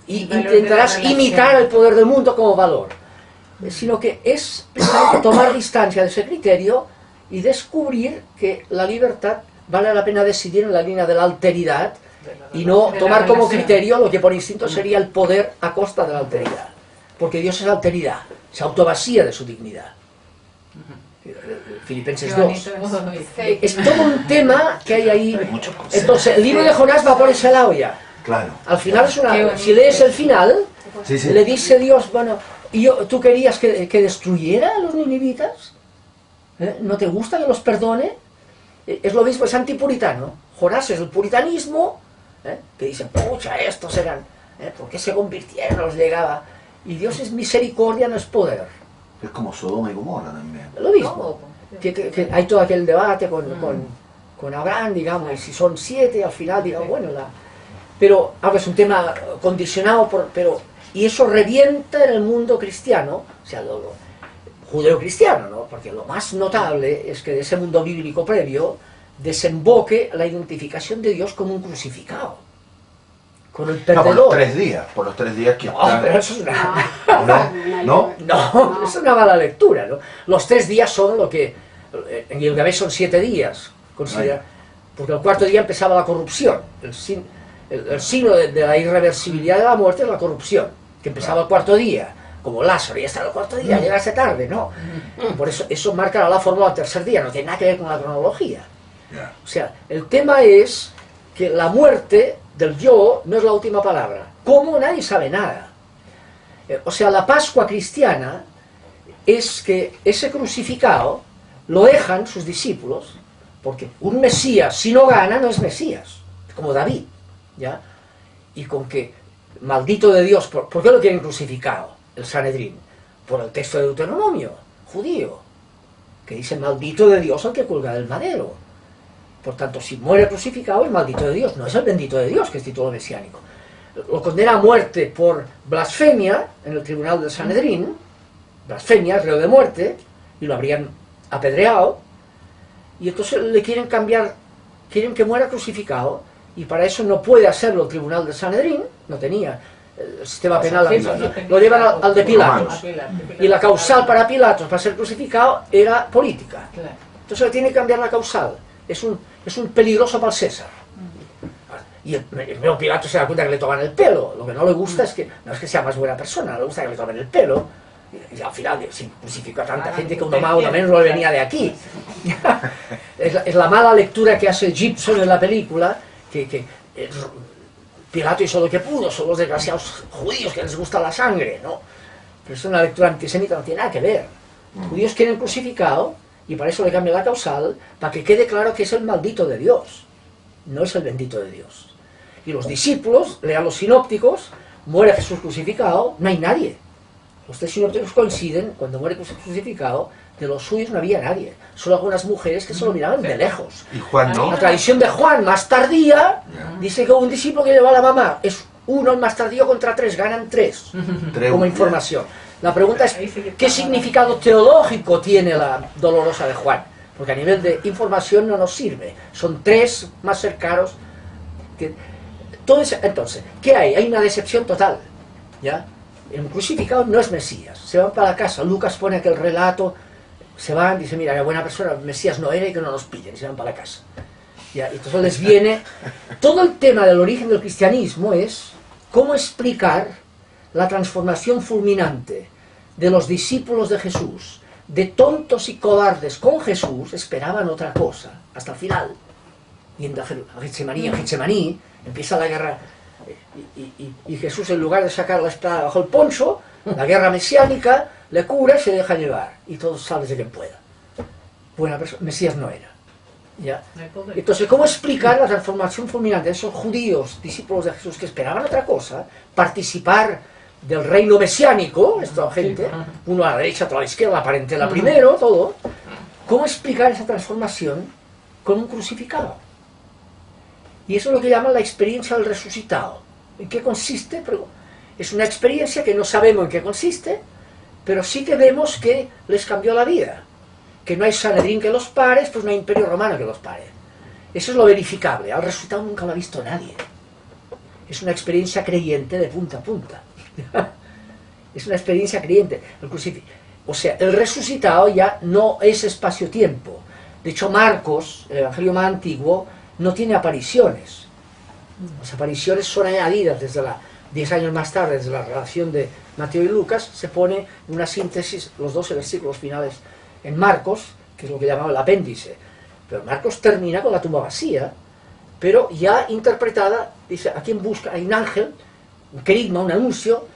Y intentarás imitar el poder del mundo como valor. Sino que es tomar distancia de ese criterio y descubrir que la libertad vale la pena decidir en la línea de la alteridad y no tomar como criterio lo que por instinto sería el poder a costa de la alteridad. Porque Dios es alteridad, se autovacía de su dignidad. Filipenses 2. Es todo un tema que hay ahí. Entonces, el libro de Jonás va por ese lado ya. Claro. Al final es una... Si lees el final, le dice Dios, bueno, ¿tú querías que destruyera a los ninivitas? ¿No te gusta que los perdone? Es lo mismo, es antipuritano. Jonás es el puritanismo, que dice, pucha, estos eran, ¿por qué se convirtieron? Los llegaba. Y Dios es misericordia, no es poder. Es como Sodoma y Gomorra también. Lo mismo. Que hay todo aquel debate con Abraham, digamos, y si son 7, al final, digamos, bueno, pero ahora es un tema condicionado, y eso revienta en el mundo cristiano, o sea, lo judeo-cristiano, ¿no? Porque lo más notable es que de ese mundo bíblico previo desemboque la identificación de Dios como un crucificado, con el perdedor. Por los 3 días que está... pero eso es una... ¿No? Es una mala lectura, ¿no? Los 3 días son lo que... En Gilgamesh son 7 días, considera, porque el 4.º día empezaba la corrupción. El signo de la irreversibilidad de la muerte es la corrupción, que empezaba el 4.º día. Como Lázaro, ya está el 4.º día, llegaste tarde, ¿no? Por eso marca la fórmula del 3.er día, no tiene nada que ver con la cronología. O sea, el tema es que la muerte del yo no es la última palabra. ¿Cómo? Nadie sabe nada. O sea, la Pascua cristiana es que ese crucificado lo dejan sus discípulos, porque un Mesías, si no gana, no es Mesías, como David, ¿ya? Y con que, maldito de Dios, ¿por qué lo quieren crucificado? El Sanedrín, por el texto de Deuteronomio, judío, que dice, maldito de Dios al que cuelga del madero. Por tanto, si muere crucificado, es maldito de Dios, no es el bendito de Dios, que es título mesiánico. Lo condena a muerte por blasfemia en el tribunal del Sanedrín, blasfemia, reo de muerte, y lo habrían apedreado, y entonces le quieren cambiar, quieren que muera crucificado, y para eso no puede hacerlo el tribunal del Sanedrín, no tenía el sistema penal, lo llevan al de Pilatos, y la causal para Pilatos para ser crucificado era política, entonces le tiene que cambiar la causal, es un peligroso para el César. Y el mismo Pilato se da cuenta que le toman el pelo. Lo que no le gusta es que, no es que sea más buena persona, no le gusta que le tomen el pelo. Y al final se crucificó a tanta gente que uno más o uno menos no le venía de aquí. Es la mala lectura que hace Gibson en la película, que Pilato hizo lo que pudo, son los desgraciados judíos que les gusta la sangre, ¿no? Pero es una lectura antisemita, no tiene nada que ver. Los judíos quieren crucificado y para eso le cambian la causal, para que quede claro que es el maldito de Dios, no es el bendito de Dios. Y los discípulos, lean los sinópticos, muere Jesús crucificado, no hay nadie. Los 3 sinópticos coinciden, cuando muere Jesús crucificado, de los suyos no había nadie. Solo algunas mujeres que se lo miraban de lejos. ¿Y Juan no? La tradición de Juan, más tardía, dice que un discípulo que lleva a la mamá es uno, el más tardío contra 3, ganan 3, como información. La pregunta es, ¿qué significado teológico tiene la dolorosa de Juan? Porque a nivel de información no nos sirve. Son 3 más cercanos. Entonces, ¿qué hay? Hay una decepción total, ¿ya? El crucificado no es Mesías, se van para la casa. Lucas pone aquel relato, se van, dice, mira, qué buena persona, Mesías no era y que no nos pillen, y se van para la casa. ¿Ya? Y entonces les viene, todo el tema del origen del cristianismo es cómo explicar la transformación fulminante de los discípulos de Jesús, de tontos y cobardes con Jesús, esperaban otra cosa, hasta el final. yendo a Getsemaní, empieza la guerra, y Jesús, en lugar de sacar la espada bajo el poncho, la guerra mesiánica, le cura y se deja llevar, y todos salen de quien pueda. Buena persona, Mesías no era. ¿Ya? Entonces, ¿cómo explicar la transformación fulminante de esos judíos, discípulos de Jesús, que esperaban otra cosa, participar del reino mesiánico, esta gente, uno a la derecha, otro a la izquierda, la parentela primero, todo? ¿Cómo explicar esa transformación con un crucificado? Y eso es lo que llaman la experiencia del resucitado. ¿En qué consiste? Es una experiencia que no sabemos en qué consiste, pero sí que vemos que les cambió la vida. Que no hay Sanedrín que los pare, pues no hay Imperio Romano que los pare. Eso es lo verificable. Al resucitado nunca lo ha visto nadie. Es una experiencia creyente de punta a punta. Es una experiencia creyente. O sea, el resucitado ya no es espacio-tiempo. De hecho, Marcos, el evangelio más antiguo, no tiene apariciones. Las apariciones son añadidas desde 10 años más tarde, desde la relación de Mateo y Lucas, se pone una síntesis, los 12 versículos finales en Marcos, que es lo que llamaba el apéndice. Pero Marcos termina con la tumba vacía, pero ya interpretada, dice, ¿a quién busca? Hay un ángel, un querigma, un anuncio,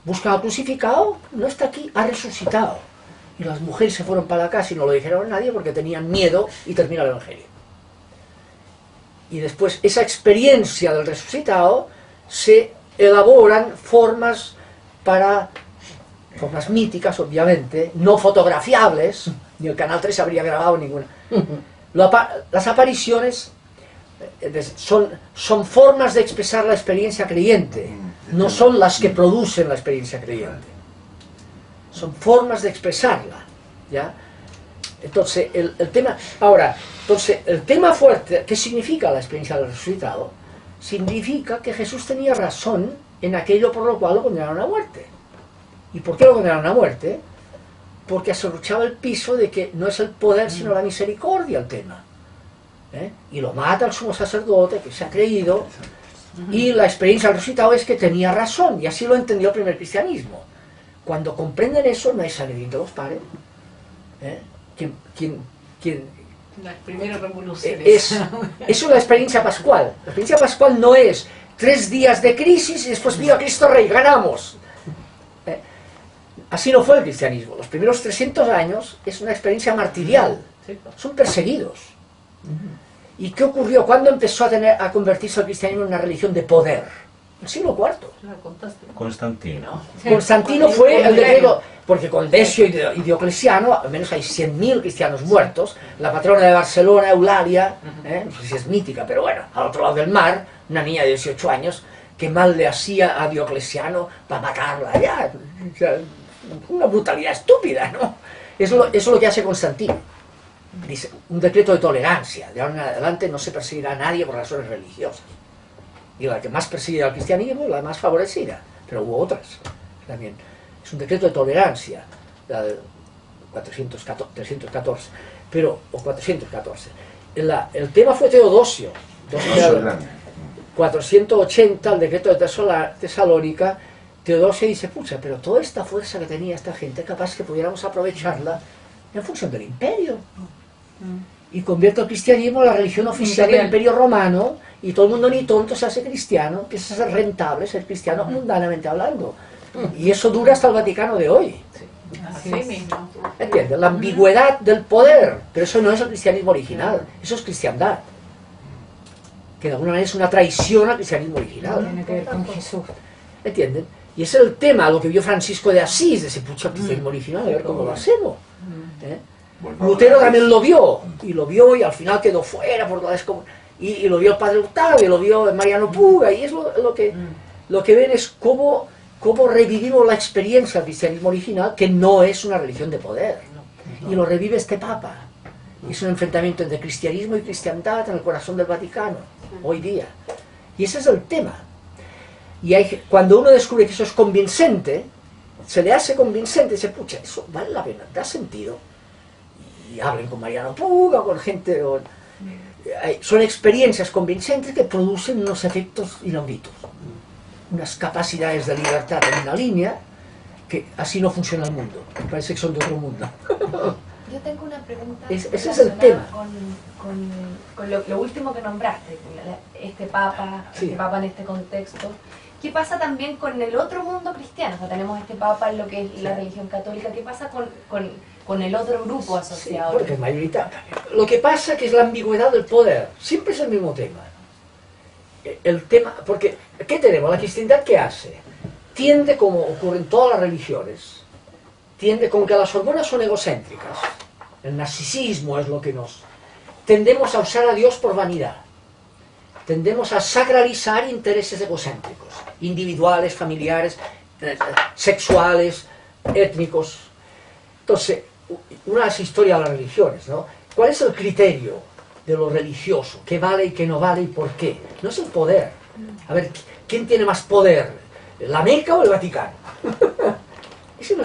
busca al crucificado, no está aquí, ha resucitado. Y las mujeres se fueron para la casa y no lo dijeron a nadie porque tenían miedo, y termina el evangelio. Y después, esa experiencia del resucitado, se elaboran formas míticas, obviamente, no fotografiables, ni el Canal 3 habría grabado ninguna. Las apariciones son formas de expresar la experiencia creyente, no son las que producen la experiencia creyente. Son formas de expresarla, ¿ya? Entonces, el tema fuerte, ¿qué significa la experiencia del resucitado? Significa que Jesús tenía razón en aquello por lo cual lo condenaron a muerte. ¿Y por qué lo condenaron a muerte? Porque aserruchaba el piso de que no es el poder sino la misericordia el tema. Y lo mata el sumo sacerdote que se ha creído, y la experiencia del resucitado es que tenía razón, y así lo entendió el primer cristianismo. Cuando comprenden eso, no hay Sanedrín que los pare. Las primeras revoluciones. Es una experiencia pascual. La experiencia pascual no es 3 días de crisis y después viva Cristo Rey, ganamos. Así no fue el cristianismo. Los primeros 300 años es una experiencia martirial. Son perseguidos. ¿Y qué ocurrió? ¿Cuándo empezó a convertirse el cristianismo en una religión de poder? El siglo IV. Constantino. Constantino fue el decreto, porque con Decio y Diocleciano, al menos hay 100.000 cristianos muertos. La patrona de Barcelona, Eulalia, no sé si es mítica, pero bueno, al otro lado del mar, una niña de 18 años, que mal le hacía a Diocleciano para matarla. Ya, o sea, una brutalidad estúpida, ¿no? Eso es lo que hace Constantino. Dice, un decreto de tolerancia. De ahora en adelante no se perseguirá a nadie por razones religiosas. Y la que más perseguida al cristianismo es la más favorecida, pero hubo otras también. Es un decreto de tolerancia, la del 314, o 414. El tema fue Teodosio, 480, el decreto de Tesalónica. Teodosio dice, pucha, pero toda esta fuerza que tenía esta gente, capaz que pudiéramos aprovecharla en función del imperio. Y convierte el cristianismo en la religión oficial del Imperio Romano, y todo el mundo ni tonto se hace cristiano, que es ser rentable, ser cristiano mundanamente hablando. Y eso dura hasta el Vaticano de hoy. Así mismo. ¿Entiendes? La ambigüedad del poder, pero eso no es el cristianismo original, eso es cristiandad. Que de alguna manera es una traición al cristianismo original. Tiene que ver con Jesús. ¿Entienden? Y ese es el tema, lo que vio Francisco de Asís, de ese pucha cristianismo original, a ver cómo lo hacemos. Lutero también lo vio, y al final quedó fuera por la y lo vio el padre Octavio, y lo vio Mariano Puga, y es lo que ven es cómo revivimos la experiencia del cristianismo original, que no es una religión de poder, y lo revive este Papa. Es un enfrentamiento entre cristianismo y cristiandad en el corazón del Vaticano, hoy día. Y ese es el tema. Y cuando uno descubre que eso es convincente, se le hace convincente, dice, pucha, eso vale la pena, da sentido. Y hablen con Mariano Puga, con gente... son experiencias convincentes que producen unos efectos inauditos. Unas capacidades de libertad en una línea que así no funciona el mundo. Parece que son de otro mundo. Yo tengo una pregunta. Ese es el tema. Con lo último que nombraste, este Papa en este contexto. ¿Qué pasa también con el otro mundo cristiano? O sea, tenemos este Papa en lo que es la religión católica. ¿Qué pasa con el otro grupo asociado? Porque es mayoritario. Lo que pasa que es la ambigüedad del poder. Siempre es el mismo tema. El tema, porque, ¿qué tenemos? La cristiandad, ¿qué hace? Tiende, como ocurre en todas las religiones, tiende con que las hormonas son egocéntricas. El narcisismo es lo que nos... Tendemos a usar a Dios por vanidad. Tendemos a sacralizar intereses egocéntricos, individuales, familiares, sexuales, étnicos. Entonces, una de las historias de las religiones, ¿no? ¿Cuál es el criterio de lo religioso? ¿Qué vale y qué no vale y por qué? No es el poder. A ver, ¿quién tiene más poder? ¿La Meca o el Vaticano? Eso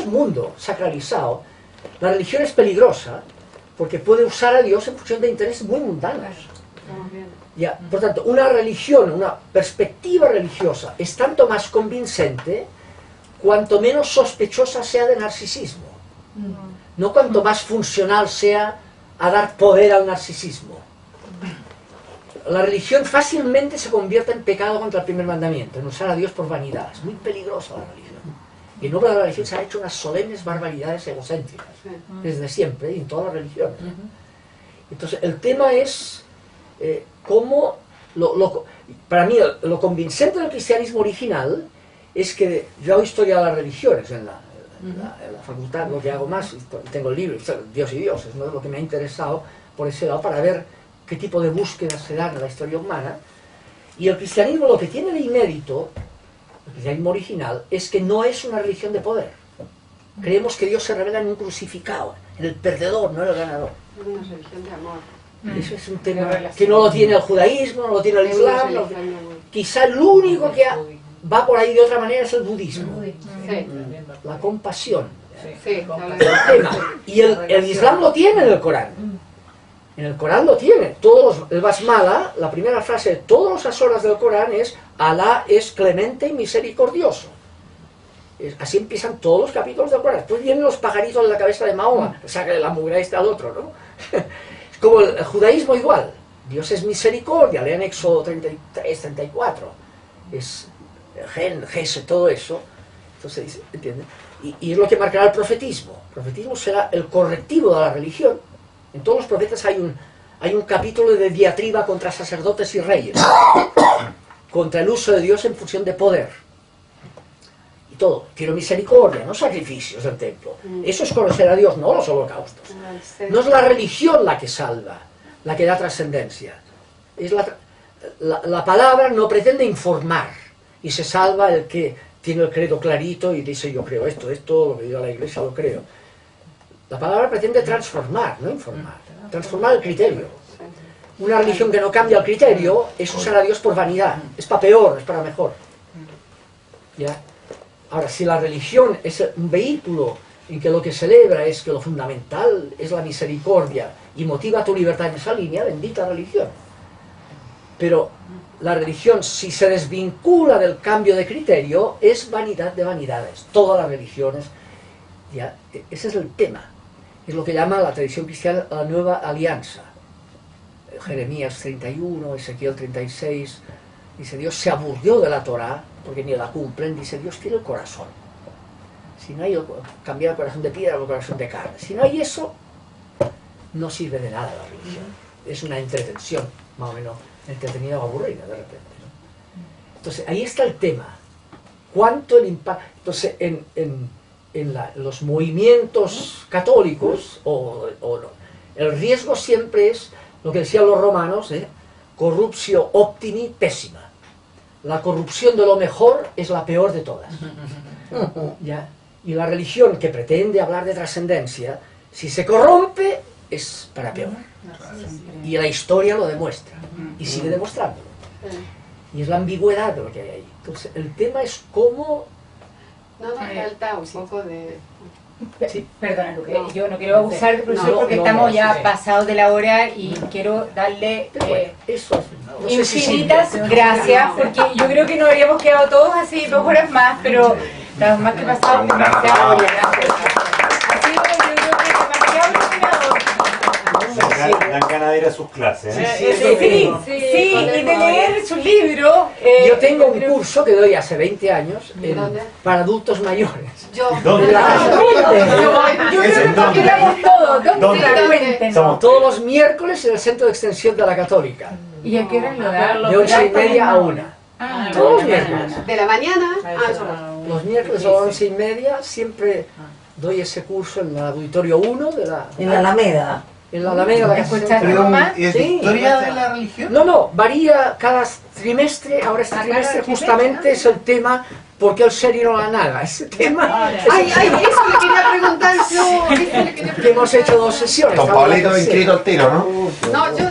es mundo sacralizado. La religión es peligrosa porque puede usar a Dios en función de intereses muy mundanos. Ya, por tanto, una religión, una perspectiva religiosa es tanto más convincente cuanto menos sospechosa sea de narcisismo. No cuanto más funcional sea a dar poder al narcisismo. La religión fácilmente se convierte en pecado contra el primer mandamiento, en usar a Dios por vanidad. Es muy peligrosa la religión. Y en nombre de la religión se han hecho unas solemnes barbaridades egocéntricas, desde siempre, y en todas las religiones. Entonces, el tema es cómo, para mí, lo convincente del cristianismo original es que yo hago historia de las religiones en la facultad, lo que hago más, tengo el libro, Dios y Dioses, ¿no? Es lo que me ha interesado por ese lado, para ver qué tipo de búsquedas se dan en la historia humana. Y el cristianismo, lo que tiene de inédito, el cristianismo original, es que no es una religión de poder. Creemos que Dios se revela en un crucificado, en el perdedor, no en el ganador. Es una religión de amor. Eso es un tema que no lo tiene el judaísmo, no lo tiene el islam. Quizá el único que va por ahí de otra manera es el budismo. La compasión. Sí, y el islam lo tiene en el Corán. En el Corán lo tiene. El Basmala, la primera frase de todas las horas del Corán es: Alá es clemente y misericordioso. Así empiezan todos los capítulos del Corán. Después vienen los pajaritos en la cabeza de Mahoma, saca la mugre esta al otro, ¿no? Es como el judaísmo igual. Dios es misericordia, lean Éxodo 33, 34. Es Gese, todo eso. Entonces, ¿entienden? Y es lo que marcará el profetismo. El profetismo será el correctivo de la religión. En todos los profetas hay un capítulo de diatriba contra sacerdotes y reyes, contra el uso de Dios en función de poder. Y todo. Quiero misericordia, no sacrificios del templo. Eso es conocer a Dios, no los holocaustos. No es la religión la que salva, la que da trascendencia. Es la palabra no pretende informar, y se salva el que tiene el credo clarito y dice: yo creo esto, lo que diga la iglesia lo creo. La palabra pretende transformar, no informar. Transformar el criterio. Una religión que no cambia el criterio es usar a Dios por vanidad. Es para peor, es para mejor. ¿Ya? Ahora, si la religión es un vehículo en que lo que celebra es que lo fundamental es la misericordia y motiva tu libertad en esa línea, bendita religión. Pero la religión, si se desvincula del cambio de criterio, es vanidad de vanidades. Todas las religiones, ¿ya? Ese es el tema. Es lo que llama la tradición cristiana la nueva alianza. Jeremías 31, Ezequiel 36, dice: Dios se aburrió de la Torá, porque ni la cumplen. Dice: Dios quiere el corazón. Si no hay cambiar el corazón de piedra por el corazón de carne, si no hay eso, no sirve de nada la religión. Es una entretención, más o menos entretenida o aburrida de repente, ¿no? Entonces, ahí está el tema. ¿Cuánto el impacto? Entonces, en los movimientos católicos, o no, el riesgo siempre es lo que decían los romanos, corruptio optimi pésima. La corrupción de lo mejor es la peor de todas. ¿Ya? Y la religión que pretende hablar de trascendencia, si se corrompe, es para peor. Y la historia lo demuestra, y sigue demostrándolo. Y es la ambigüedad de lo que hay ahí. Entonces, el tema es cómo... No, falta un poco de... Sí. Perdona, Luque, yo no quiero abusar del profesor porque estamos ya pasados de la hora y quiero darle infinitas gracias, porque yo creo que nos habríamos quedado todos así 2 horas más, pero estamos más que pasados demasiado. Ha sido, yo creo que demasiado Dan ganas de ir a sus clases. Sí, y de leer su libro. Yo tengo un curso que doy hace 20 años para adultos mayores. ¿Dónde? Yo creo que damos todo. ¿Dónde la cuenten? Todos los miércoles en el Centro de Extensión de la Católica. ¿Y a qué hora lo da? De 8:30 a 1. Todos los miércoles. ¿De la mañana? Los miércoles a las 11:30 siempre doy ese curso en el auditorio 1 de la... En la Alameda. En la Alameda. ¿Es de historia de la religión? No, varía cada trimestre. Ahora este trimestre justamente es el tema ¿por qué el ser y no la nada? Ese tema... Eso le quería preguntar yo. Que hemos hecho 2 sesiones. Don Pablito inscrito al tiro, ¿no? No, yo